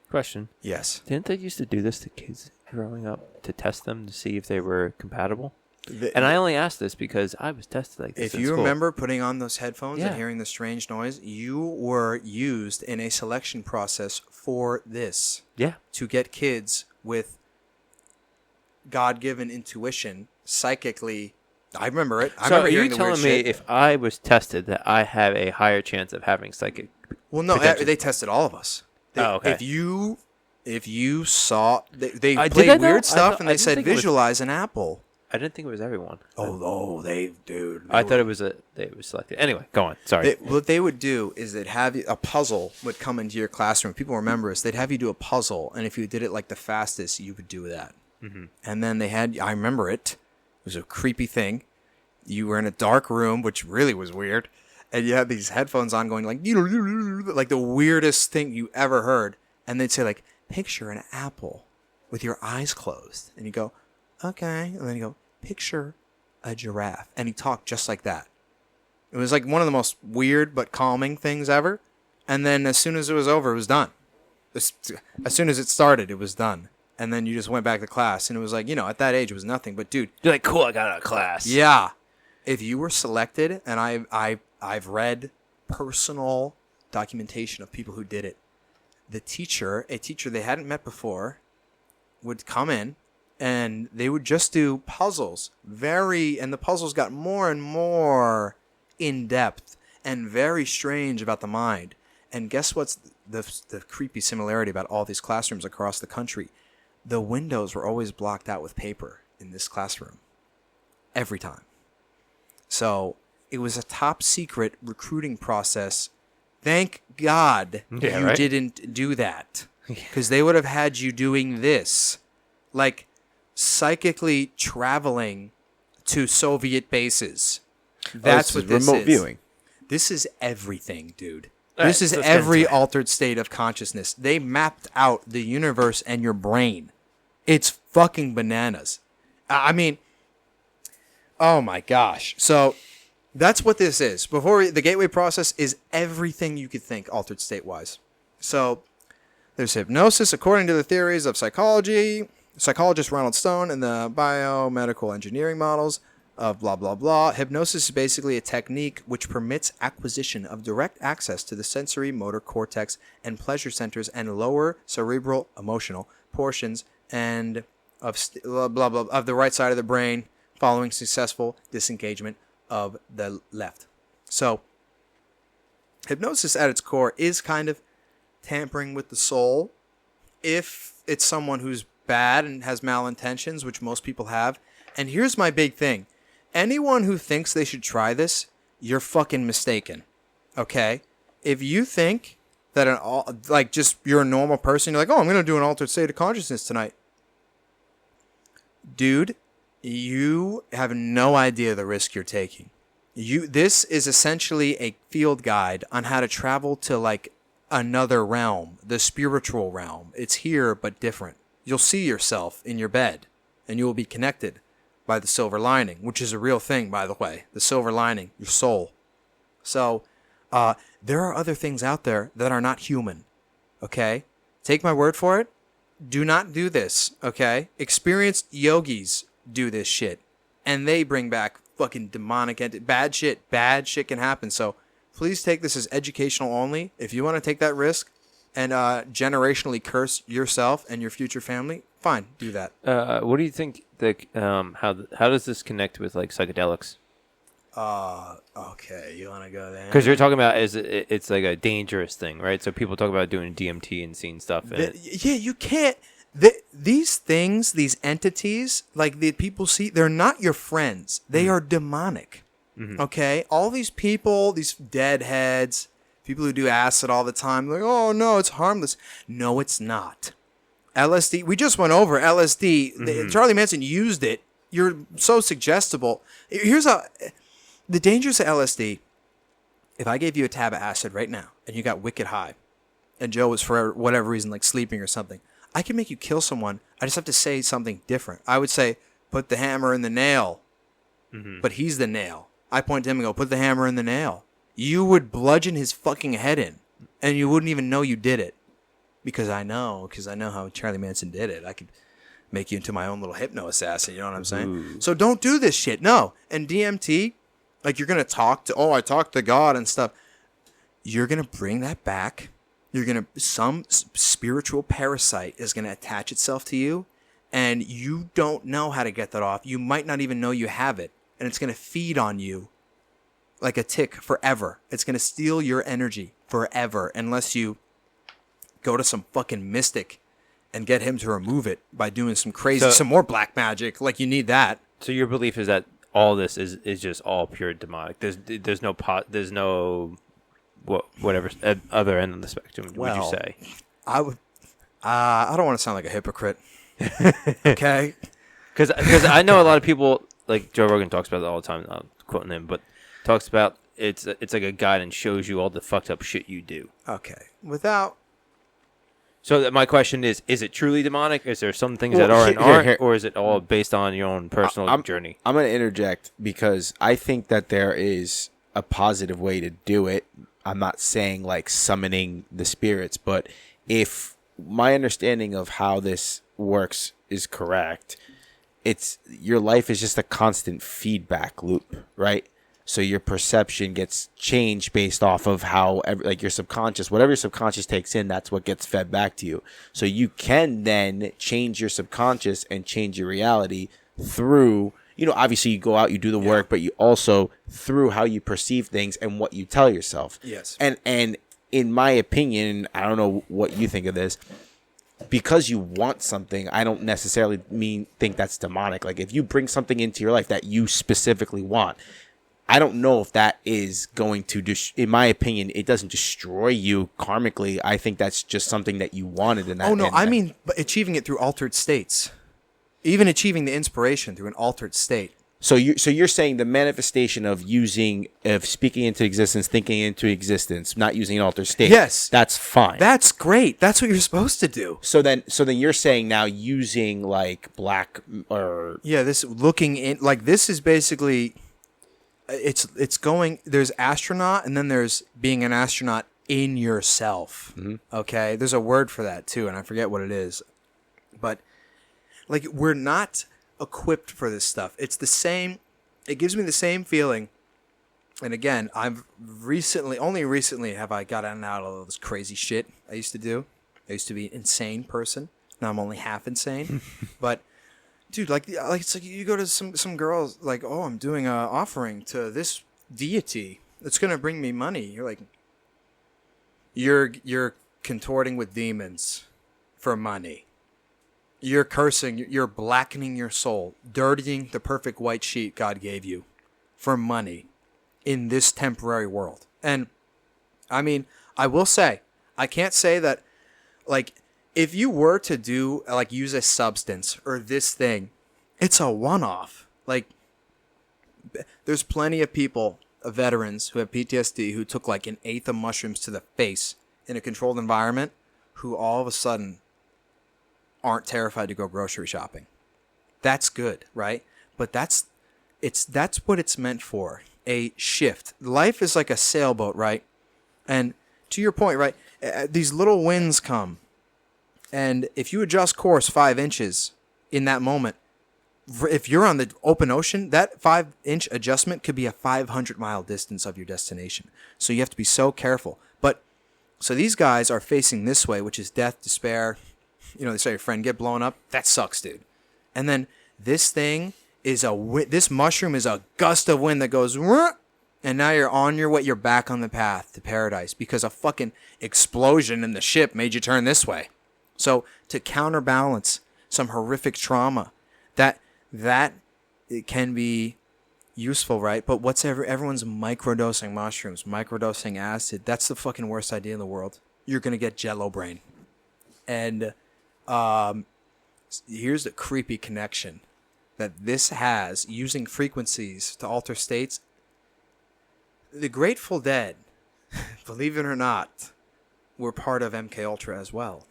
Question. Yes. Didn't they used to do this to kids growing up to test them to see if they were compatible? And I only asked this because I was tested like this. If you remember putting on those headphones and hearing the strange noise, you were used in a selection process for this. Yeah. To get kids with God-given intuition, psychically. I remember it. I remember hearing the weird shit. So are you telling me if I was tested that I have a higher chance of having psychic? Well, no, they tested all of us. Okay. If you saw, they played weird stuff and they said visualize an apple. I didn't think it was everyone. Dude. I thought it was they was selected. Anyway, go on. Sorry. What they would do is they'd have a puzzle would come into your classroom. People remember this. They'd have you do a puzzle, and if you did it like the fastest, you could do that. Mm-hmm. And then I remember it. It was a creepy thing. You were in a dark room, which really was weird, and you had these headphones on going like the weirdest thing you ever heard. And they'd say like, picture an apple with your eyes closed, and you go, okay, and then you go, picture a giraffe, and he talked just like that. It was like one of the most weird but calming things ever. And then as soon as it was over, it was done. As soon as it started, it was done. And then you just went back to class, and it was like, at that age, it was nothing. But dude, you're like, cool, I got out of class. Yeah, if you were selected, and I've read personal documentation of people who did it. A teacher they hadn't met before, would come in, and they would just do puzzles. And the puzzles got more and more in depth and very strange about the mind. And guess what's the creepy similarity about all these classrooms across the country? The windows were always blocked out with paper in this classroom. Every time. So it was a top secret recruiting process. Thank God you didn't do that. Because they would have had you doing this. Like psychically traveling to Soviet bases. That's what this remote is. Viewing. This is everything, dude. All this right, is every altered state of consciousness. They mapped out the universe and your brain. It's fucking bananas. I mean, oh my gosh. So that's what this is. The gateway process is everything you could think altered state-wise. So there's hypnosis according to the theories of psychology. Psychologist Ronald Stone and the biomedical engineering models of blah, blah, blah. Hypnosis is basically a technique which permits acquisition of direct access to the sensory motor cortex and pleasure centers and lower cerebral emotional portions and of blah, blah, blah, of the right side of the brain following successful disengagement of the left. So hypnosis at its core is kind of tampering with the soul if it's someone who's bad and has malintentions, which most people have. And here's my big thing. Anyone who thinks they should try this, you're fucking mistaken. Okay? If you think that you're a normal person, you're like, oh, I'm going to do an altered state of consciousness tonight. Dude, you have no idea the risk you're taking. This is essentially a field guide on how to travel to like another realm, the spiritual realm. It's here, but different. You'll see yourself in your bed, and you will be connected by the silver lining, which is a real thing, by the way. The silver lining, your soul. So, there are other things out there that are not human, okay? Take my word for it. Do not do this, okay? Experienced yogis do this shit, and they bring back fucking demonic bad shit can happen. So please take this as educational only. If you want to take that risk and generationally curse yourself and your future family, fine, do that. What do you think how does this connect with like psychedelics? Okay, you want to go there? Because you're talking about it's like a dangerous thing, right? So people talk about doing DMT and seeing stuff. Yeah, you can't. These things, these entities, like the people see, they're not your friends. They are demonic. Mm-hmm. Okay? All these people, these deadheads, people who do acid all the time, like, oh, no, it's harmless. No, it's not. LSD, we just went over LSD. Mm-hmm. Charlie Manson used it. You're so suggestible. Here's the dangers of LSD. If I gave you a tab of acid right now and you got wicked high and Joe was for whatever reason like sleeping or something, I can make you kill someone. I just have to say something different. I would say, put the hammer in the nail. Mm-hmm. But he's the nail. I point to him and go, put the hammer in the nail. You would bludgeon his fucking head in and you wouldn't even know you did it. Because I know how Charlie Manson did it. make you into my own little hypno assassin. You know what I'm saying? So don't do this shit. No. And DMT, like you're going to talk to, I talk to God and stuff. You're going to bring that back. Some spiritual parasite is going to attach itself to you, and you don't know how to get that off. You might not even know you have it, and it's going to feed on you like a tick forever. It's going to steal your energy forever unless you go to some fucking mystic and get him to remove it by doing some more black magic. Like, you need that. So your belief is that all this is just all pure demonic. There's no whatever other end of the spectrum, would you say? I don't want to sound like a hypocrite. Okay? Because I know a lot of people, like Joe Rogan talks about it all the time, I'm quoting him, but talks about it's like a guide and shows you all the fucked up shit you do. Okay. So my question is it truly demonic? Is there some things that are and aren't, or is it all based on your own personal journey? I'm going to interject because I think that there is a positive way to do it. I'm not saying like summoning the spirits, but if my understanding of how this works is correct, your life is just a constant feedback loop, right? So your perception gets changed based off of how, like, your subconscious, whatever your subconscious takes in, that's what gets fed back to you. So you can then change your subconscious and change your reality through, obviously you go out, you do the work, but you also through how you perceive things and what you tell yourself. Yes. And in my opinion, I don't know what you think of this, because you want something, I don't necessarily think that's demonic. Like, if you bring something into your life that you specifically want, I don't know if that is going to, in my opinion, it doesn't destroy you karmically. I think that's just something that you wanted in that. Oh, no, I mean achieving it through altered states. Even achieving the inspiration through an altered state. So you're saying the manifestation of speaking into existence, thinking into existence, not using an altered state. Yes. That's fine. That's great. That's what you're supposed to do. So then you're saying now using like black or... Yeah, this looking in, like, this is basically... It's going, there's astronaut, and then there's being an astronaut in yourself. Mm-hmm. Okay? There's a word for that, too, and I forget what it is. But, like, we're not equipped for this stuff. It's the same, it gives me the same feeling. And again, only recently have I gotten out of all this crazy shit I used to do. I used to be an insane person. Now I'm only half insane. But... dude, like it's like you go to some girls, like, oh, I'm doing an offering to this deity that's gonna bring me money. You're like, you're contorting with demons for money. You're cursing. You're blackening your soul, dirtying the perfect white sheet God gave you for money in this temporary world. And I mean, I will say, I can't say that, like, if you were to do, like, use a substance or this thing, it's a one-off. Like, there's plenty of people, veterans who have PTSD, who took like an eighth of mushrooms to the face in a controlled environment, who all of a sudden aren't terrified to go grocery shopping. That's good, right? But that's what it's meant for. A shift. Life is like a sailboat, right? And to your point, right? These little winds come. And if you adjust course 5 inches in that moment, if you're on the open ocean, that 5-inch adjustment could be a 500-mile distance of your destination. So you have to be so careful. But so these guys are facing this way, which is death, despair. They say your friend get blown up. That sucks, dude. And then this thing is this mushroom is a gust of wind that goes, and now you're on your way. You're back on the path to paradise because a fucking explosion in the ship made you turn this way. So to counterbalance some horrific trauma, that it can be useful, right? But everyone's microdosing mushrooms, microdosing acid. That's the fucking worst idea in the world. You're gonna get jello brain. And here's the creepy connection that this has using frequencies to alter states. The Grateful Dead, believe it or not, were part of MK Ultra as well.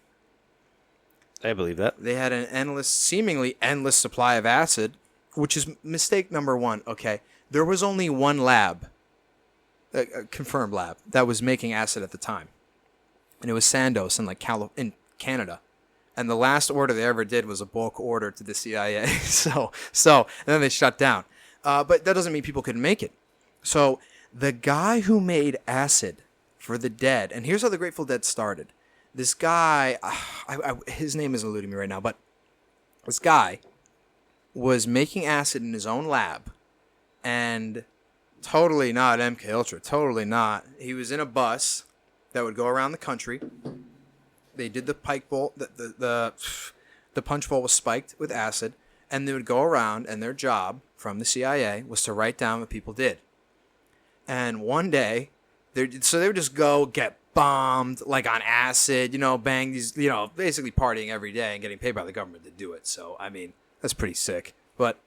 I believe that. They had an seemingly endless supply of acid, which is mistake number one. Okay, there was only one lab, a confirmed lab, that was making acid at the time, and it was Sandoz in in Canada, And the last order they ever did was a bulk order to the CIA. And then they shut down. But that doesn't mean people couldn't make it. So the guy who made acid for the Dead, and here's how the Grateful Dead started. This guy, his name is eluding me right now, but this guy was making acid in his own lab, and totally not MK Ultra, totally not. He was in a bus that would go around the country. They did the pike bowl, the punch bowl was spiked with acid, and they would go around, and their job from the CIA was to write down what people did. And one day, they would just go get bombed, like on acid, bang these, basically partying every day and getting paid by the government to do it. So, I mean, that's pretty sick. But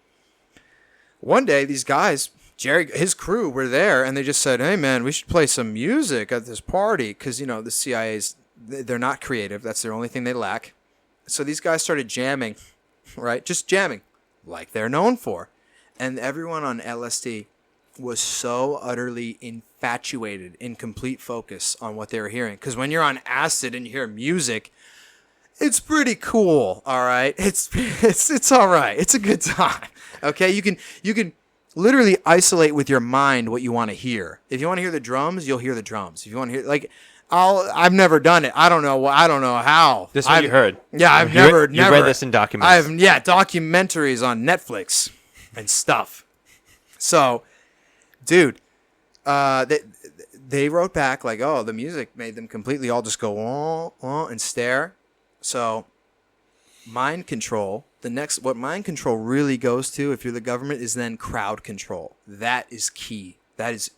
one day, these guys, Jerry, his crew were there, and they just said, hey, man, we should play some music at this party because, the CIA's, they're not creative. That's their only thing they lack. So these guys started jamming, right? Just jamming, like they're known for. And everyone on LSD was so utterly infatuated, in complete focus on what they were hearing. Because when you're on acid and you hear music, it's pretty cool, all right? It's all right. It's a good time, okay? You can literally isolate with your mind what you want to hear. If you want to hear the drums, you'll hear the drums. If you want to hear, like, I've never done it. I don't know how. This is what you heard. Yeah, I've never. You read this in documents. Documentaries on Netflix and stuff. So, dude, they wrote back like, oh, the music made them completely all just go and stare. So, mind control. What mind control really goes to, if you're the government, is then crowd control. That is key. That is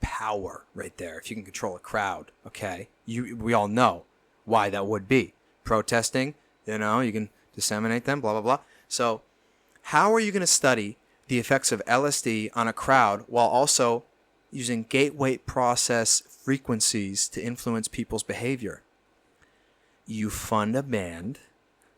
power right there. If you can control a crowd, okay, we all know why that would be. Protesting, you can disseminate them, blah blah blah. So how are you going to study the effects of LSD on a crowd while also using gateway process frequencies to influence people's behavior? You fund a band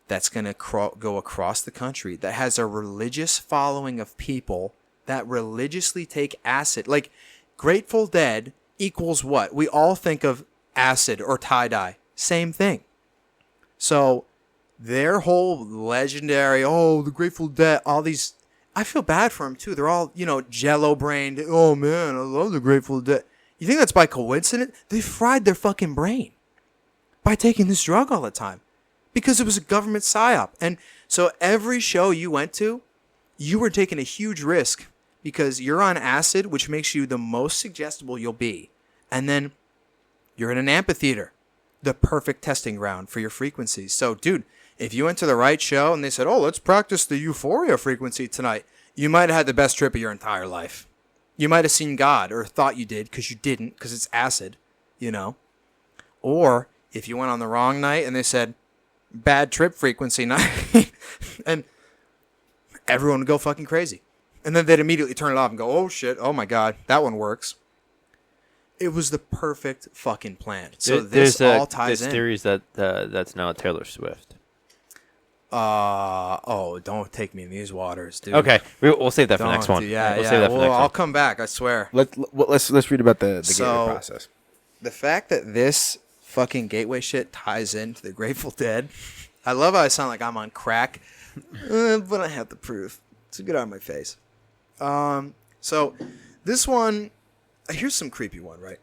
that's going to go across the country that has a religious following of people that religiously take acid. Like, Grateful Dead equals what? We all think of acid or tie-dye. Same thing. So their whole legendary, the Grateful Dead, all these, I feel bad for them too. They're all, jello-brained. Oh man, I love the Grateful Dead. You think that's by coincidence? They fried their fucking brain by taking this drug all the time because it was a government psyop. And so every show you went to, you were taking a huge risk, because you're on acid, which makes you the most suggestible you'll be. And then you're in an amphitheater, the perfect testing ground for your frequencies. So, dude, if you went to the right show and they said, let's practice the euphoria frequency tonight, you might have had the best trip of your entire life. You might have seen God, or thought you did, because you didn't, because it's acid, Or if you went on the wrong night and they said, bad trip frequency night, and everyone would go fucking crazy. And then they'd immediately turn it off and go, oh shit, oh my God, that one works. It was the perfect fucking plan. So this all ties in. There's theories that that's now Taylor Swift. Don't take me in these waters, dude. Okay, we'll save that for next one. Save that for next one. I'll come back, I swear. Let's read about the gateway process. The fact that this fucking gateway shit ties into the Grateful Dead, I love how I sound like I'm on crack, but I have the proof. So get out of my face. So this one, here's some creepy one, right?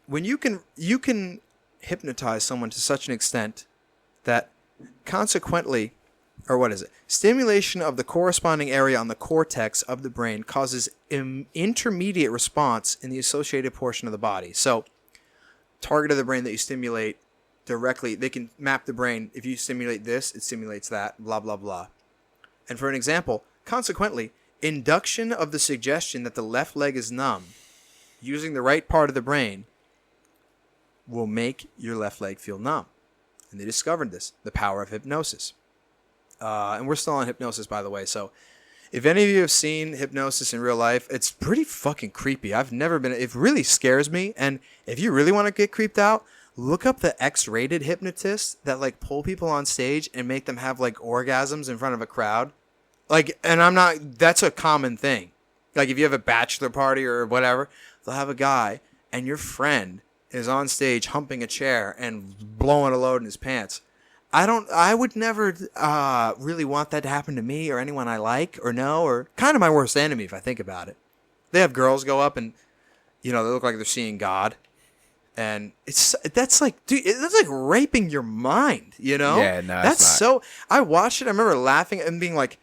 When you can hypnotize someone to such an extent that consequently, or what is it? Stimulation of the corresponding area on the cortex of the brain causes intermediate response in the associated portion of the body. So target of the brain that you stimulate directly, they can map the brain. If you stimulate this, it stimulates that, blah, blah, blah. And for an example, consequently, induction of the suggestion that the left leg is numb using the right part of the brain will make your left leg feel numb. And they discovered this, the power of hypnosis. And we're still on hypnosis, by the way. So if any of you have seen hypnosis in real life, it's pretty fucking creepy. It really scares me. And if you really want to get creeped out, look up the X-rated hypnotists that like pull people on stage and make them have like orgasms in front of a crowd. Like, and that's a common thing. Like if you have a bachelor party or whatever, they'll have a guy and your friend is on stage humping a chair and blowing a load in his pants. I would never really want that to happen to me or anyone I like or know, or kind of my worst enemy if I think about it. They have girls go up and, they look like they're seeing God. And that's like raping your mind, Yeah, no, that's it's so. I watched it. I remember laughing and being like,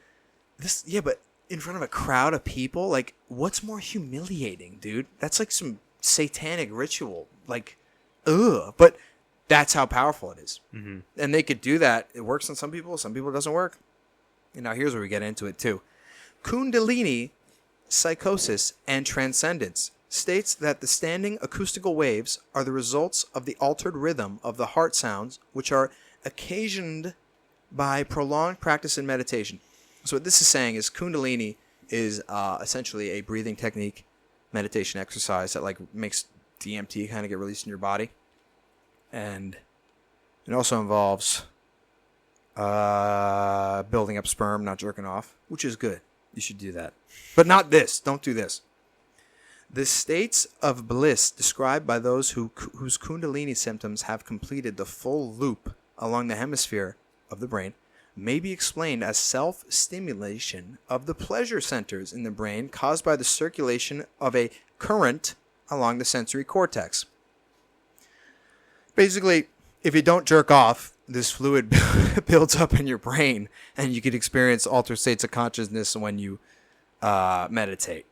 "This, yeah, but in front of a crowd of people, like, what's more humiliating, dude? That's like some satanic ritual, like, ugh." But that's how powerful it is, and they could do that. It works on some people. Some people it doesn't work. And now here's where we get into it too. Kundalini psychosis and transcendence states that the standing acoustical waves are the results of the altered rhythm of the heart sounds, which are occasioned by prolonged practice in meditation. So what this is saying is Kundalini is essentially a breathing technique, meditation exercise that like makes DMT kind of get released in your body. And it also involves building up sperm, not jerking off, which is good. You should do that. But not this. Don't do this. The states of bliss described by those whose Kundalini symptoms have completed the full loop along the hemisphere of the brain may be explained as self-stimulation of the pleasure centers in the brain caused by the circulation of a current along the sensory cortex. Basically, if you don't jerk off, this fluid builds up in your brain, and you could experience altered states of consciousness when you meditate.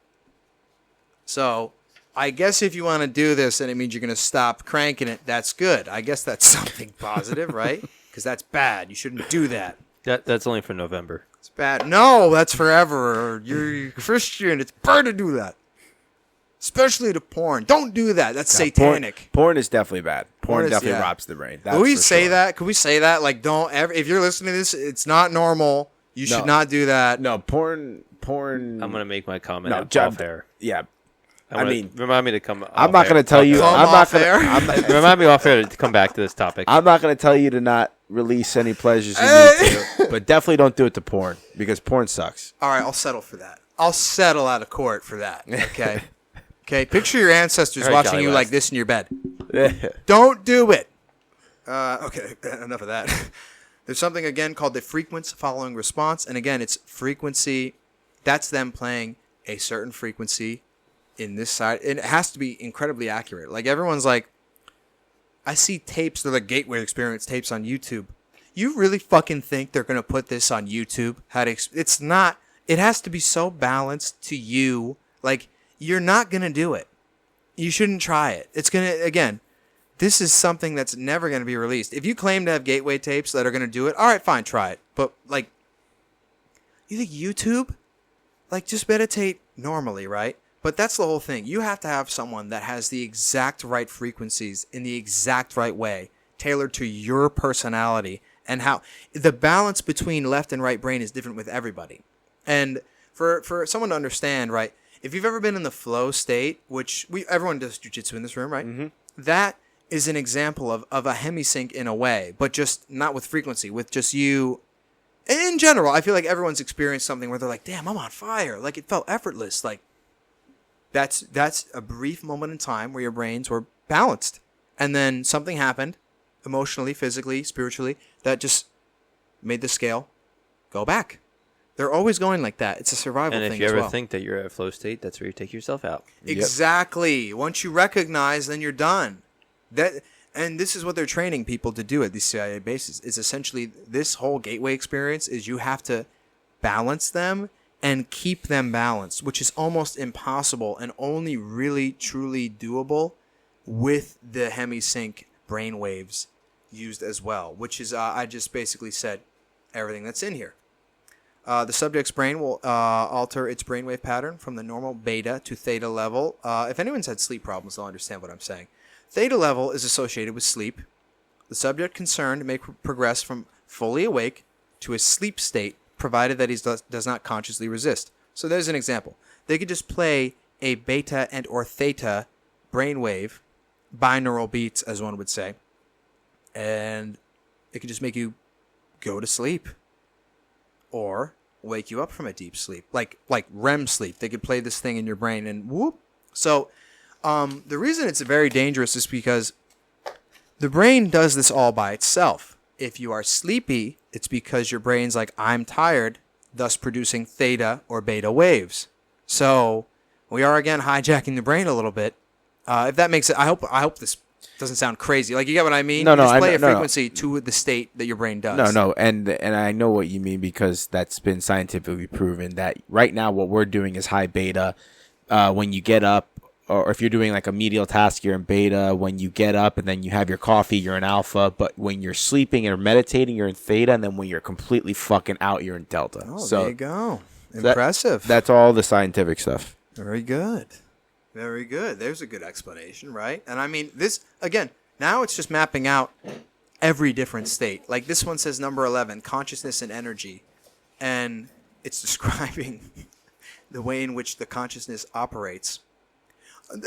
So, I guess if you want to do this and it means you're going to stop cranking it, that's good. I guess that's something positive, right? Because that's bad. You shouldn't do that. That's only for November. It's bad. No, that's forever. You're Christian. It's bad to do that. Especially to porn. Don't do that. That's satanic. Porn is definitely bad. Porn is, definitely yeah. robs the brain. Can we say that? Can we say that? Like, don't ever. If you're listening to this, it's not normal. You should not do that. No, porn. I'm gonna make my comment off air. Yeah. I mean, remind me to come. I'm not going to tell you. Remind me off air to come back to this topic. I'm not going to tell you to not release any pleasures you need to, but definitely don't do it to porn because porn sucks. All right, I'll settle for that. I'll settle out of court for that. Okay. Okay. Picture your ancestors watching you like this in your bed. Don't do it. Okay. Enough of that. There's something again called the frequency following response, and again, it's frequency. That's them playing a certain frequency in this side. And it has to be incredibly accurate. Like everyone's like, I see tapes, they're like gateway experience tapes on YouTube. You really fucking think they're going to put this on YouTube? It's not. It has to be so balanced to you. Like, you're not going to do it. You shouldn't try it. It's going to, again, this is something that's never going to be released. If you claim to have gateway tapes that are going to do it, all right, fine, try it. But, like, you think YouTube? Like, just meditate normally, right? But that's the whole thing. You have to have someone that has the exact right frequencies in the exact right way, tailored to your personality and how the balance between left and right brain is different with everybody. And for someone to understand, right, if you've ever been in the flow state, which everyone does jiu-jitsu in this room, right? Mm-hmm. That is an example of a hemisync in a way, but just not with frequency, with just you. In general, I feel like everyone's experienced something where they're like, damn, I'm on fire. Like, it felt effortless. Like, That's a brief moment in time where your brains were balanced. And then something happened, emotionally, physically, spiritually, that just made the scale go back. They're always going like that. It's a survival thing as well. And if you ever think that you're at a flow state, that's where you take yourself out. Exactly. Yep. Once you recognize, then you're done. And this is what they're training people to do at these CIA bases. Is essentially this whole gateway experience is you have to balance them and keep them balanced, which is almost impossible and only really, truly doable with the hemisync brainwaves used as well, which is, I just basically said everything that's in here. The subject's brain will alter its brainwave pattern from the normal beta to theta level. If anyone's had sleep problems, they'll understand what I'm saying. Theta level is associated with sleep. The subject concerned may progress from fully awake to a sleep state, provided that he does not consciously resist. So there's an example. They could just play a beta and or theta brainwave, binaural beats, as one would say, and it could just make you go to sleep or wake you up from a deep sleep, like REM sleep. They could play this thing in your brain and whoop. So the reason it's very dangerous is because the brain does this all by itself. If you are sleepy, it's because your brain's like, I'm tired, thus producing theta or beta waves. So we are, again, hijacking the brain a little bit. If that makes it, I hope this doesn't sound crazy. Like, you get what I mean? No, you no, display I- a no, no. frequency to the state that your brain does. No, and I know what you mean, because that's been scientifically proven that right now what we're doing is high beta. When you get up, or if you're doing like a medial task, you're in beta. When you get up and then you have your coffee, you're in alpha. But when you're sleeping or meditating, you're in theta. And then when you're completely fucking out, you're in delta. Oh, so there you go. Impressive. That's all the scientific stuff. Very good. Very good. There's a good explanation, right? And I mean, this, again, now it's just mapping out every different state. Like this one says number 11, consciousness and energy. And it's describing the way in which the consciousness operates.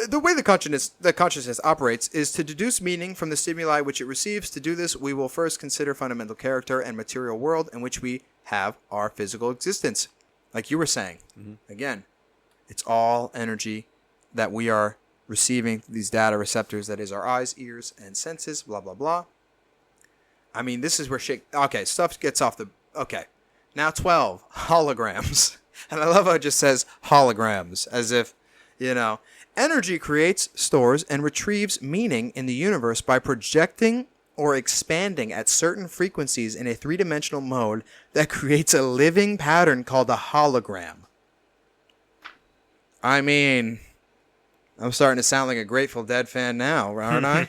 The way the consciousness operates is to deduce meaning from the stimuli which it receives. To do this, we will first consider fundamental character and material world in which we have our physical existence. Like you were saying, again, it's all energy that we are receiving these data receptors, that is our eyes, ears, and senses, blah, blah, blah. I mean, this is where stuff gets off the... Okay, now 12, holograms. And I love how it just says holograms, as if, energy creates, stores, and retrieves meaning in the universe by projecting or expanding at certain frequencies in a three-dimensional mode that creates a living pattern called a hologram. I mean, I'm starting to sound like a Grateful Dead fan now, aren't I?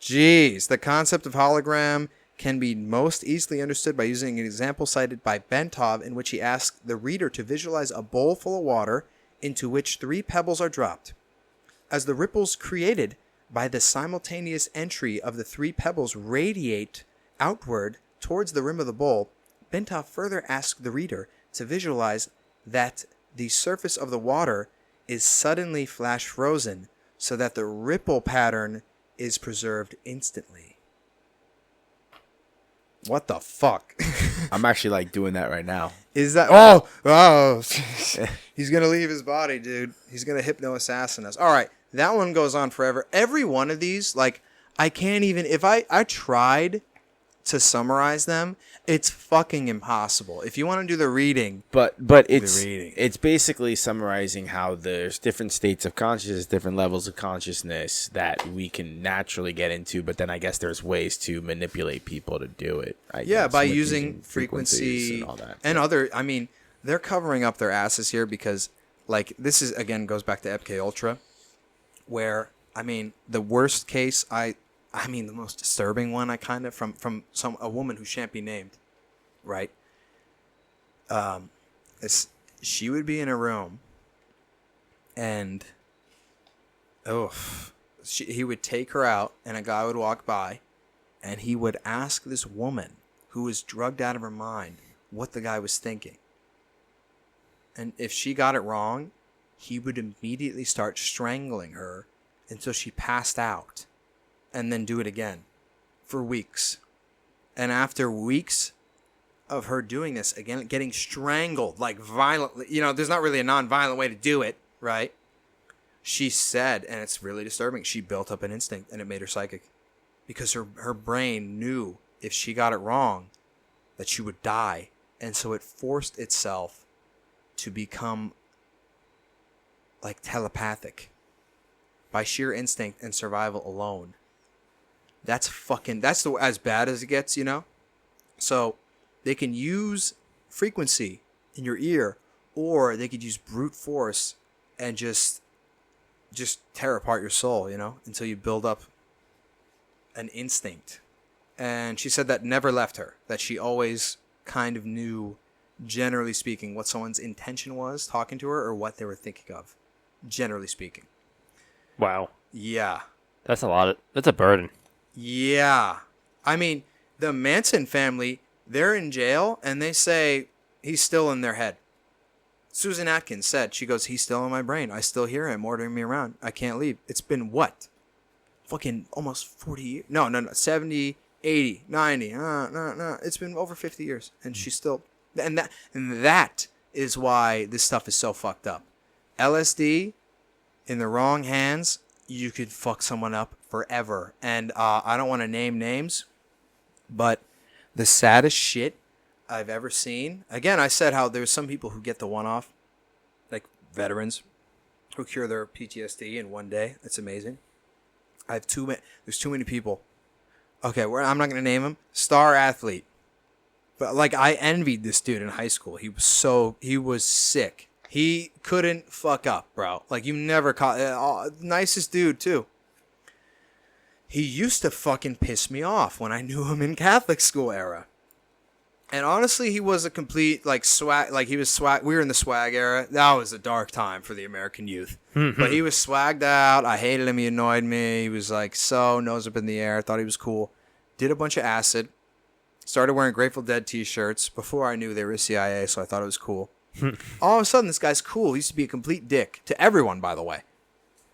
Jeez, the concept of hologram can be most easily understood by using an example cited by Bentov, in which he asked the reader to visualize a bowl full of water into which 3 pebbles are dropped. As the ripples created by the simultaneous entry of the 3 pebbles radiate outward towards the rim of the bowl, Bentov further asked the reader to visualize that the surface of the water is suddenly flash frozen so that the ripple pattern is preserved instantly. What the fuck? I'm actually like doing that right now. Is that... Oh! He's going to leave his body, dude. He's going to hypno-assassin us. All right. That one goes on forever. Every one of these, like, I can't even... If I tried to summarize them, it's fucking impossible. If you want to do the reading... But it's basically summarizing how there's different states of consciousness, different levels of consciousness that we can naturally get into, but then I guess there's ways to manipulate people to do it. I guess, by with using frequency and all that. and other... I mean, they're covering up their asses here because, like, this is, again, goes back to Ep191 Ultra, where, I mean, the worst case, the most disturbing one, from a woman who shan't be named, right? She would be in a room, and he would take her out, and a guy would walk by, and he would ask this woman, who was drugged out of her mind, what the guy was thinking. And if she got it wrong, he would immediately start strangling her until she passed out, and then do it again for weeks. And after weeks of her doing this, again, getting strangled, like violently, there's not really a non-violent way to do it, right? She said, and it's really disturbing, she built up an instinct, and it made her psychic. Because her brain knew if she got it wrong, that she would die. And so it forced itself to become like telepathic by sheer instinct and survival alone. That's as bad as it gets, So they can use frequency in your ear, or they could use brute force and just tear apart your soul, until you build up an instinct. And she said that never left her, that she always kind of knew, generally speaking, what someone's intention was talking to her or what they were thinking of, generally speaking. Wow. Yeah. That's a burden. Yeah. I mean, the Manson family, they're in jail, and they say he's still in their head. Susan Atkins said, she goes, he's still in my brain. I still hear him ordering me around. I can't leave. It's been what? Fucking almost 40 years. No, 70, 80, 90. No. It's been over 50 years. And she's still... And that is why this stuff is so fucked up. LSD, in the wrong hands, you could fuck someone up forever. And I don't want to name names, but the saddest shit I've ever seen. Again, I said how there's some people who get the one-off, like veterans, who cure their PTSD in one day. That's amazing. There's too many people. Okay, I'm not going to name him. Star athlete. But like, I envied this dude in high school. He was sick. He couldn't fuck up, bro. Like, you never caught, nicest dude too. He used to fucking piss me off when I knew him in Catholic school era. And honestly, he was a complete, like, swag. Like, he was swag. We were in the swag era. That was a dark time for the American youth. But he was swagged out. I hated him. He annoyed me. He was, like, so nose up in the air. Thought he was cool. Did a bunch of acid. Started wearing Grateful Dead t-shirts before I knew they were CIA, so I thought it was cool. All of a sudden, this guy's cool. He used to be a complete dick to everyone, by the way.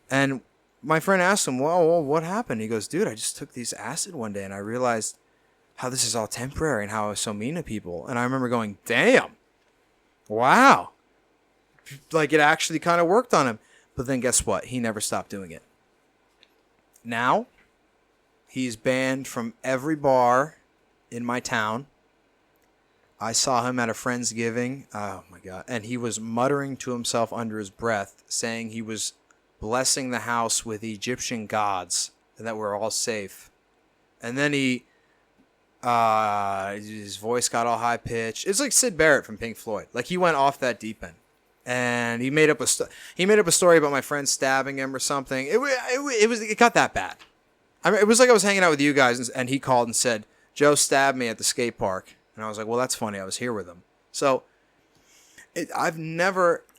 And my friend asked him, well, what happened? He goes, dude, I just took these acid one day, and I realized how this is all temporary and how I was so mean to people. And I remember going, damn, wow. Like, it actually kind of worked on him. But then guess what? He never stopped doing it. Now, he's banned from every bar in my town. I saw him at a Friendsgiving. Oh, my God. And he was muttering to himself under his breath, saying he was blessing the house with Egyptian gods and that we're all safe. And then his voice got all high pitched. It's like Syd Barrett from Pink Floyd. Like, he went off that deep end, and he made up a story about my friend stabbing him or something. It got that bad. I mean, it was like I was hanging out with you guys, and he called and said, Joe stabbed me at the skate park, and I was like, well, that's funny. I was here with him. So I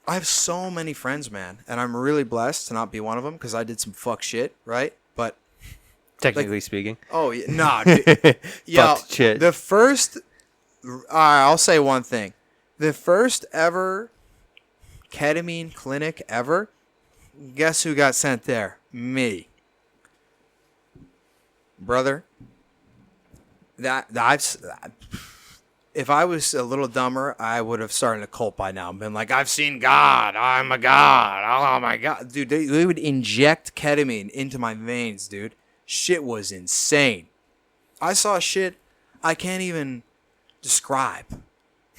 have so many friends, man, and I'm really blessed to not be one of them because I did some fuck shit, right? But Technically speaking. oh yeah, nah, dude. Yo, shit. the first. I'll say one thing: the first ever ketamine clinic ever. Guess who got sent there? Me, brother. If I was a little dumber, I would have started a cult by now and been like, I've seen God. I'm a God. Oh, my God. Dude, they would inject ketamine into my veins, dude. Shit was insane. I saw shit I can't even describe.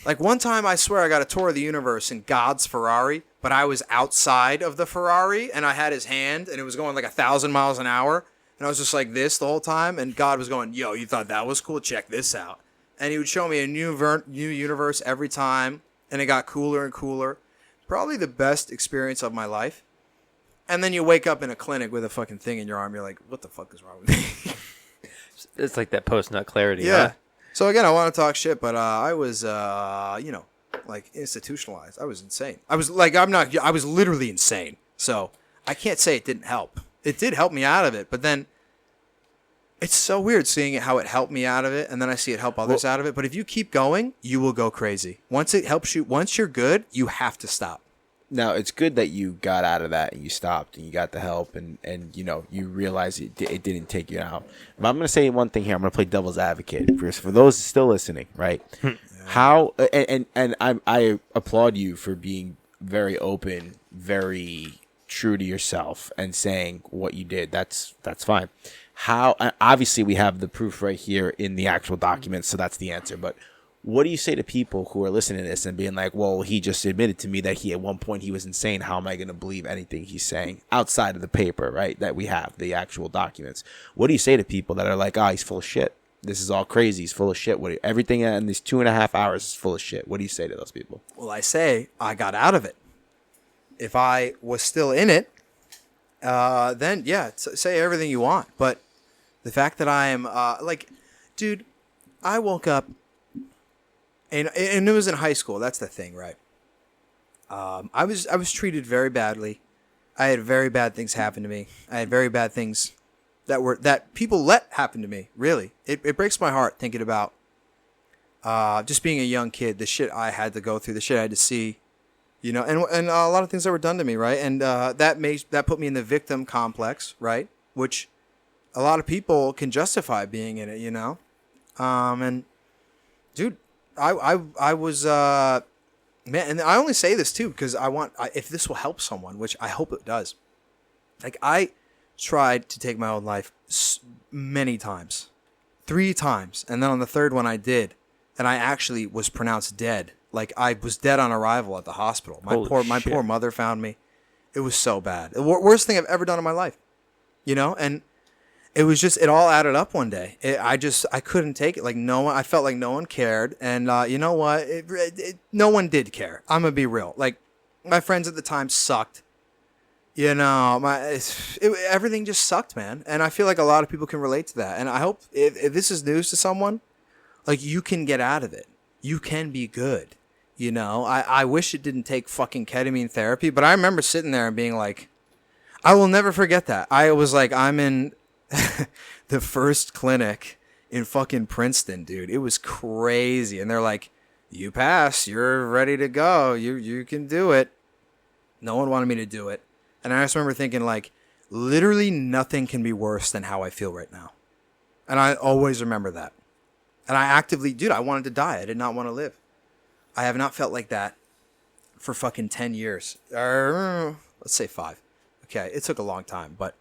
Like, one time, I swear, I got a tour of the universe in God's Ferrari, but I was outside of the Ferrari, and I had his hand, and it was going like 1,000 miles an hour, and I was just like this the whole time, and God was going, yo, you thought that was cool? Check this out. And he would show me a new universe every time, and it got cooler and cooler. Probably the best experience of my life. And then you wake up in a clinic with a fucking thing in your arm. You're like, what the fuck is wrong with me? It's like that post-nut clarity. Yeah. Huh? So again, I want to talk shit, but I was, like institutionalized. I was insane. I was literally insane. So I can't say it didn't help. It did help me out of it, but then it's so weird seeing how it helped me out of it, and then I see it help others out of it. But if you keep going, you will go crazy. Once it helps you, once you're good, you have to stop. Now, it's good that you got out of that and you stopped and you got the help and you realize it didn't take you out. But I'm going to say one thing here. I'm going to play devil's advocate for those still listening, right? How and I applaud you for being very open, very true to yourself and saying what you did. That's fine. How obviously we have the proof right here in the actual documents, so that's the answer. But what do you say to people who are listening to this and being like, well, he just admitted to me that at one point he was insane. How am I going to believe anything he's saying outside of the paper, right, that we have, the actual documents? What do you say to people that are like, he's full of shit. This is all crazy. He's full of shit. Everything in these 2.5 hours is full of shit. What do you say to those people? Well, I say I got out of it. If I was still in it, then, yeah, say everything you want. But the fact that I am, dude, I woke up. And it was in high school. That's the thing, right? I was treated very badly. I had very bad things happen to me. I had very bad things that people let happen to me. Really, it breaks my heart thinking about just being a young kid. The shit I had to go through. The shit I had to see. And a lot of things that were done to me, right? And that put me in the victim complex, right? Which a lot of people can justify being in it, and dude. I was, man, and I only say this too because if this will help someone, which I hope it does. Like, I tried to take my own life many times, 3 times. And then on the third one I did. And I actually was pronounced dead. Like, I was dead on arrival at the hospital. My poor mother found me. It was so bad. The worst thing I've ever done in my life. You know? And it was just, it all added up one day. I couldn't take it. Like, I felt like no one cared. And you know what? No one did care. I'm going to be real. Like, my friends at the time sucked. You know, everything just sucked, man. And I feel like a lot of people can relate to that. And I hope if this is news to someone, like, you can get out of it. You can be good. You know, I wish it didn't take fucking ketamine therapy, but I remember sitting there and being like, I will never forget that. I was like, I'm in the first clinic in fucking Princeton, dude. It was crazy. And they're like, you pass. You're ready to go. You can do it. No one wanted me to do it. And I just remember thinking, like, literally nothing can be worse than how I feel right now. And I always remember that. And I I wanted to die. I did not want to live. I have not felt like that for fucking 10 years. Let's say 5. Okay, it took a long time, but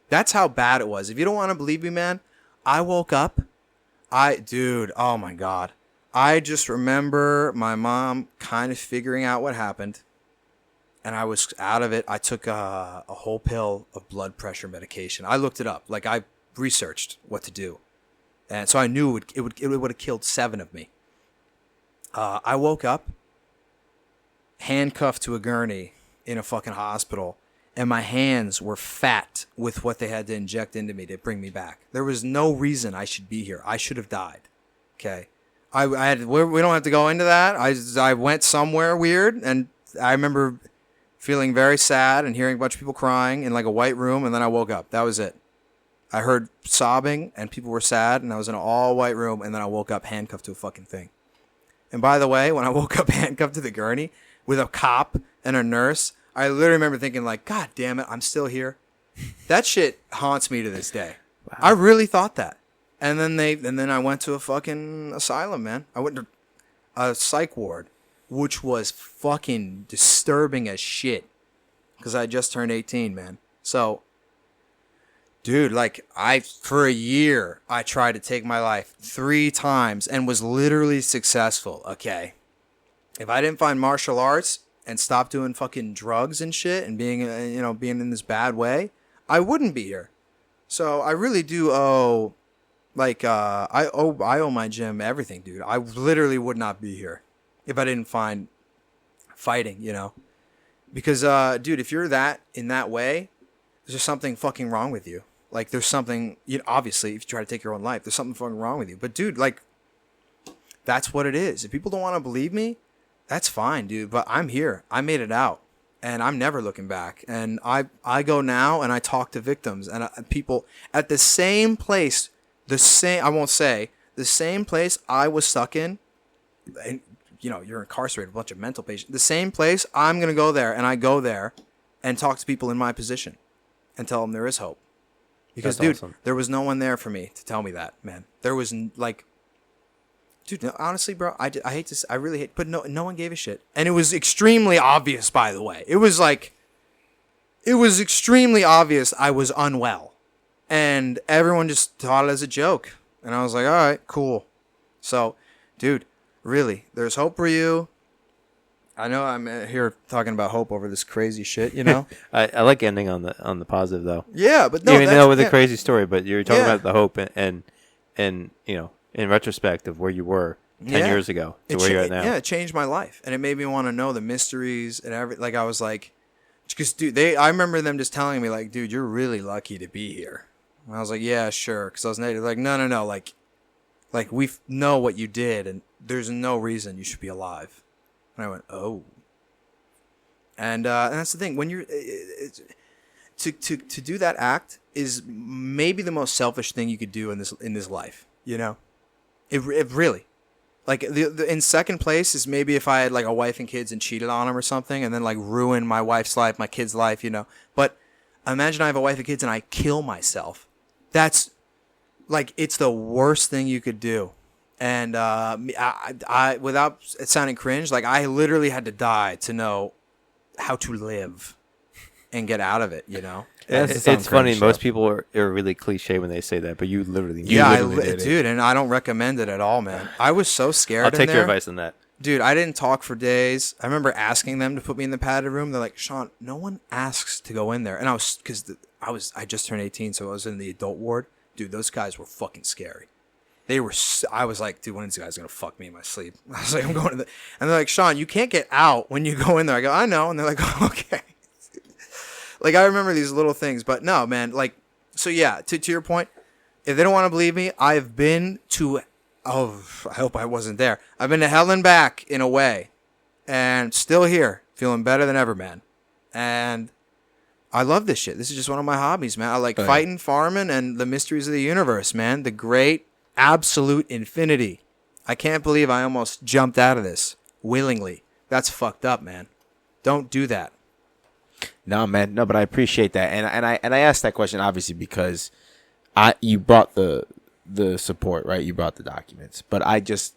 that's how bad it was. If you don't want to believe me, man, I woke up. Oh my God. I just remember my mom kind of figuring out what happened. And I was out of it. I took a whole pill of blood pressure medication. I looked it up. Like, I researched what to do. And so I knew it would have killed 7 of me. I woke up handcuffed to a gurney in a fucking hospital. And my hands were fat with what they had to inject into me to bring me back. There was no reason I should be here. I should have died. Okay. We don't have to go into that. I went somewhere weird. And I remember feeling very sad and hearing a bunch of people crying in like a white room, and then I woke up. That was it. I heard sobbing, and people were sad, and I was in an all-white room, and then I woke up handcuffed to a fucking thing. And by the way, when I woke up handcuffed to the gurney with a cop and a nurse, I literally remember thinking, like, God damn it, I'm still here. That shit haunts me to this day. Wow. I really thought that. And then I went to a fucking asylum, man. I went to a psych ward, which was fucking disturbing as shit. Because I just turned 18, man. So, dude, like, for a year, I tried to take my life 3 times and was literally successful. Okay. If I didn't find martial arts and stop doing fucking drugs and shit and being in this bad way, I wouldn't be here. So I really do owe, like, I owe my gym everything, dude. I literally would not be here if I didn't find fighting, you know? Because, dude, if you're in that way, there's just something fucking wrong with you. Like, there's something, obviously, if you try to take your own life, there's something fucking wrong with you. But, dude, like, that's what it is. If people don't want to believe me, that's fine, dude. But I'm here. I made it out. And I'm never looking back. And I go now and I talk to victims and people at the same place, I won't say, the same place I was stuck in, and, you're incarcerated, a bunch of mental patients. The same place, I'm going to go there. And I go there and talk to people in my position and tell them there is hope. Because, dude, awesome. There was no one there for me to tell me that, man. There was, like, dude, honestly, bro, I hate to, I really hate, but no one gave a shit. And it was extremely obvious, by the way. It was extremely obvious I was unwell. And everyone just thought it as a joke. And I was like, all right, cool. So, dude, really, there's hope for you. I know I'm here talking about hope over this crazy shit, I like ending on the positive, though. Yeah, but no, even though with a crazy story, but you're talking about the hope and in retrospect of where you were 10 years ago to where you're at now. Yeah, it changed my life, and it made me want to know the mysteries and everything. Like, I was like, because dude, I remember them just telling me, like, dude, you're really lucky to be here. And I was like, yeah, sure, because I was native. Like, no, like we know what you did, and there's no reason you should be alive. And I went, oh. And that's the thing. When you're to do that act is maybe the most selfish thing you could do in this life. It really, like, the in second place is maybe if I had like a wife and kids and cheated on them or something, and then like ruin my wife's life, my kid's life. But imagine I have a wife and kids and I kill myself. That's like, it's the worst thing you could do. And I without it sounding cringe, like, I literally had to die to know how to live and get out of it, It's funny. Most people are really cliche when they say that, but you literally dude, and I don't recommend it at all, man. I was so scared. I'll take your advice on that. Dude, I didn't talk for days. I remember asking them to put me in the padded room. They're like, Sean, no one asks to go in there. And I just turned 18, so I was in the adult ward. Dude, those guys were fucking scary. I was like, dude, one of these guys is going to fuck me in my sleep. I was like, I'm going to the... And they're like, Sean, you can't get out when you go in there. I go, I know. And they're like, oh, okay. Like, I remember these little things. But no, man, like, so yeah, to your point, if they don't want to believe me, I've been to... Oh, I hope I wasn't there. I've been to hell and back in a way. And still here, feeling better than ever, man. And I love this shit. This is just one of my hobbies, man. I like fighting, farming, and the mysteries of the universe, man. The great absolute infinity. I can't believe I almost jumped out of this willingly. That's fucked up, man. Don't do that. No, man. No, but I appreciate that. And I asked that question obviously because you brought the support, right? You brought the documents, but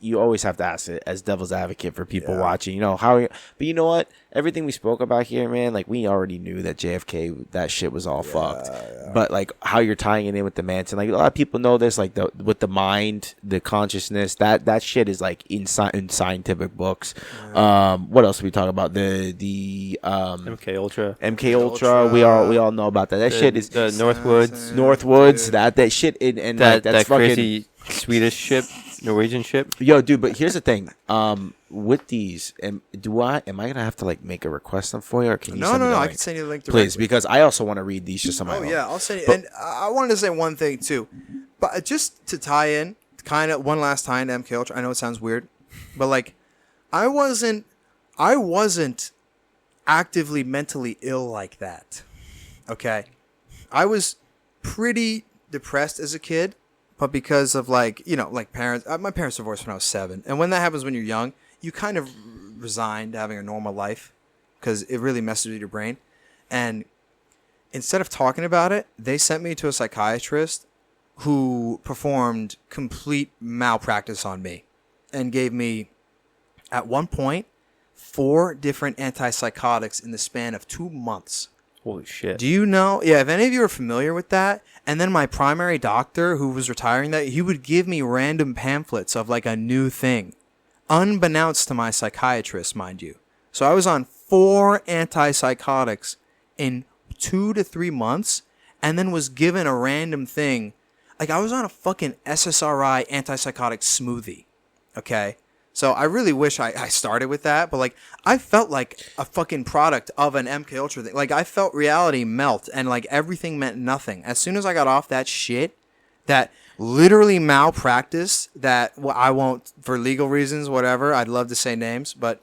you always have to ask it as devil's advocate for people watching, but you know what? Everything we spoke about here, man, like we already knew that JFK, that shit was all fucked, but like how you're tying it in with the Manson, like a lot of people know this, like with the mind, the consciousness, that shit is like in scientific books. What else are we talking about? The MK Ultra. We all know about that. That shit is the Northwoods. That shit and that's fucking crazy Swedish ship, Norwegian ship. Yo, dude, but here's the thing. With these, am I gonna have to like make a request them for you, or can you? No, I can send you the link directly. Please, because I also want to read these just on my own. Yeah, I'll send you. And I wanted to say one thing too, but just to tie in, kind of one last tie into MK Ultra. I know it sounds weird, but like, I wasn't actively mentally ill like that. Okay, I was pretty depressed as a kid, but because of like parents, my parents divorced when I was 7, and when that happens when you're young, you kind of resign to having a normal life because it really messes with your brain. And instead of talking about it, they sent me to a psychiatrist who performed complete malpractice on me and gave me, at one point, 4 different antipsychotics in the span of 2 months. Holy shit. Do you know? Yeah, if any of you are familiar with that, and then my primary doctor who was retiring, that he would give me random pamphlets of like a new thing, unbeknownst to my psychiatrist, mind you. So I was on 4 antipsychotics in 2 to 3 months, and then was given a random thing. Like I was on a fucking SSRI antipsychotic smoothie. Okay? So I really wish I started with that, but like I felt like a fucking product of an MK Ultra thing. Like I felt reality melt and like everything meant nothing. As soon as I got off that shit, that literally malpractice, that I won't, for legal reasons, whatever. I'd love to say names, but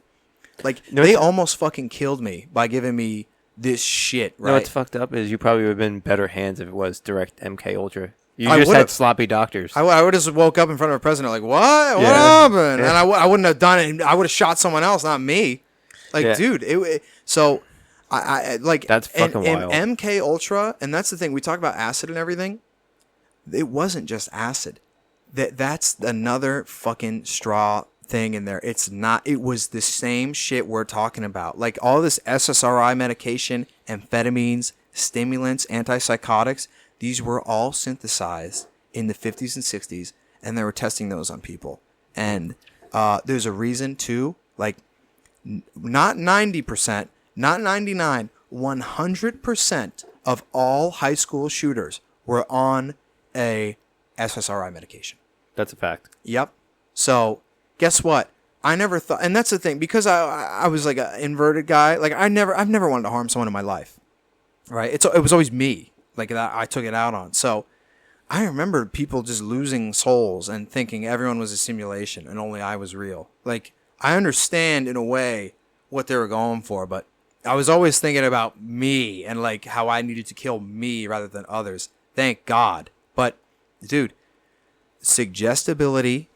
like they almost fucking killed me by giving me this shit. Right? No, what's fucked up is you probably would have been in better hands if it was direct MK Ultra. You just had sloppy doctors. I would have just woke up in front of a president like, what? What happened? Yeah. And I wouldn't have done it. I would have shot someone else, not me. Like, dude, I like that's fucking wild. MK Ultra, and that's the thing. We talk about acid and everything. It wasn't just acid. That's another fucking straw thing in there. It's not. It was the same shit we're talking about. Like all this SSRI medication, amphetamines, stimulants, antipsychotics. These were all synthesized in the 50s and 60s, and they were testing those on people. And there's a reason, too, like, not 90%, not 99%, 100% of all high school shooters were on a SSRI medication. That's a fact. Yep. So, guess what? I never thought, and that's the thing, because I was like an inverted guy, like I've never wanted to harm someone in my life, right? It was always me. Like that, I took it out on. So I remember people just losing souls and thinking everyone was a simulation and only I was real. Like I understand in a way what they were going for, but I was always thinking about me and like how I needed to kill me rather than others. Thank God. But dude, suggestibility,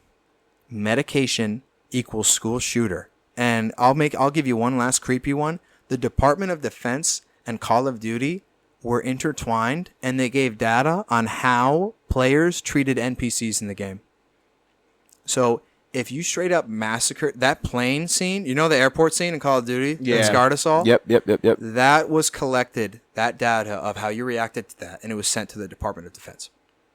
medication equals school shooter. And I'll give you one last creepy one. The Department of Defense and Call of Duty were intertwined, and they gave data on how players treated NPCs in the game. So if you straight up massacre that plane scene, you know the airport scene in Call of Duty Yeah. that scarred us all? Yep. That was collected, that data of how you reacted to that, and it was sent to the Department of Defense.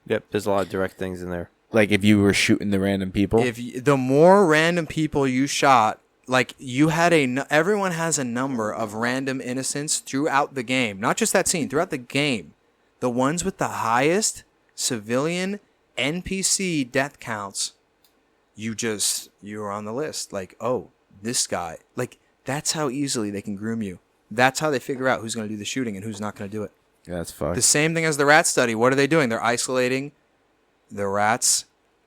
Yep, there's a lot of direct things in there. Like if you were shooting the random people. The more random people you shot, like you had everyone has a number of random innocents throughout the game, not just that scene, throughout the game. The ones with the highest civilian NPC death counts, you're on the list. Like, oh, this guy. Like, that's how easily they can groom you. That's how they figure out who's going to do the shooting and who's not going to do it. Yeah, that's fucked. The same thing as the rat study. What are they doing? They're isolating the rats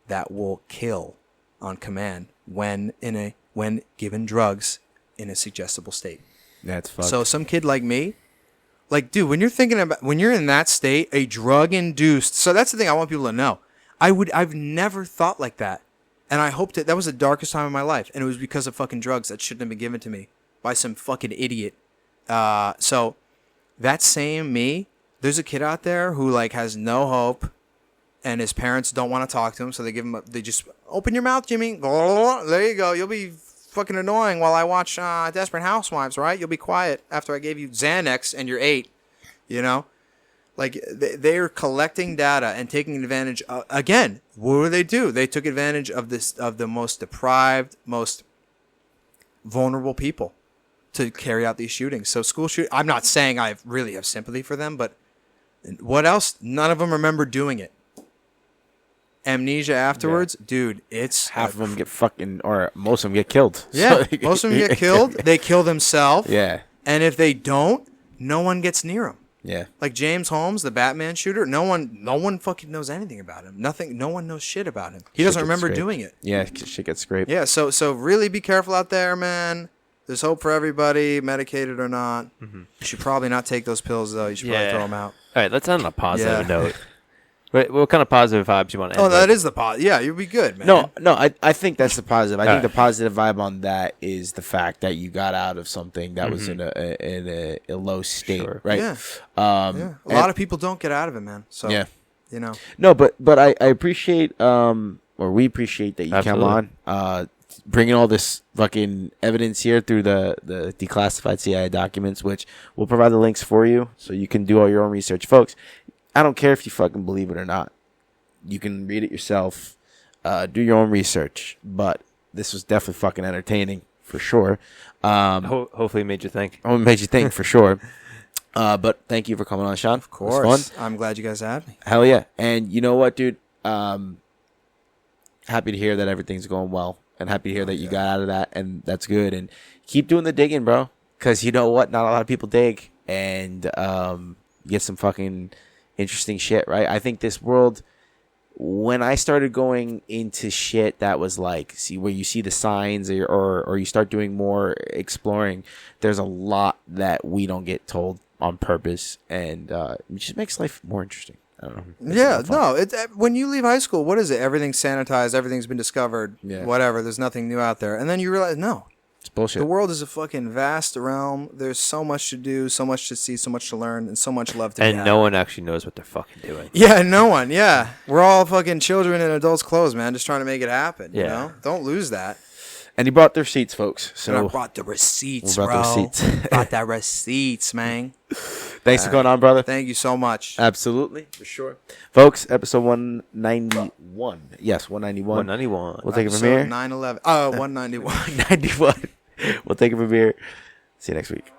that will kill on command when given drugs in a suggestible state. That's fucked. So some kid like me, like, dude, when you're in that state, a drug induced. So that's the thing I want people to know. I've never thought like that. And I hoped that was the darkest time of my life. And it was because of fucking drugs that shouldn't have been given to me by some fucking idiot. So that same me, there's a kid out there who like has no hope and his parents don't want to talk to him. So they just open your mouth, Jimmy. There you go. You'll be fucking annoying while I watch Desperate Housewives, right? You'll be quiet after I gave you Xanax and you're 8, you know? Like, they're collecting data and taking advantage of, again, what do? They took advantage of the most deprived, most vulnerable people to carry out these shootings. So school shoot. I'm not saying I really have sympathy for them, but what else? None of them remember doing it. Amnesia afterwards, dude, it's... Half of them get fucking... Or most of them get killed. Yeah, So, most of them get killed. They kill themselves. Yeah. And if they don't, no one gets near them. Yeah. Like James Holmes, the Batman shooter, no one fucking knows anything about him. No one knows shit about him. He doesn't remember doing it. Yeah, shit gets scraped. Yeah, so really be careful out there, man. There's hope for everybody, medicated or not. Mm-hmm. You should probably not take those pills, though. You should probably throw them out. All right, let's end on a positive note. What kind of positive vibes you want to end that with? is the positive. Yeah, you'll be good, man. No, I think that's the positive. I think the positive vibe on that is the fact that you got out of something that was in a low state, right? Yeah. A lot of people don't get out of it, man. So, you know. No, but I appreciate, or we appreciate that you come on, bringing all this fucking evidence here through the declassified CIA documents, which we'll provide the links for you so you can do all your own research. Folks, I don't care if you fucking believe it or not. You can read it yourself, do your own research. But this was definitely fucking entertaining for sure. Hopefully, it made you think. Oh, it made you think for sure. But thank you for coming on, Sean. Of course, it was fun. I'm glad you guys had me. Hell yeah! And you know what, dude? Happy to hear that everything's going well, and happy to hear that you got out of that, and that's good. And keep doing the digging, bro. Because you know what? Not a lot of people dig, and get some fucking interesting shit, right? I think this world, when I started going into shit that was like, where you see the signs or you start doing more exploring, there's a lot that we don't get told on purpose, and it just makes life more interesting. I don't know. Yeah, no. When you leave high school, what is it? Everything's sanitized. Everything's been discovered. Yeah. Whatever. There's nothing new out there. And then you realize, no. It's bullshit. The world is a fucking vast realm. There's so much to do, so much to see, so much to learn, and so much love to be And had. no one actually knows what they're fucking doing. Yeah, no one. Yeah. We're all fucking children in adults' clothes, man, just trying to make it happen. You know? Don't lose that. And he brought the receipts, folks. So And I brought the receipts, We brought bro. the receipts. Brought that receipts, man. Thanks for going on, brother. Thank you so much. Absolutely, for sure. Folks, episode 191. Yes, 191. 191. We'll take it from here. 9/11. 191. 91. We'll take it from here. See you next week.